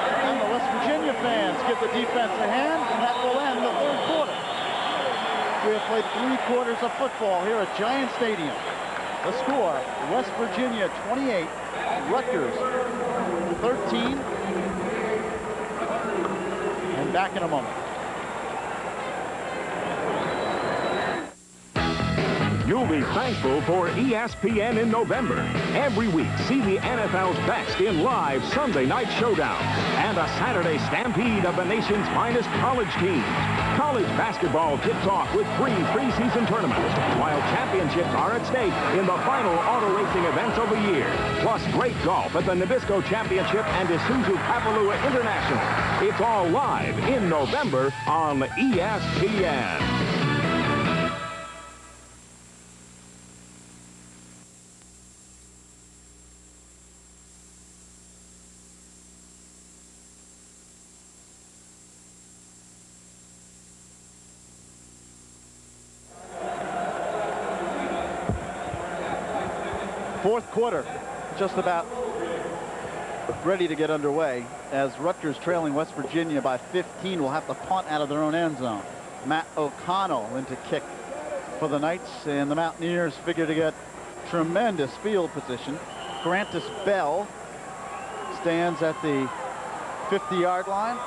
And the West Virginia fans give the defense a hand, and that will end the third quarter. We have played 3 quarters of football here at Giant Stadium. The score, West Virginia 28, Rutgers 13. And back in a moment. You'll be thankful for ESPN in November. Every week, see the NFL's best in live Sunday night showdown and a Saturday stampede of the nation's finest college teams. College basketball tips off with 3 preseason tournaments, while championships are at stake in the final auto racing events of the year. Plus great golf at the Nabisco Championship and Isuzu Kapalua International. It's all live in November on ESPN. Fourth quarter, just about ready to get underway as Rutgers trailing West Virginia by 15 will have to punt out of their own end zone. Matt O'Connell into kick for the Knights, and the Mountaineers figure to get tremendous field position. Grantis Bell stands at the 50-yard line.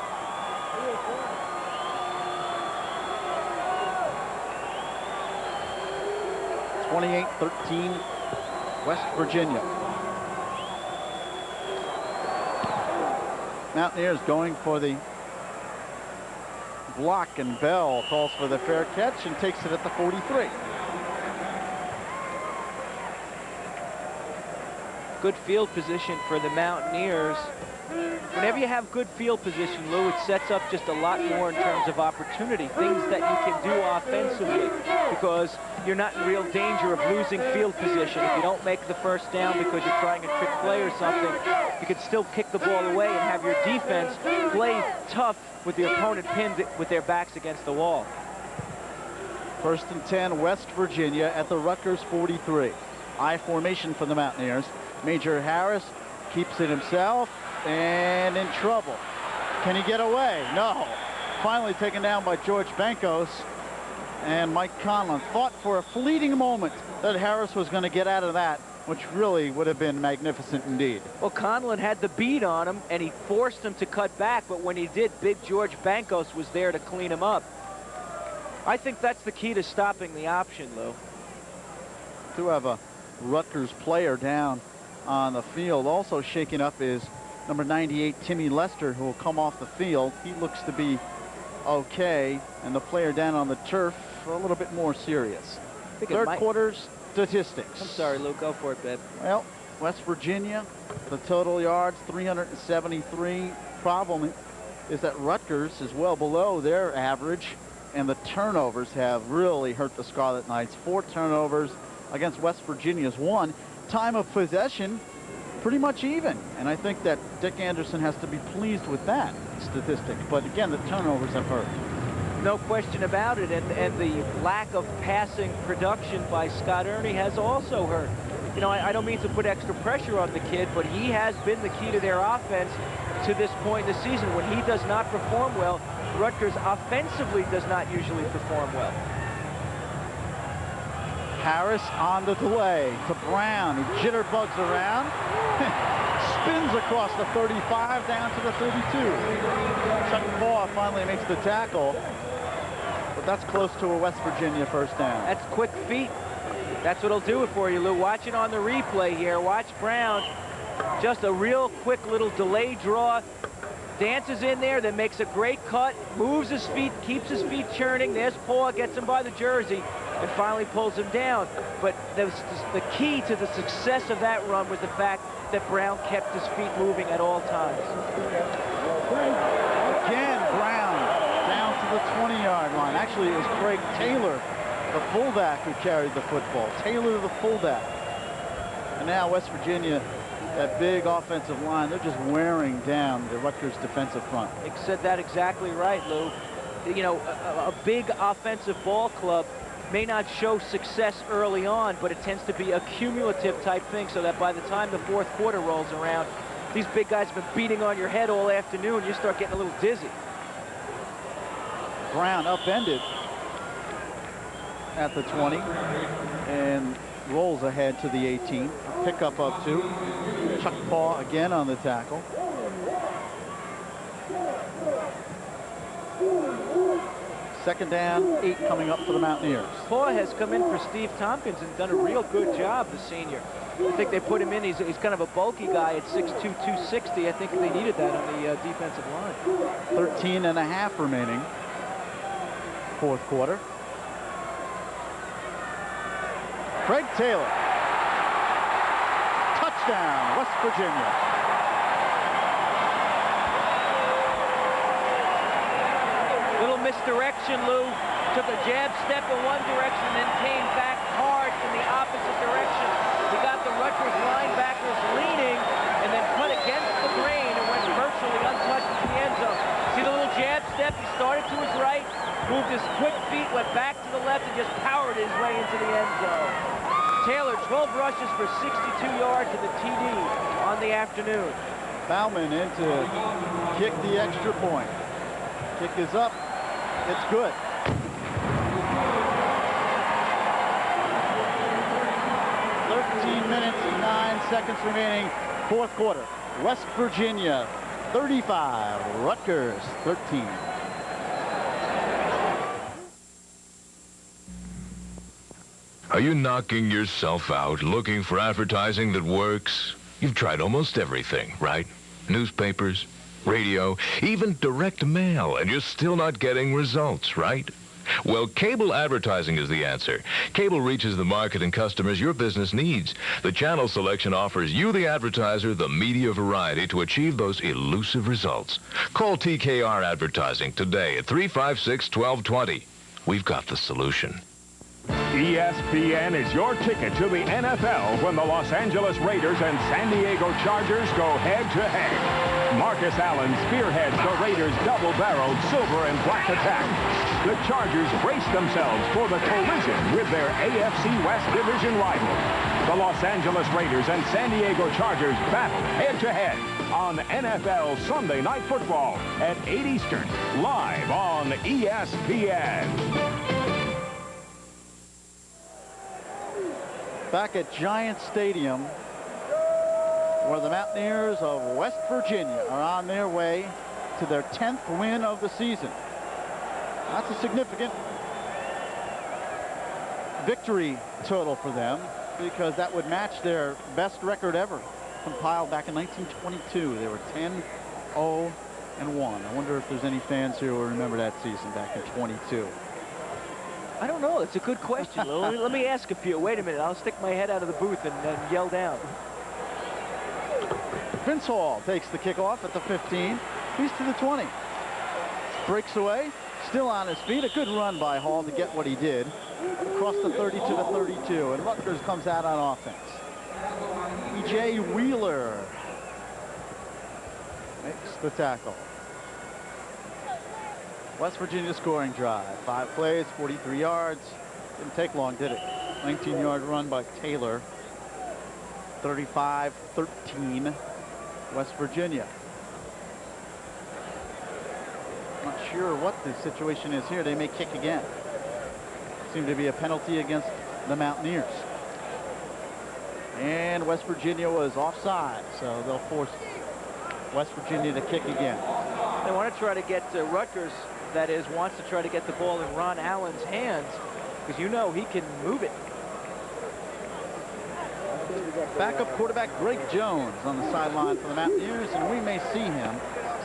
(28-13) West Virginia. Mountaineers going for the block, and Bell calls for the fair catch and takes it at the 43. Good field position for the Mountaineers. Whenever you have good field position, Lou, it sets up just a lot more in terms of opportunity, things that you can do offensively, because you're not in real danger of losing field position. If you don't make the first down because you're trying a trick play or something, you can still kick the ball away and have your defense play tough with the opponent pinned with their backs against the wall. First and 10, West Virginia at the Rutgers 43. I formation for the Mountaineers. Major Harris keeps it himself and in trouble. Can he get away? No. Finally taken down by George Bankos, and Mike Conlon thought for a fleeting moment that Harris was going to get out of that, which really would have been magnificent indeed. Well, Conlon had the beat on him, and he forced him to cut back, but when he did, big George Bankos was there to clean him up. I think that's the key to stopping the option, Lou. To have a Rutgers player down on the field. Also shaken up is number 98, Timmy Lester, who will come off the field. He looks to be okay, and the player down on the turf a little bit more serious. Third quarter's statistics. I'm sorry, Lou, go for it, babe. Well, West Virginia, the total yards, 373. Problem is that Rutgers is well below their average, and the turnovers have really hurt the Scarlet Knights. 4 turnovers against West Virginia's 1. Time of possession, pretty much even. And I think that Dick Anderson has to be pleased with that statistic. But again, the turnovers have hurt. No question about it. And the lack of passing production by Scott Ernie has also hurt. You know, I don't mean to put extra pressure on the kid, but he has been the key to their offense to this point in the season. When he does not perform well, Rutgers offensively does not usually perform well. Harris on the delay to Brown, who jitterbugs around. Spins across the 35 down to the 32. Chuck Paw finally makes the tackle. But that's close to a West Virginia first down. That's quick feet. That's what'll do it for you, Lou. Watch it on the replay here. Watch Brown. Just a real quick little delay draw. Dances in there, then makes a great cut, moves his feet, keeps his feet churning. There's Paw, gets him by the jersey, and finally pulls him down. But the key to the success of that run was the fact that Brown kept his feet moving at all times. Again, Brown down to the 20-yard line. Actually, it was Craig Taylor, the fullback, who carried the football. Taylor, the fullback. And now West Virginia, that big offensive line, they're just wearing down the Rutgers defensive front. You said that exactly right, Lou. You know, a big offensive ball club may not show success early on, but it tends to be a cumulative type thing, so that by the time the fourth quarter rolls around, these big guys have been beating on your head all afternoon. You start getting a little dizzy. Brown upended at the 20 and rolls ahead to the 18. Pickup of 2. Chuck Paw again on the tackle. Second down, 8 coming up for the Mountaineers. Paw has come in for Steve Tompkins and done a real good job, the senior. I think they put him in. He's kind of a bulky guy at 6'2", 260. I think they needed that on the defensive line. 13 and a half remaining. Fourth quarter. Craig Taylor. Touchdown, West Virginia. Little misdirection, Lou. Took a jab step in one direction, then came back hard in the opposite direction. He got the Rutgers linebackers leaning and then cut against the grain and went virtually untouched to the end zone. See the little jab step? He started to his right, moved his quick feet, went back to the left, and just powered his way into the end zone. Taylor, 12 rushes for 62 yards to the TD on the afternoon. Bauman in to kick the extra point. Kick is up. It's good. Minutes and 9 seconds remaining. Fourth quarter. West Virginia 35, Rutgers 13. Are you knocking yourself out looking for advertising that works? You've tried almost everything, right? Newspapers, radio, even direct mail, and you're still not getting results, right? Well, cable advertising is the answer. Cable reaches the market and customers your business needs. The channel selection offers you, the advertiser, the media variety to achieve those elusive results. Call TKR Advertising today at 356-1220. We've got the solution. ESPN is your ticket to the NFL when the Los Angeles Raiders and San Diego Chargers go head-to-head. Marcus Allen spearheads the Raiders' double-barreled silver and black attack. The Chargers brace themselves for the collision with their AFC West Division rivals. The Los Angeles Raiders and San Diego Chargers battle head-to-head on NFL Sunday Night Football at 8 Eastern, live on ESPN. Back at Giant Stadium, where the Mountaineers of West Virginia are on their way to their 10th win of the season. That's a significant victory total for them, because that would match their best record ever, compiled back in 1922. They were 10-0-1. I wonder if there's any fans here who remember that season back in 22. I don't know. It's a good question, Lou. Let me ask a few. Wait a minute. I'll stick my head out of the booth and yell down. Vince Hall takes the kickoff at the 15. He's to the 20. Breaks away. Still on his feet. A good run by Hall to get what he did. Across the 30 to the 32. And Rutgers comes out on offense. E.J. Wheeler makes the tackle. West Virginia scoring drive. 5 plays, 43 yards. Didn't take long, did it? 19-yard run by Taylor. 35-13, West Virginia. Not sure what the situation is here. They may kick again. Seemed to be a penalty against the Mountaineers. And West Virginia was offside, so they'll force West Virginia to kick again. They want to try to get Rutgers, that is, wants to try to get the ball in Ron Allen's hands, because you know he can move it. Backup quarterback Greg Jones on the sideline for the Mountaineers, and we may see him,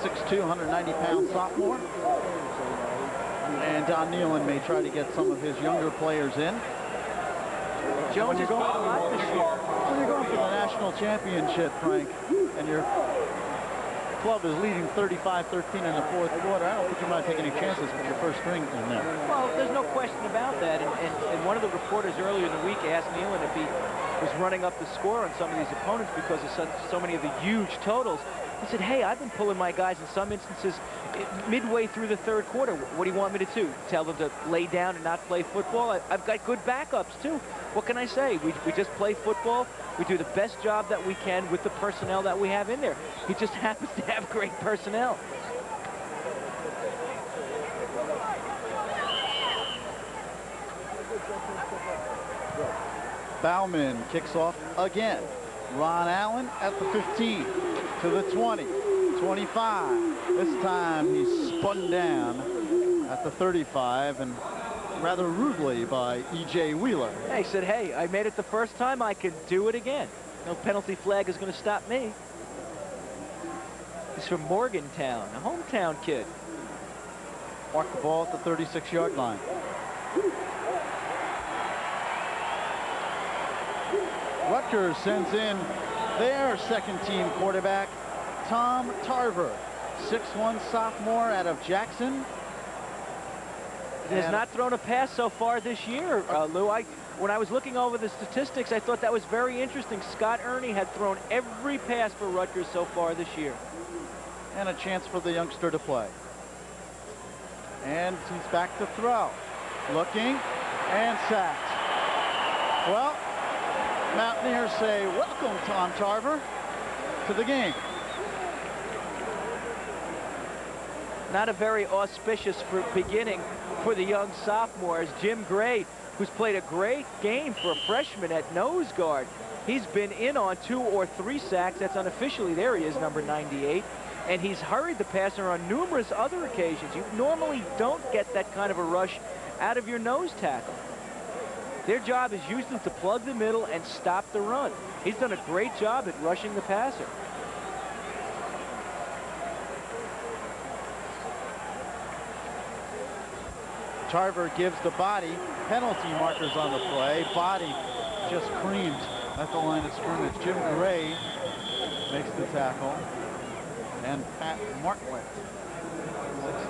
6'2", 190-pound sophomore. And Don Nealon may try to get some of his younger players in. Jones is going a lot this year. When you're going for the national championship, Frank, and your club is leading 35-13 in the fourth quarter, I don't think you might take any chances with your first string in there. Well, there's no question about that. And one of the reporters earlier in the week asked Nealon if he was running up the score on some of these opponents because of so many of the huge totals. He said, hey, I've been pulling my guys in some instances midway through the third quarter. What do you want me to do? Tell them to lay down and not play football? I've got good backups, too. What can I say? We just play football. We do the best job that we can with the personnel that we have in there. He just happens to have great personnel. Bauman kicks off again. Ron Allen at the 15, to the 20, 25. This time he's spun down at the 35 and rather rudely by E.J. Wheeler. Yeah, he said, hey, I made it the first time, I can do it again. No penalty flag is going to stop me. He's from Morgantown, a hometown kid. Mark the ball at the 36-yard line. Rutgers sends in their second-team quarterback, Tom Tarver, 6'1" sophomore out of Jackson. He has not thrown a pass so far this year, Lou. When I was looking over the statistics, I thought that was very interesting. Scott Ernie had thrown every pass for Rutgers so far this year. And a chance for the youngster to play. And he's back to throw. Looking and sacked. Well, Mountaineers say, welcome, Tom Tarver, to the game. Not a very auspicious beginning for the young sophomores. Jim Gray, who's played a great game for a freshman at nose guard. He's been in on 2 or 3 sacks. That's unofficially. There he is, number 98. And he's hurried the passer on numerous other occasions. You normally don't get that kind of a rush out of your nose tackle. Their job is usually to plug the middle and stop the run. He's done a great job at rushing the passer. Tarver gives the body. Penalty markers on the play. Body just creamed at the line of scrimmage. Jim Gray makes the tackle. And Pat Martlet,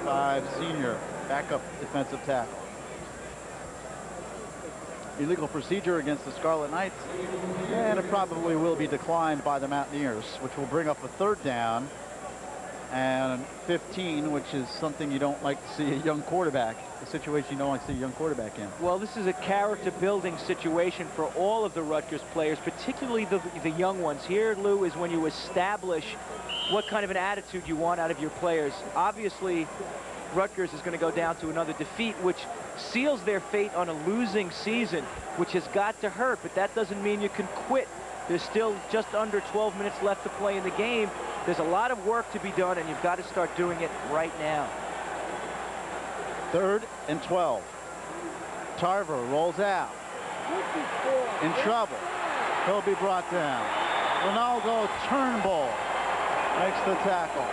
6'5" senior, backup defensive tackle. Illegal procedure against the Scarlet Knights, and it probably will be declined by the Mountaineers, which will bring up a third down and 15, which is something you don't like to see a young quarterback, a situation you don't like to see a young quarterback in. Well, this is a character-building situation for all of the Rutgers players, particularly the young ones. Here, Lou, is when you establish what kind of an attitude you want out of your players. Obviously, Rutgers is going to go down to another defeat, which seals their fate on a losing season, which has got to hurt, but that doesn't mean you can quit. There's still just under 12 minutes left to play in the game. There's a lot of work to be done, and you've got to start doing it right now. 3rd and 12. Tarver rolls out. In trouble. He'll be brought down. Ronaldo Turnbull makes the tackle.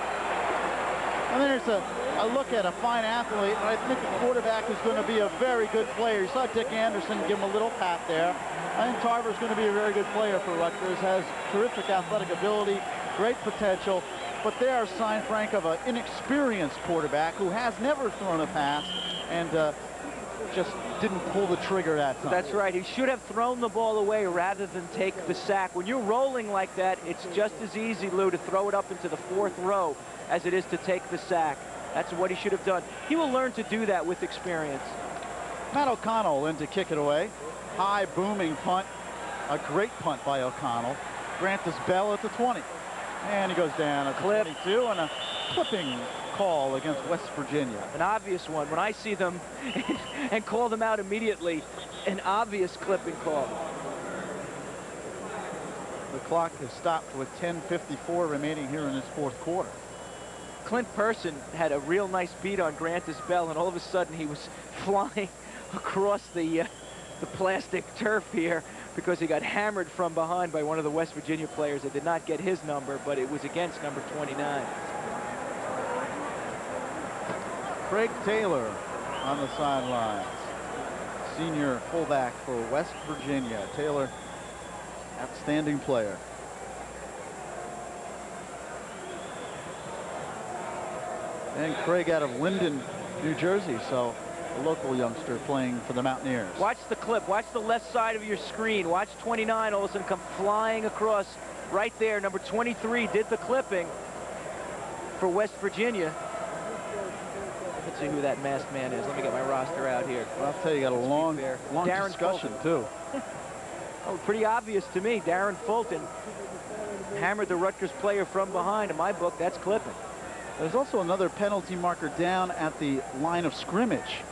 And there's a look at a fine athlete, and I think the quarterback is going to be a very good player. You saw Dick Anderson give him a little pat there. I think Tarver's going to be a very good player for Rutgers, has terrific athletic ability, great potential, but they are a sign, Frank, of an inexperienced quarterback who has never thrown a pass and just didn't pull the trigger that time. That's right. He should have thrown the ball away rather than take the sack. When you're rolling like that, it's just as easy, Lou, to throw it up into the 4th row as it is to take the sack. That's what he should have done. He will learn to do that with experience. Matt O'Connell in to kick it away. High booming punt. A great punt by O'Connell. Grantis Bell at the 20. And he goes down at the 22, and a clipping call against West Virginia. An obvious one. When I see them and call them out immediately, an obvious clipping call. The clock is stopped with 10:54 remaining here in this fourth quarter. Clint Person had a real nice beat on Grant Bell, and all of a sudden he was flying across the plastic turf here because he got hammered from behind by one of the West Virginia players that did not get his number, but it was against number 29. Craig Taylor on the sidelines. Senior fullback for West Virginia. Taylor, outstanding player. And Craig out of Linden, New Jersey, so a local youngster playing for the Mountaineers. Watch the clip. Watch the left side of your screen. Watch 29 all of a sudden come flying across right there. Number 23 did the clipping for West Virginia. Let's see who that masked man is. Let me get my roster out here. Well, I'll tell you, got a long discussion, too. Oh, pretty obvious to me. Darren Fulton hammered the Rutgers player from behind. In my book, that's clipping. There's also another penalty marker down at the line of scrimmage.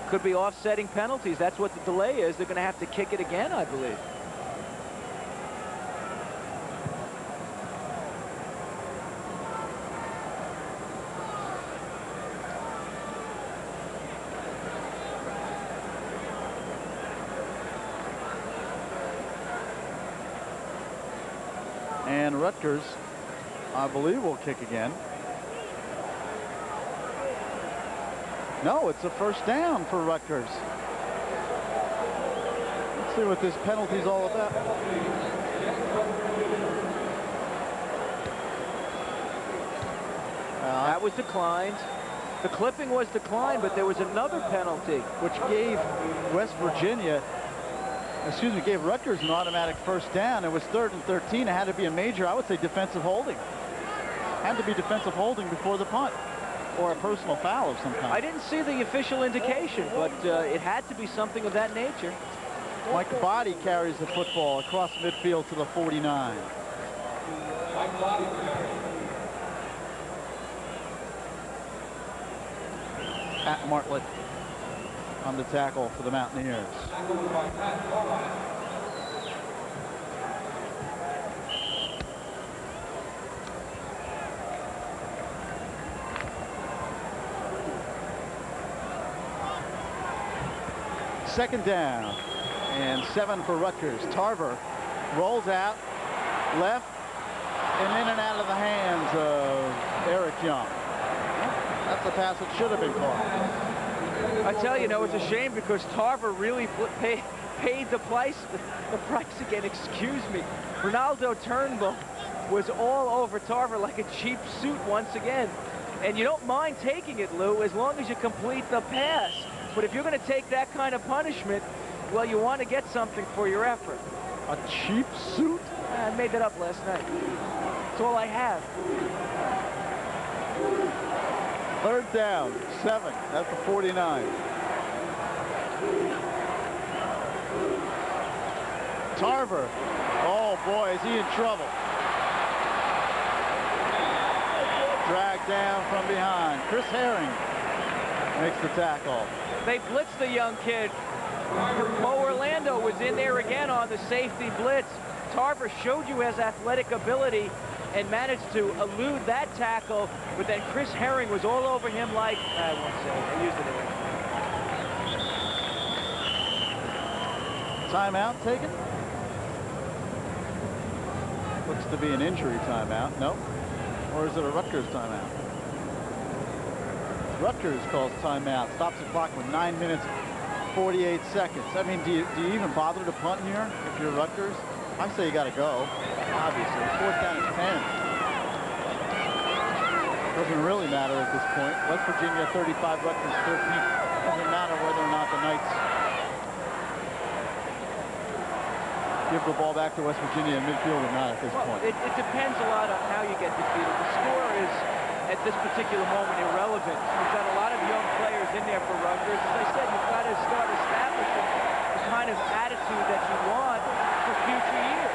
Could be offsetting penalties. That's what the delay is. They're going to have to kick it again, I believe. And Rutgers, I believe, will kick again. No, it's a first down for Rutgers. Let's see what this penalty's all about. That was declined. The clipping was declined, but there was another penalty, which gave West Virginia, gave Rutgers an automatic first down. It was 3rd and 13. It had to be a major, I would say, defensive holding. Had to be defensive holding before the punt, or a personal foul of some kind. I didn't see the official indication, but it had to be something of that nature. Mike Body carries the football across midfield to the 49. Pat Martlett on the tackle for the Mountaineers. Second down and 7 for Rutgers. Tarver rolls out left and in and out of the hands of Eric Young. That's a pass that should have been caught. I tell you, it's a shame because Tarver really paid the price again. Excuse me. Ronaldo Turnbull was all over Tarver like a cheap suit once again. And you don't mind taking it, Lou, as long as you complete the pass. But if you're going to take that kind of punishment, well, you want to get something for your effort. A cheap suit? I made that up last night. That's all I have. 3rd down, 7 at the 49. Tarver. Oh, boy, is he in trouble. Dragged down from behind. Chris Herring makes the tackle. They blitzed the young kid. Mo Orlando was in there again on the safety blitz. Tarver showed you his athletic ability and managed to elude that tackle, but then Chris Herring was all over him like, I won't say, I used it anyway. Timeout taken? Looks to be an injury timeout. No? Or is it a Rutgers timeout? Rutgers calls timeout, stops the clock with 9 minutes, 48 seconds. I mean, do you even bother to punt here if you're Rutgers? I say you got to go, obviously. 4th down and 10. Doesn't really matter at this point. West Virginia 35, Rutgers 13. Doesn't matter whether or not the Knights give the ball back to West Virginia in midfield or not at this point. It depends a lot on how you get defeated. The score is, at this particular moment, irrelevant. You've got a lot of young players in there for Rutgers. As I said, you've got to start establishing the kind of attitude that you want for future years.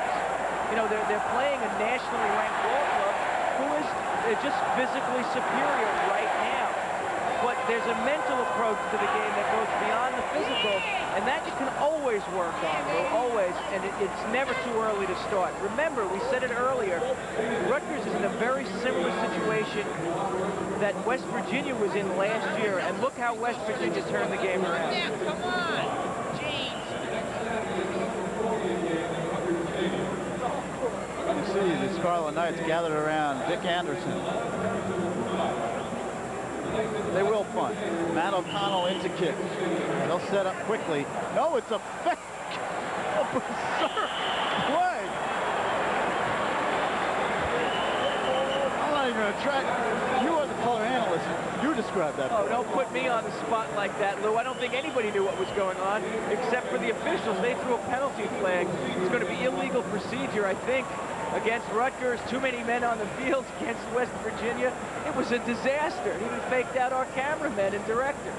They're playing a nationally ranked ball club who is just physically superior right now. But there's a mental approach to the game that goes beyond the And that you can always work on, Lou, always, and it's never too early to start. Remember, we said it earlier, Rutgers is in a very similar situation that West Virginia was in last year, and look how West Virginia turned the game around. Yeah, come on, James. You see the Scarlet Knights gathered around Dick Anderson. They will punt. Matt O'Connell into kick. They'll set up quickly. No, it's a fake. A berserk play. I'm not even going to try. You are the color analyst. You describe that. Oh, don't put me on the spot like that, Lou. I don't think anybody knew what was going on, except for the officials. They threw a penalty flag. It's going to be illegal procedure, I think, against Rutgers. Too many men on the field against West Virginia. It was a disaster. It even faked out our cameraman and director.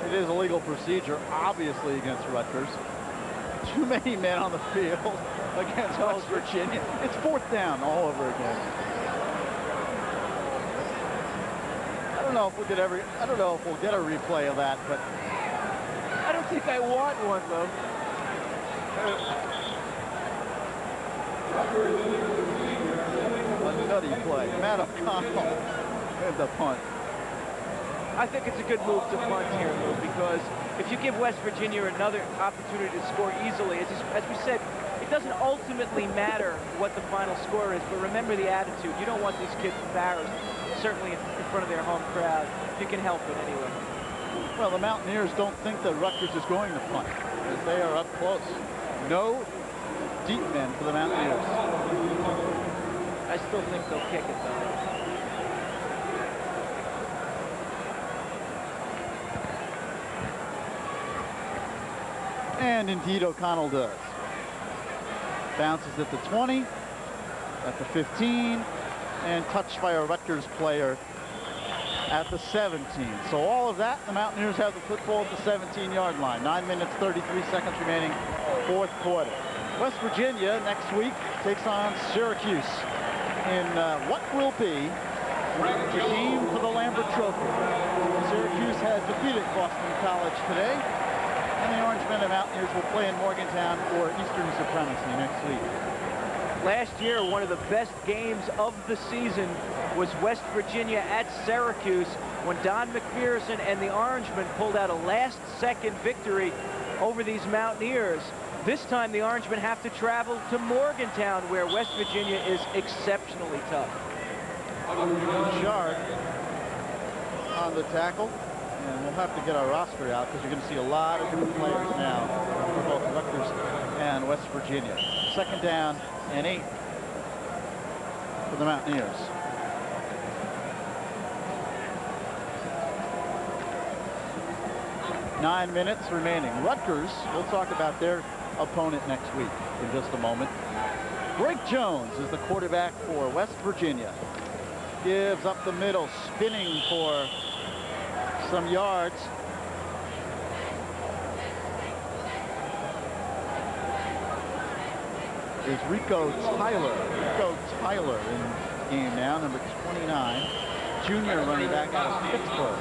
It is a legal procedure, obviously, against Rutgers. Too many men on the field against West Virginia. It's fourth down all over again. I don't know if we'll get a replay of that, but I don't think I want one, Lou. A nutty play. Matt O'Connell and the punt. I think it's a good move to punt here, Lou, because if you give West Virginia another opportunity to score easily, as we said, it doesn't ultimately matter what the final score is, but remember the attitude. You don't want these kids embarrassed, certainly in front of their home crowd, if you can help it anyway. Well, the Mountaineers don't think that Rutgers is going to punt, as they are up close. No deep men for the Mountaineers. I still think they'll kick it, though. And indeed, O'Connell does. Bounces at the 20, at the 15, and touched by a Rutgers player at the 17. So all of that, the Mountaineers have the football at the 17-yard line. 9 minutes, 33 seconds remaining, fourth quarter. West Virginia next week takes on Syracuse in what will be the game for the Lambert Trophy. Syracuse has defeated Boston College today, and the Orange Men and Mountaineers will play in Morgantown for Eastern Supremacy next week. Last year, one of the best games of the season was West Virginia at Syracuse when Don McPherson and the Orangemen pulled out a last-second victory over these Mountaineers. This time, the Orangemen have to travel to Morgantown, where West Virginia is exceptionally tough. Bouchard on the tackle, and we'll have to get our roster out because you're going to see a lot of different players now for both Rutgers and West Virginia. Second down and 8 for the Mountaineers. Nine minutes remaining. Rutgers, we'll talk about their opponent next week in just a moment. Greg Jones is the quarterback for West Virginia. Gives up the middle, spinning for some yards. Is Rico Tyler. Rico Tyler in the game now, number 29. Junior running back out of Pittsburgh.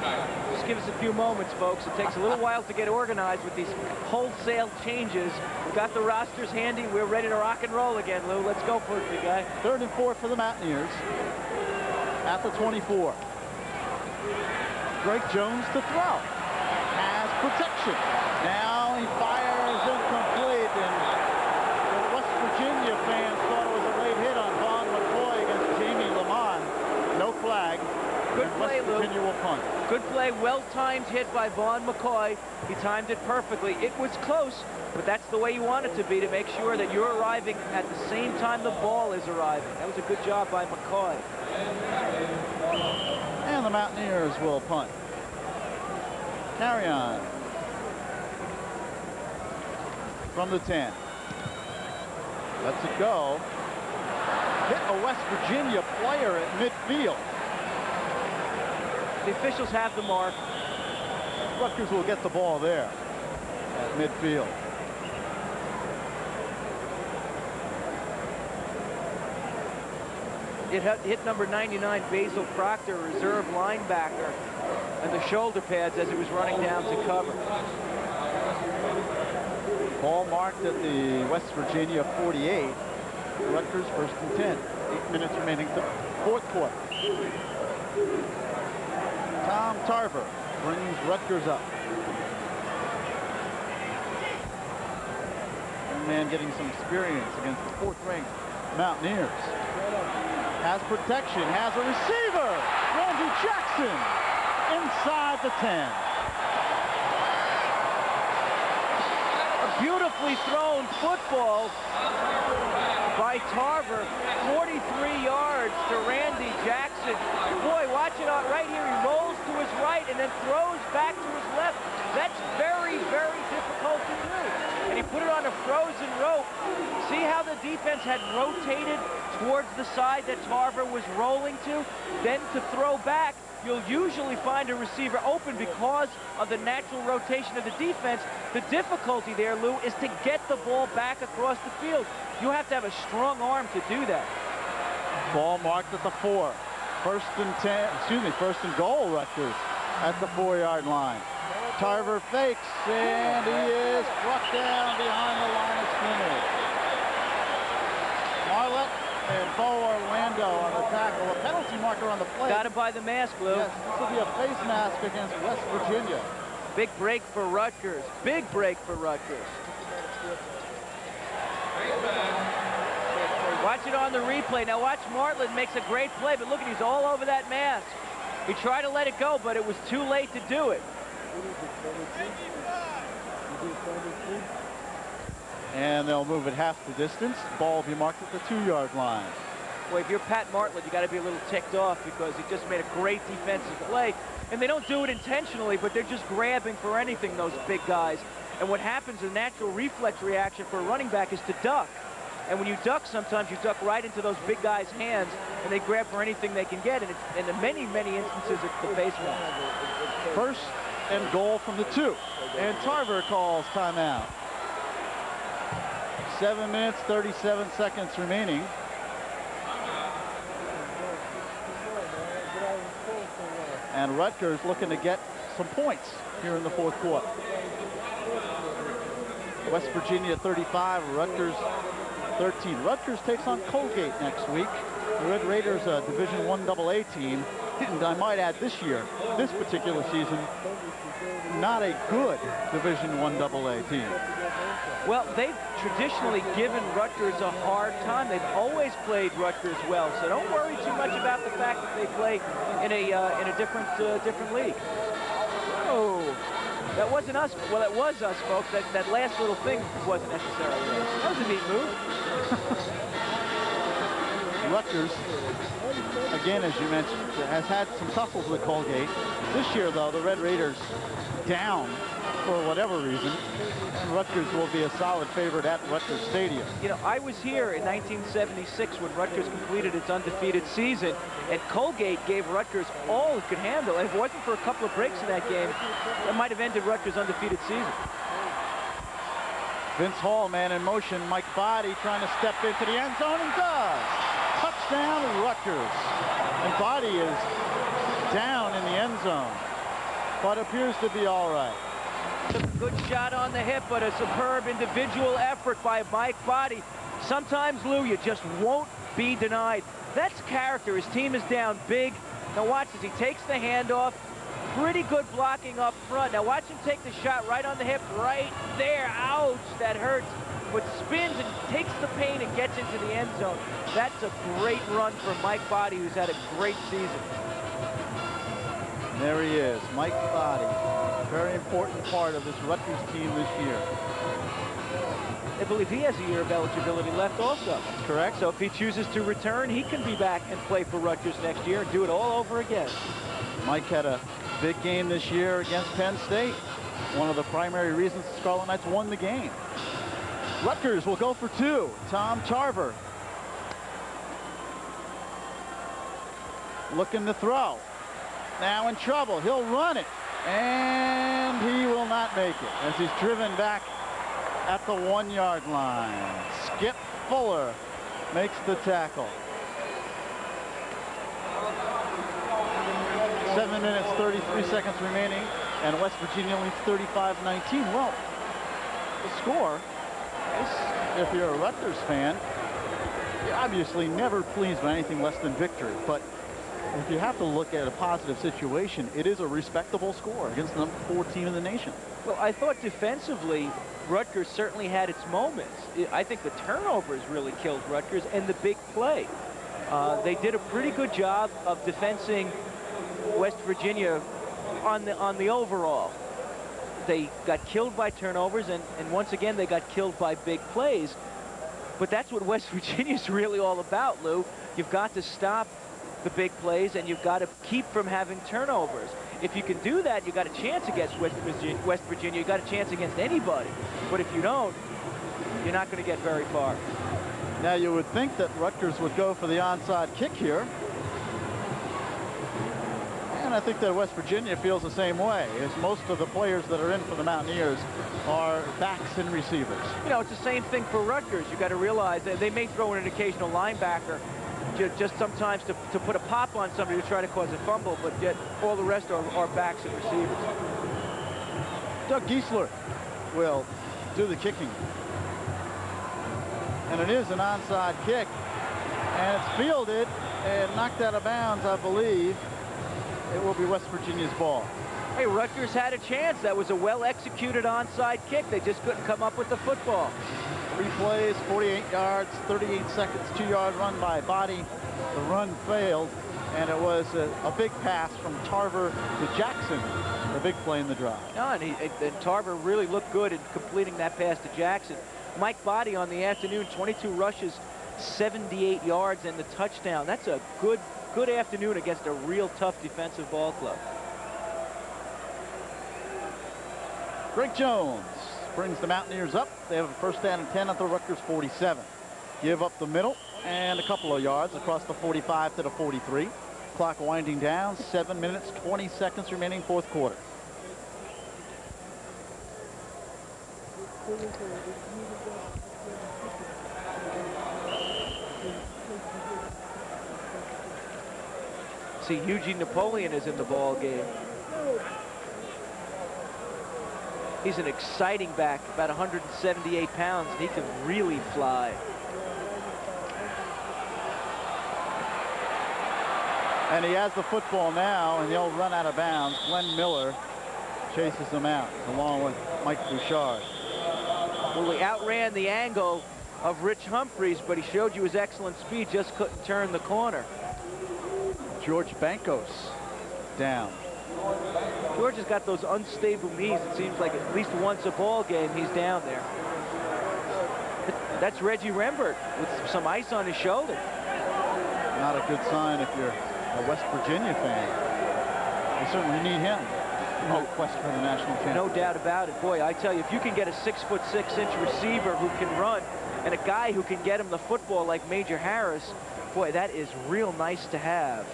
Just give us a few moments, folks. It takes a little while to get organized with these wholesale changes. We've got the rosters handy. We're ready to rock and roll again, Lou. Let's go for it, big guy. 3rd and 4 for the Mountaineers at the 24. Greg Jones to throw. Has protection. Now he fires incomplete, and the West Virginia fans thought it was a late hit on Vaughn McCoy against Jamie Lamont. No flag. Good play, West Virginia will punt. Good play, well-timed hit by Vaughn McCoy. He timed it perfectly. It was close, but that's the way you want it to be, to make sure that you're arriving at the same time the ball is arriving. That was a good job by McCoy. And the Mountaineers will punt. Carry on. From the 10. Lets it go. Hit a West Virginia player at midfield. The officials have the mark. Rutgers will get the ball there at midfield. It hit number 99, Basil Proctor, reserve linebacker, and the shoulder pads as he was running down to cover. Ball marked at the West Virginia 48. Rutgers 1st and 10. 8 minutes remaining, fourth quarter. Tom Tarver brings Rutgers up. Young man getting some experience against the fourth-ranked Mountaineers. Has protection, has a receiver. Randy Jackson inside the 10. A beautifully thrown football by Tarver, 43 yards to Randy Jackson. Boy, watch it out right here. He rolls to his right and then throws back to his left. That's very, very difficult to do. And he put it on a frozen rope. See how the defense had rotated towards the side that Tarver was rolling to? Then to throw back, you'll usually find a receiver open because of the natural rotation of the defense. The difficulty there, Lou, is to get the ball back across the field. You have to have a strong arm to do that. Ball marked at the 4. First and goal, Rutgers at the 4-yard line. Tarver fakes, and he is struck down behind the line of scrimmage. Marlett and Bo Orlando on the tackle. A penalty marker on the play. Got him by the mask, Lou. Yes, this will be a face mask against West Virginia. Big break for Rutgers. Big break for Rutgers. Watch it on the replay. Now watch Martland makes a great play, but look at he's all over that mask. He tried to let it go, but it was too late to do it. And they'll move it half the distance. Ball will be marked at the 2-yard line. Boy, if you're Pat Martland, you got to be a little ticked off because he just made a great defensive play. And they don't do it intentionally, but they're just grabbing for anything, those big guys. And what happens, a natural reflex reaction for a running back is to duck. And when you duck, sometimes you duck right into those big guys' hands, and they grab for anything they can get. And in many, many instances, it's the face mask. First and goal from the 2. And Tarver calls timeout. 7 minutes, 37 seconds remaining. And Rutgers looking to get some points here in the fourth quarter. West Virginia 35, Rutgers 13. Rutgers takes on Colgate next week. The Red Raiders, a Division I AA team. And I might add this year, this particular season, not a good Division I AA team. Well, they've traditionally given Rutgers a hard time. They've always played Rutgers well, so don't worry too much about the fact that they play in a different league. Oh, that wasn't us. Well, that was us, folks. That last little thing wasn't necessarily us. That was a neat move. Rutgers, again, as you mentioned, has had some tussles with Colgate. This year, though, the Red Raiders down for whatever reason, and Rutgers will be a solid favorite at Rutgers Stadium. You know, I was here in 1976 when Rutgers completed its undefeated season, and Colgate gave Rutgers all it could handle. And if it wasn't for a couple of breaks in that game, that might have ended Rutgers' undefeated season. Vince Hall, man in motion. Mike Body trying to step into the end zone and does. Touchdown, Rutgers. And Body is down in the end zone, but appears to be all right. A good shot on the hip, but a superb individual effort by Mike Body. Sometimes, Lou, you just won't be denied. That's character. His team is down big. Now watch as he takes the handoff. Pretty good blocking up front. Now watch him take the shot right on the hip, right there. Ouch, that hurts. But spins and takes the pain and gets into the end zone. That's a great run for Mike Body, who's had a great season. There he is, Mike Body. Very important part of this Rutgers team this year. I believe he has a year of eligibility left also. Correct. So if he chooses to return, he can be back and play for Rutgers next year and do it all over again. Mike had a big game this year against Penn State. One of the primary reasons the Scarlet Knights won the game. Rutgers will go for 2. Tom Tarver looking to throw. Now in trouble. He'll run it. And he will not make it as he's driven back at the 1-yard line. Skip Fuller makes the tackle. 7 minutes, 33 seconds remaining, and West Virginia leads 35-19. Well, the score is, if you're a Rutgers fan, you're obviously never pleased by anything less than victory. But if you have to look at a positive situation, it is a respectable score against the number 4 team in the nation. Well, I thought defensively, Rutgers certainly had its moments. I think the turnovers really killed Rutgers, and the big play. They did a pretty good job of defending West Virginia on the overall. They got killed by turnovers, and once again, they got killed by big plays. But that's what West Virginia's really all about, Lou. You've got to stop the big plays, and you've got to keep from having turnovers. If you can do that, you got a chance against West Virginia. You got a chance against anybody. But if you don't, you're not going to get very far. Now, you would think that Rutgers would go for the onside kick here. And I think that West Virginia feels the same way, as most of the players that are in for the Mountaineers are backs and receivers. You know, it's the same thing for Rutgers. You got to realize that they may throw in an occasional linebacker just sometimes to put a pop on somebody to try to cause a fumble, but yet all the rest are backs and receivers. Doug Giesler will do the kicking. And it is an onside kick. And it's fielded and knocked out of bounds, I believe. It will be West Virginia's ball. Hey, Rutgers had a chance. That was a well-executed onside kick. They just couldn't come up with the football. 3 plays, 48 yards, 38 seconds, 2-yard run by Body. The run failed, and it was a big pass from Tarver to Jackson, the big play in the drive. No, and Tarver really looked good in completing that pass to Jackson. Mike Body on the afternoon, 22 rushes, 78 yards, and the touchdown. That's a good afternoon against a real tough defensive ball club. Greg Jones brings the Mountaineers up. They have a first down and 10 at the Rutgers 47. Give up the middle and a couple of yards across the 45 to the 43. Clock winding down, 7 minutes, 20 seconds remaining, fourth quarter. See, Eugene Napoleon is in the ball game. He's an exciting back, about 178 pounds, and he can really fly. And he has the football now, and they'll run out of bounds. Glenn Miller chases him out, along with Mike Bouchard. Well, he outran the angle of Rich Humphreys, but he showed you his excellent speed, just couldn't turn the corner. George Bankos down. George has got those unstable knees. It seems like at least once a ball game he's down there. That's Reggie Rembert with some ice on his shoulder. Not a good sign if you're a West Virginia fan. We certainly need him. No quest for the national championship. No doubt about it. Boy, I tell you, if you can get a 6'6" receiver who can run and a guy who can get him the football like Major Harris, boy, that is real nice to have.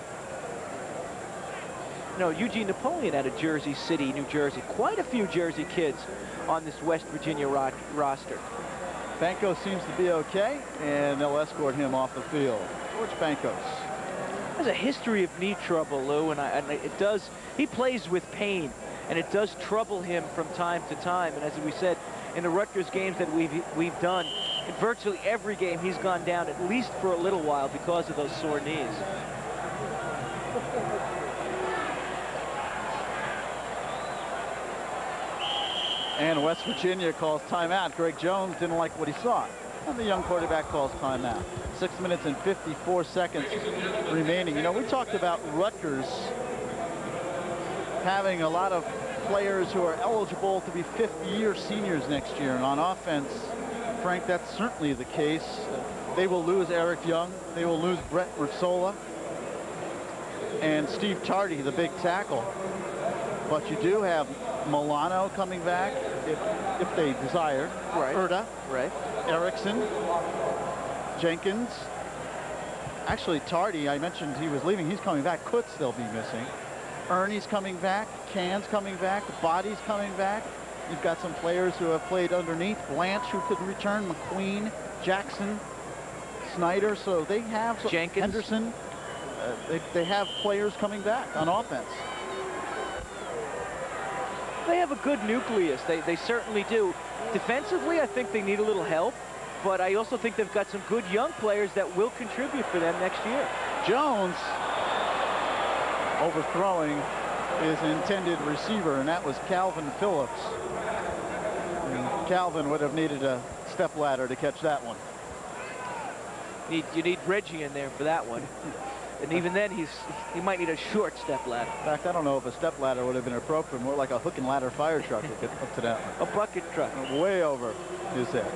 No, Eugene Napoleon out of Jersey City, New Jersey. Quite a few Jersey kids on this West Virginia roster. Bankos seems to be okay, and they'll escort him off the field. George Bankos. Has a history of knee trouble, Lou, and it does. He plays with pain, and it does trouble him from time to time. And as we said, in the Rutgers games that we've done, in virtually every game he's gone down at least for a little while because of those sore knees. And West Virginia calls timeout. Greg Jones didn't like what he saw. And the young quarterback calls timeout. 6 minutes and 54 seconds remaining. You know, we talked about Rutgers having a lot of players who are eligible to be fifth-year seniors next year. And on offense, Frank, that's certainly the case. They will lose Eric Young. They will lose Brett Mersola. And Steve Tardy, the big tackle. But you do have Milano coming back if they desire. Right. Erda. Right. Erickson. Jenkins. Actually, Tardy, I mentioned he was leaving. He's coming back. Kutz they'll be missing. Ernie's coming back. Can's coming back. Body's coming back. You've got some players who have played underneath. Blanche, who could return. McQueen. Jackson. Snyder. So they have Jenkins. Henderson. They have players coming back on offense. They have a good nucleus. They certainly do. Defensively, I think they need a little help, but I also think they've got some good young players that will contribute for them next year. Jones overthrowing his intended receiver, and that was Calvin Phillips. And Calvin would have needed a step ladder to catch that one. You need Reggie in there for that one. And even then, he might need a short step ladder. In fact, I don't know if a step ladder would have been appropriate. More like a hook and ladder fire truck to get up to that one. A bucket truck. Way over his head.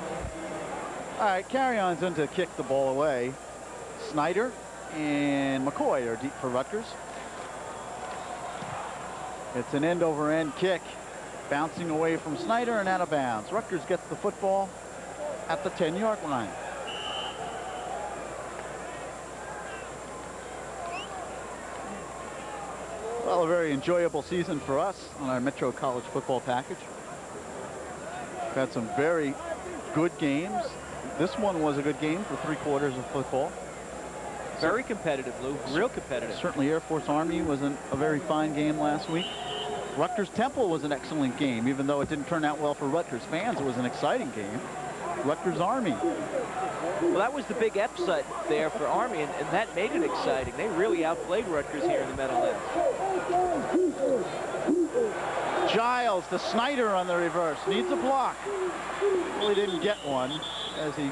All right, carry-on's in to kick the ball away. Snyder and McCoy are deep for Rutgers. It's an end-over-end kick. Bouncing away from Snyder and out of bounds. Rutgers gets the football at the 10-yard line. Well, a very enjoyable season for us on our Metro College football package. We've had some very good games. This one was a good game for 3/4 of football. Very competitive, Lou. Real competitive. Certainly Air Force Army was a very fine game last week. Rutgers Temple was an excellent game, even though it didn't turn out well for Rutgers fans. It was an exciting game. Rutgers Army. Well, that was the big upset there for Army, and that made it exciting. They really outplayed Rutgers here in the Meadowlands. Giles to Snyder on the reverse. Needs a block. Really didn't get one as he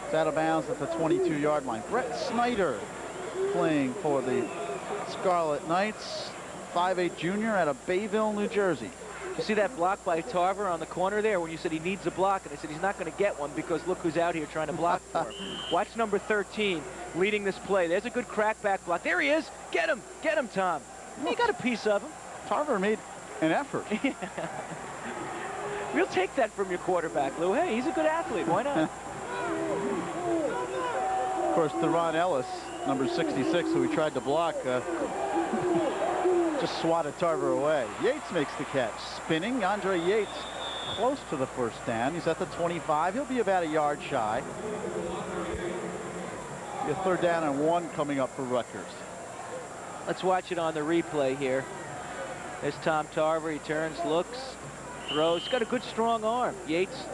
was out of bounds at the 22-yard line. Brett Snyder playing for the Scarlet Knights. 5'8" junior out of Bayville, New Jersey. You see that block by Tarver on the corner there when you said he needs a block, and I said he's not going to get one because look who's out here trying to block for him. Watch number 13 leading this play. There's a good crackback block. There he is. Get him, Tom. You got a piece of him. Tarver made an effort. We'll take that from your quarterback, Lou. Hey, he's a good athlete. Why not? Of course, Theron Ellis, number 66, who he tried to block, just swatted Tarver away. Yates makes the catch. Spinning, Andre Yates close to the first down. He's at the 25. He'll be about a yard shy. A 3rd down and 1 coming up for Rutgers. Let's watch it on the replay here. There's Tom Tarver. He turns, looks, throws. He's got a good, strong arm. Yates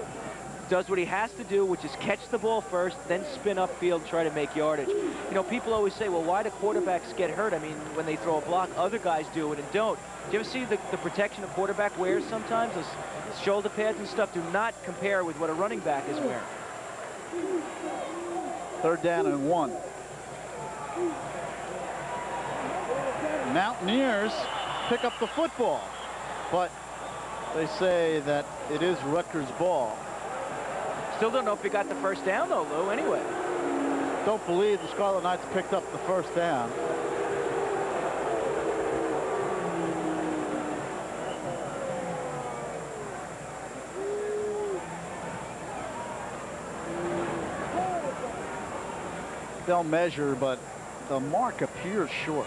does what he has to do, which is catch the ball first, then spin upfield and try to make yardage. You know, people always say, well, why do quarterbacks get hurt? I mean, when they throw a block, other guys do it and don't. Do you ever see the protection a quarterback wears sometimes? Those shoulder pads and stuff do not compare with what a running back is wearing. 3rd down and 1. Mountaineers pick up the football, but they say that it is Rutgers' ball. Still don't know if he got the first down, though, Lou, anyway. Don't believe the Scarlet Knights picked up the first down. They'll measure, but the mark appears short.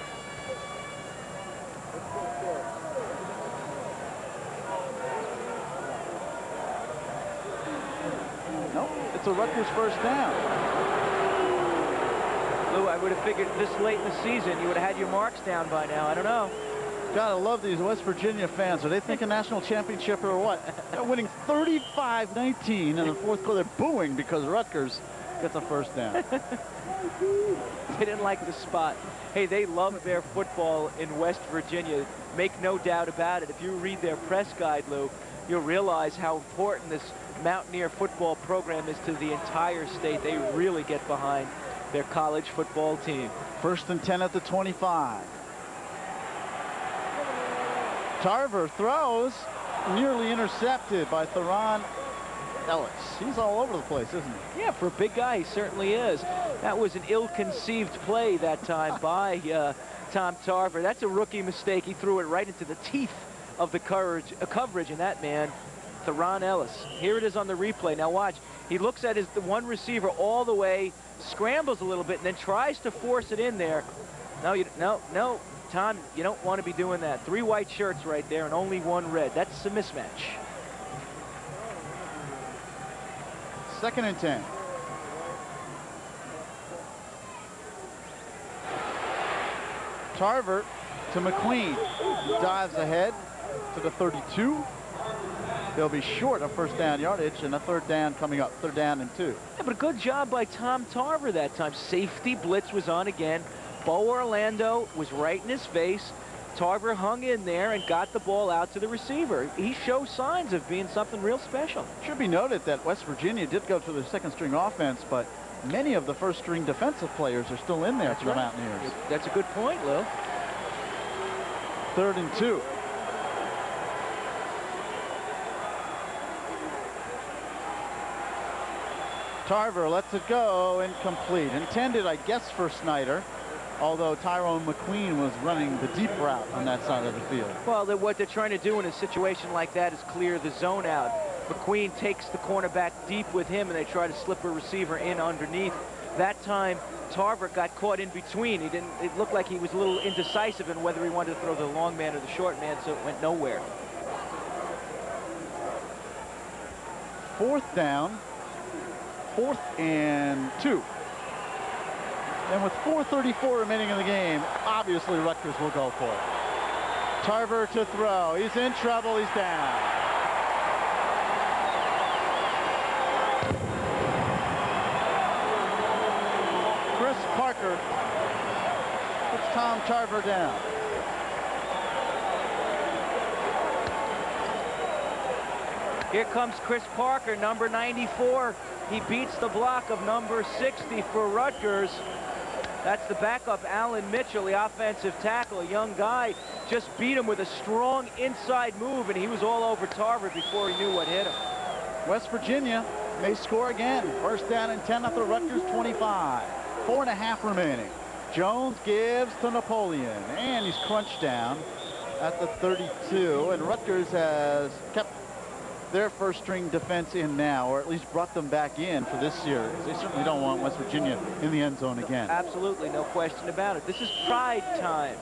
Nope, it's a Rutgers first down. Lou, I would have figured this late in the season you would have had your marks down by now. I don't know. Gotta love these West Virginia fans. Are they thinking national championship or what? They're winning 35-19 in the 4th quarter. They're booing because Rutgers gets a first down. They didn't like the spot. Hey, they love their football in West Virginia. Make no doubt about it. If you read their press guide, Lou, you'll realize how important this Mountaineer football program is to the entire state. They really get behind their college football team. 1st and 10 at the 25. Tarver throws, nearly intercepted by Theron Ellis. He's all over the place, isn't he? Yeah, for a big guy, he certainly is. That was an ill-conceived play that time by Tom Tarver. That's a rookie mistake. He threw it right into the teeth of the coverage, and that man, Theron Ellis. Here it is on the replay. Now watch. He looks at the one receiver all the way, scrambles a little bit, and then tries to force it in there. No, Tom, you don't want to be doing that. 3 white shirts right there and only 1 red. That's a mismatch. 2nd and 10. Tarver to McQueen. Dives ahead. to the 32. They'll be short of first down yardage, and a third down coming up, 3rd down and 2. Yeah, but a good job by Tom Tarver that time. Safety blitz was on again. Bo Orlando was right in his face. Tarver hung in there and got the ball out to the receiver. He shows signs of being something real special. Should be noted that West Virginia did go to the second-string offense, but many of the first-string defensive players are still in there for the Mountaineers. That's a good point, Lou. 3rd and 2. Tarver lets it go, incomplete. Intended, I guess, for Snyder, although Tyrone McQueen was running the deep route on that side of the field. Well, what they're trying to do in a situation like that is clear the zone out. McQueen takes the cornerback deep with him, and they try to slip a receiver in underneath. That time, Tarver got caught in between. It looked like he was a little indecisive in whether he wanted to throw the long man or the short man, so it went nowhere. 4th down. 4th and 2. And with 4:34 remaining in the game, obviously Rutgers will go for it. Tarver to throw. He's in trouble. He's down. Chris Parker puts Tom Tarver down. Here comes Chris Parker, number 94. He beats the block of number 60 for Rutgers. That's the backup, Alan Mitchell, the offensive tackle, a young guy. Just beat him with a strong inside move, and he was all over Tarver before he knew what hit him. West Virginia may score again. 1st down and 10 at the Rutgers 25. 4.5 remaining. Jones gives to Napoleon, and he's crunched down at the 32. And Rutgers has kept their first-string defense in now, or at least brought them back in for this series. They certainly don't want West Virginia in the end zone again. Absolutely, no question about it. This is pride time.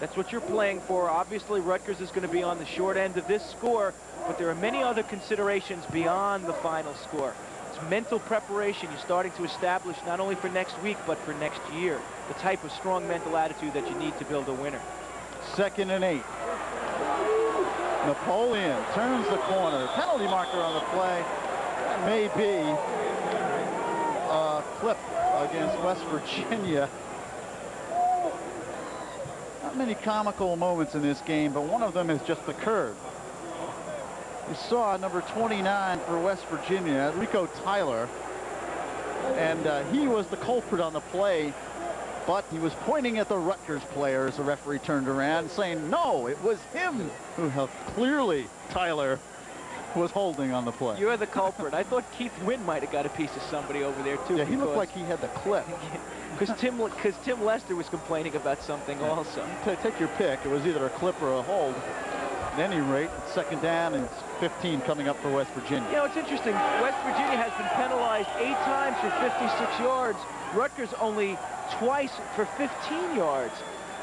That's what you're playing for. Obviously, Rutgers is going to be on the short end of this score, but there are many other considerations beyond the final score. It's mental preparation you're starting to establish not only for next week, but for next year. The type of strong mental attitude that you need to build a winner. 2nd and 8. Napoleon turns the corner. Penalty marker on the play. That may be a clip against West Virginia. Not many comical moments in this game, but one of them has just occurred. You saw number 29 for West Virginia, Rico Tyler, and he was the culprit on the play, but he was pointing at the Rutgers player as the referee turned around, saying, no, it was him who helped. Clearly, Tyler was holding on the play. You're the culprit. I thought Keith Wynn might have got a piece of somebody over there, too. Yeah, he looked like he had the clip. Because Tim Lester was complaining about something also. Take your pick. It was either a clip or a hold. At any rate, 2nd down and 15 coming up for West Virginia. You know, it's interesting. West Virginia has been penalized 8 times for 56 yards. Rutgers only twice for 15 yards.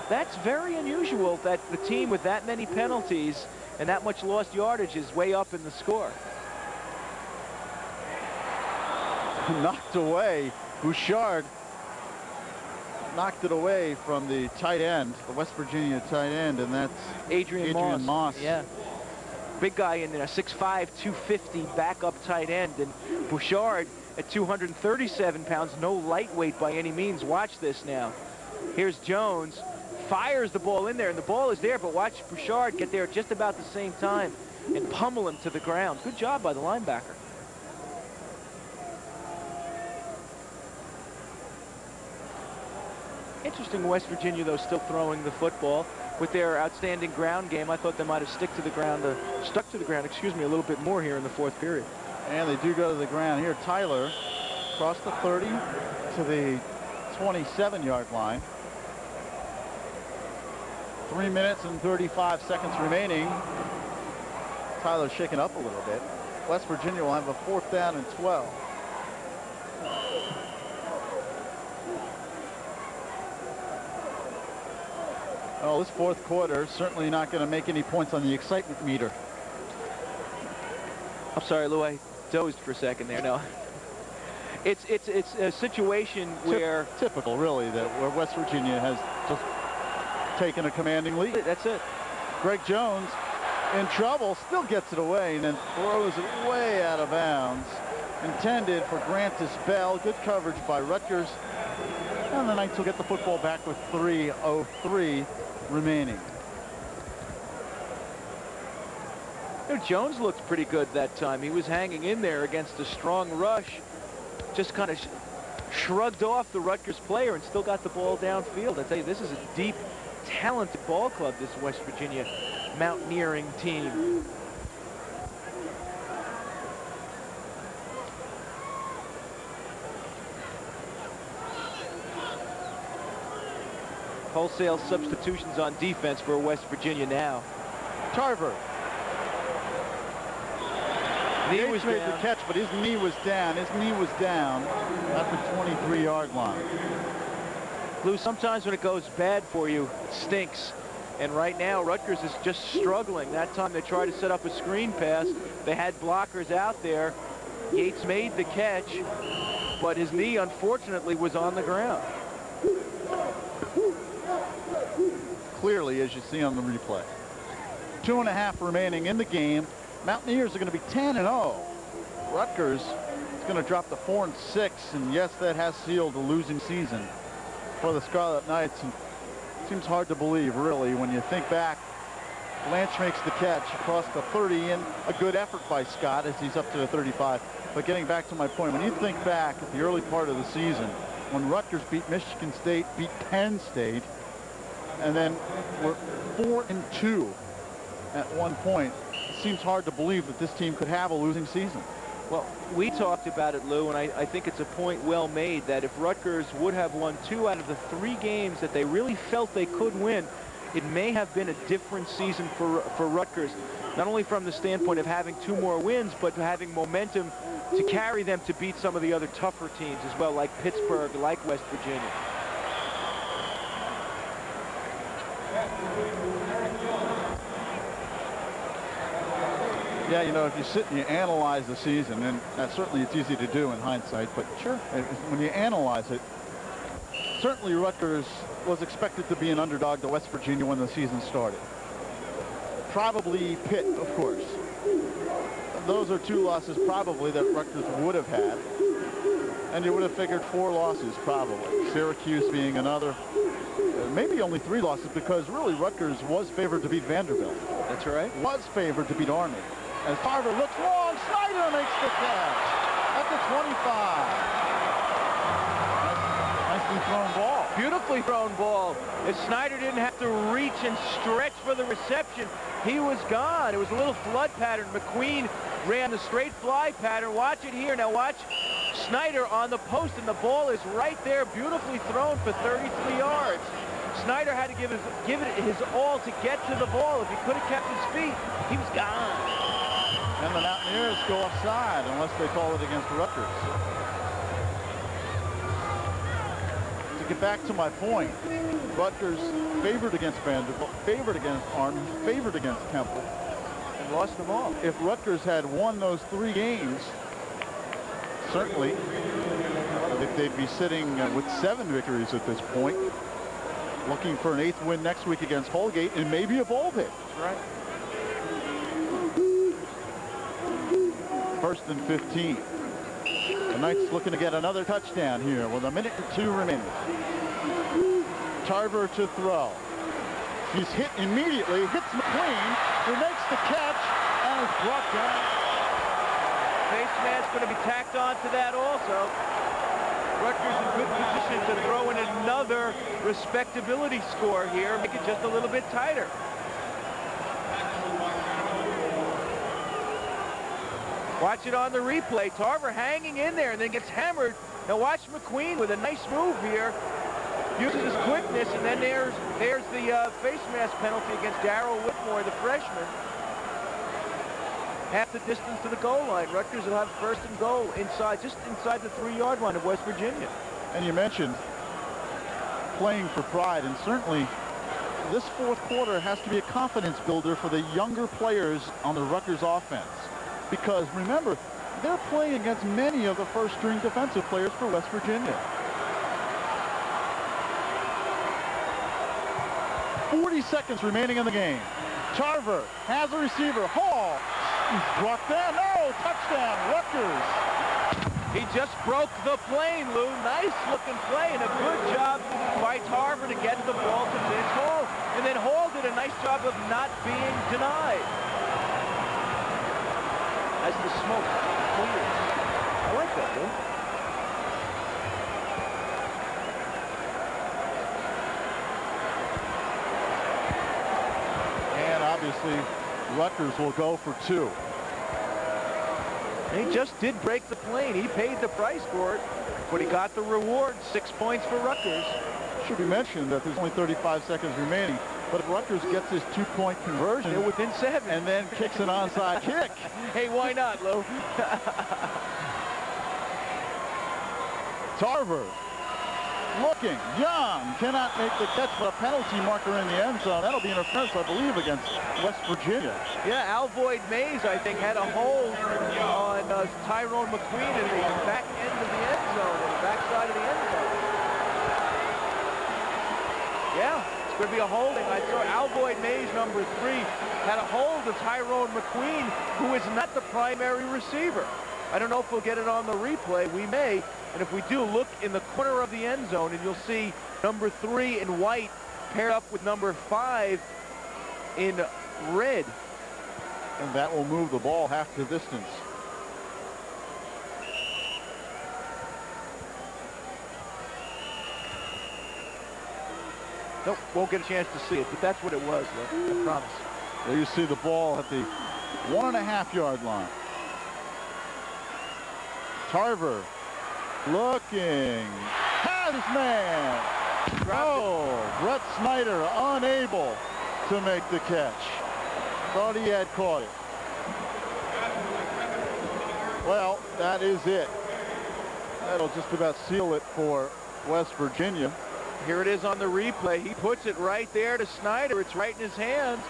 That's very unusual that the team with that many penalties and that much lost yardage is way up in the score. Knocked away. Bouchard knocked it away from the tight end, the West Virginia tight end, and that's Adrian Moss. Yeah. Big guy in there, 6'5", 250 backup tight end. And Bouchard at 237 pounds, no lightweight by any means. Watch this now. Here's Jones, fires the ball in there, and the ball is there, but watch Bouchard get there at just about the same time and pummel him to the ground. Good job by the linebacker. Interesting, West Virginia, though, still throwing the football. With their outstanding ground game, I thought they might have stuck to the ground, excuse me, a little bit more here in the 4th period. And they do go to the ground here. Tyler across the 30 to the 27-yard line. 3 minutes and 35 seconds remaining. Tyler's shaken up a little bit. West Virginia will have a 4th down and 12. Well, this 4th quarter certainly not going to make any points on the excitement meter. I'm sorry, Lou, I dozed for a second there. No, it's a situation where typical, really, that where West Virginia has just taken a commanding lead. That's it. Greg Jones in trouble, still gets it away, and then throws it way out of bounds. Intended for Grantis Bell. Good coverage by Rutgers. And the Knights will get the football back with 3:03 remaining. Jones looked pretty good that time. He was hanging in there against a strong rush. Just kind of shrugged off the Rutgers player and still got the ball downfield. I tell you, this is a deep, talented ball club, this West Virginia Mountaineering team. Wholesale substitutions on defense for West Virginia now. Tarver. Knee was made down. the catch, but his knee was down. His knee was down at the 23-yard line. Lou, sometimes when it goes bad for you, it stinks. And right now, Rutgers is just struggling. That time they tried to set up a screen pass. They had blockers out there. Yates made the catch, but his knee, unfortunately, was on the ground. Clearly, as you see on the replay. 2.5 remaining in the game. Mountaineers are going to be 10-0. Rutgers is going to drop to 4-6, and yes, that has sealed a losing season for the Scarlet Knights. And it seems hard to believe, really, when you think back. Blanche makes the catch across the 30, and a good effort by Scott as he's up to the 35. But getting back to my point, when you think back at the early part of the season, when Rutgers beat Michigan State, beat Penn State, and then we're 4-2 at one point, it seems hard to believe that this team could have a losing season. Well, we talked about it, Lou, and I think it's a point well made that if Rutgers would have won 2 out of the 3 games that they really felt they could win, it may have been a different season for Rutgers, not only from the standpoint of having 2 more wins, but having momentum to carry them to beat some of the other tougher teams as well, like Pittsburgh, like West Virginia. Yeah, you know, if you sit and you analyze the season, and certainly it's easy to do in hindsight, but sure, when you analyze it, certainly Rutgers was expected to be an underdog to West Virginia when the season started. Probably Pitt, of course. Those are 2 losses probably that Rutgers would have had, and you would have figured 4 losses probably. Syracuse being another, maybe only 3 losses, because really Rutgers was favored to beat Vanderbilt. That's right. Was favored to beat Army. As Tarver looks long, Snyder makes the catch at the 25. Nicely thrown ball. Beautifully thrown ball. As Snyder didn't have to reach and stretch for the reception, he was gone. It was a little flood pattern. McQueen ran the straight fly pattern. Watch it here. Now watch Snyder on the post, and the ball is right there, beautifully thrown for 33 yards. Snyder had to give it his all to get to the ball. If he could have kept his feet, he was gone. And the Mountaineers go offside unless they call it against Rutgers. To get back to my point, Rutgers favored against Vanderbilt, favored against Army, favored against Temple, and lost them all. If Rutgers had won those 3 games, certainly they'd be sitting with 7 victories at this point, looking for an 8th win next week against Colgate and maybe a bowl bid. That's right. 1st and 15. The Knights looking to get another touchdown here with 1 minute and 2 remaining. Tarver to throw. He's hit immediately, hits McQueen, who makes the catch and is brought down. Face mask going to be tacked on to that also. Rutgers in good position to throw in another respectability score here, make it just a little bit tighter. Watch it on the replay. Tarver hanging in there and then gets hammered. Now watch McQueen with a nice move here. Uses his quickness, and then there's the face mask penalty against Darryl Whitmore, the freshman. Half the distance to the goal line. Rutgers will have 1st and goal just inside the 3-yard line of West Virginia. And you mentioned playing for pride, and certainly this 4th quarter has to be a confidence builder for the younger players on the Rutgers offense. Because remember, they're playing against many of the 1st-string defensive players for West Virginia. 40 seconds remaining in the game. Tarver has a receiver. Hall. He's brought down. No, touchdown, Rutgers. He just broke the plane, Lou. Nice looking play and a good job by Tarver to get the ball to Vince Hall. And then Hall did a nice job of not being denied. As the smoke clears. I like that, Lou. And obviously, Rutgers will go for 2. He just did break the plane. He paid the price for it, but he got the reward. 6 points for Rutgers. Should be mentioned that there's only 35 seconds remaining, but if Rutgers gets his 2-point conversion, they're within 7, and then kicks an onside kick. Hey, why not, Lou? Tarver looking, Young cannot make the catch, but a penalty marker in the end zone. That'll be interference, I believe, against West Virginia. Yeah, Alvoid Mays, I think, had a hold on Tyrone McQueen in the back end of the end zone, in the back side of the end zone. Yeah, it's going to be a holding. I saw Alvoid Mays, number 3, had a hold of Tyrone McQueen, who is not the primary receiver. I don't know if we'll get it on the replay. We may. And if we do, look in the corner of the end zone, and you'll see number 3 in white paired up with number 5 in red. And that will move the ball half the distance. Nope, won't get a chance to see it, but that's what it was, Lou. I promise. There you see the ball at the 1.5-yard line. Tarver looking, has his man. Oh, Brett Snyder unable to make the catch. Thought he had caught it. Well, that is it. That'll just about seal it for West Virginia. Here it is on the replay. He puts it right there to Snyder. It's right in his hands,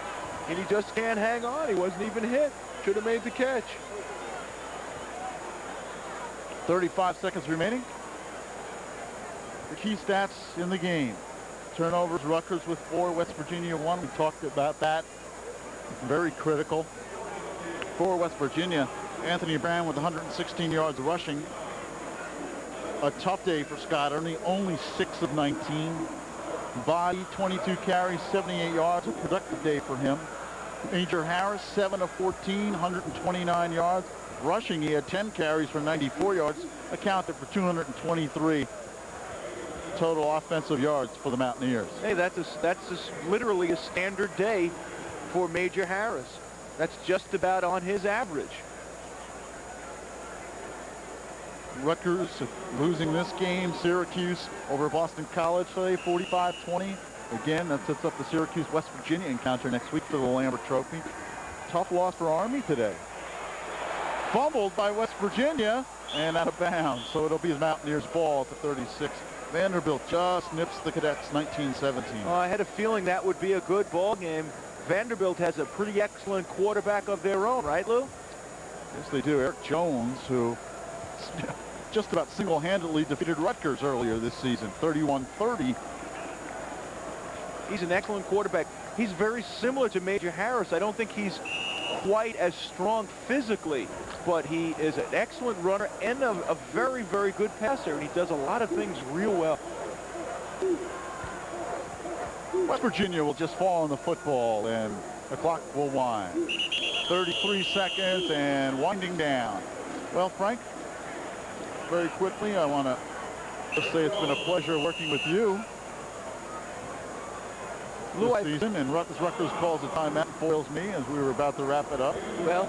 and he just can't hang on. He wasn't even hit. Should have made the catch. 35 seconds remaining. The key stats in the game. Turnovers, Rutgers with 4, West Virginia 1. We talked about that. Very critical. For West Virginia, Anthony Brown with 116 yards rushing. A tough day for Scott Ernie, only 6 of 19. Body, 22 carries, 78 yards. A productive day for him. Major Harris, 7 of 14, 129 yards. Rushing, he had 10 carries for 94 yards, accounted for 223 total offensive yards for the Mountaineers. Hey, that's literally a standard day for Major Harris. That's just about on his average. Rutgers losing this game. Syracuse over Boston College today, 45-20. Again, that sets up the Syracuse-West Virginia encounter next week for the Lambert Trophy. Tough loss for Army today. Fumbled by West Virginia and out of bounds. So it'll be the Mountaineers' ball at the 36. Vanderbilt just nips the Cadets 19-17. Oh, I had a feeling that would be a good ball game. Vanderbilt has a pretty excellent quarterback of their own, right, Lou? Yes, they do. Eric Jones, who just about single-handedly defeated Rutgers earlier this season, 31-30. He's an excellent quarterback. He's very similar to Major Harris. I don't think he's quite as strong physically, but he is an excellent runner and a very, very good passer, and he does a lot of things real well. West Virginia will just fall on the football, and the clock will wind. 33 seconds and winding down. Well, Frank, very quickly, I want to just say it's been a pleasure working with you this season, and Rutgers calls the timeout, foils me as we were about to wrap it up. Well,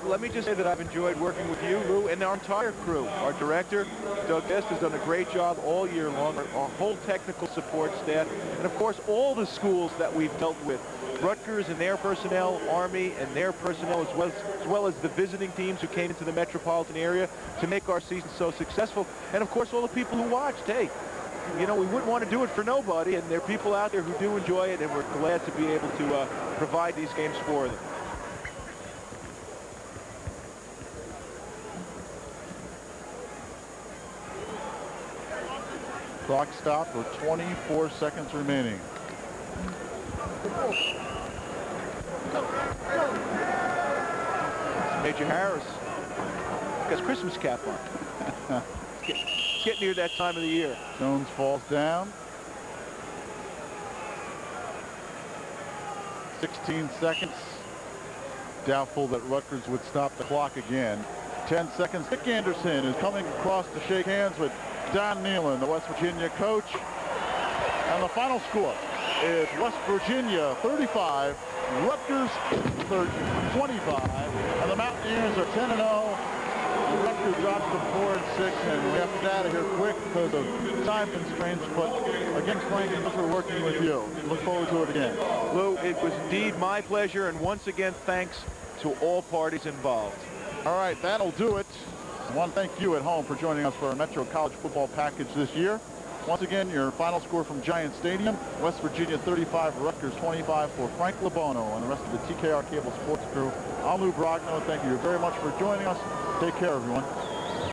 let me just say that I've enjoyed working with you, Lou, and our entire crew. Our director, Doug Best, has done a great job all year long. Our whole technical support staff, and of course, all the schools that we've dealt with. Rutgers and their personnel, Army and their personnel, as well as the visiting teams who came into the metropolitan area to make our season so successful. And of course, all the people who watched. Hey, you know, we wouldn't want to do it for nobody, and there are people out there who do enjoy it, and we're glad to be able to provide these games for them. Clock stopped with 24 seconds remaining. Major Harris got his Christmas cap on. It's getting near that time of the year. Jones falls down. 16 seconds. Doubtful that Rutgers would stop the clock again. 10 seconds. Dick Anderson is coming across to shake hands with Don Nealon, the West Virginia coach. And the final score is West Virginia 35, Rutgers 25. And the Mountaineers are 10-0. Rutgers drops to 4-6, and we have to get out of here quick because of time constraints. But again, Frank, we're working with you. Look forward to it again. Lou, it was indeed my pleasure, and once again, thanks to all parties involved. All right, that'll do it. I want to thank you at home for joining us for our Metro College football package this year. Once again, your final score from Giant Stadium, West Virginia 35, Rutgers 25 for Frank LeBono and the rest of the TKR Cable Sports crew. I'm Lou Brogno. Thank you very much for joining us. Take care, everyone.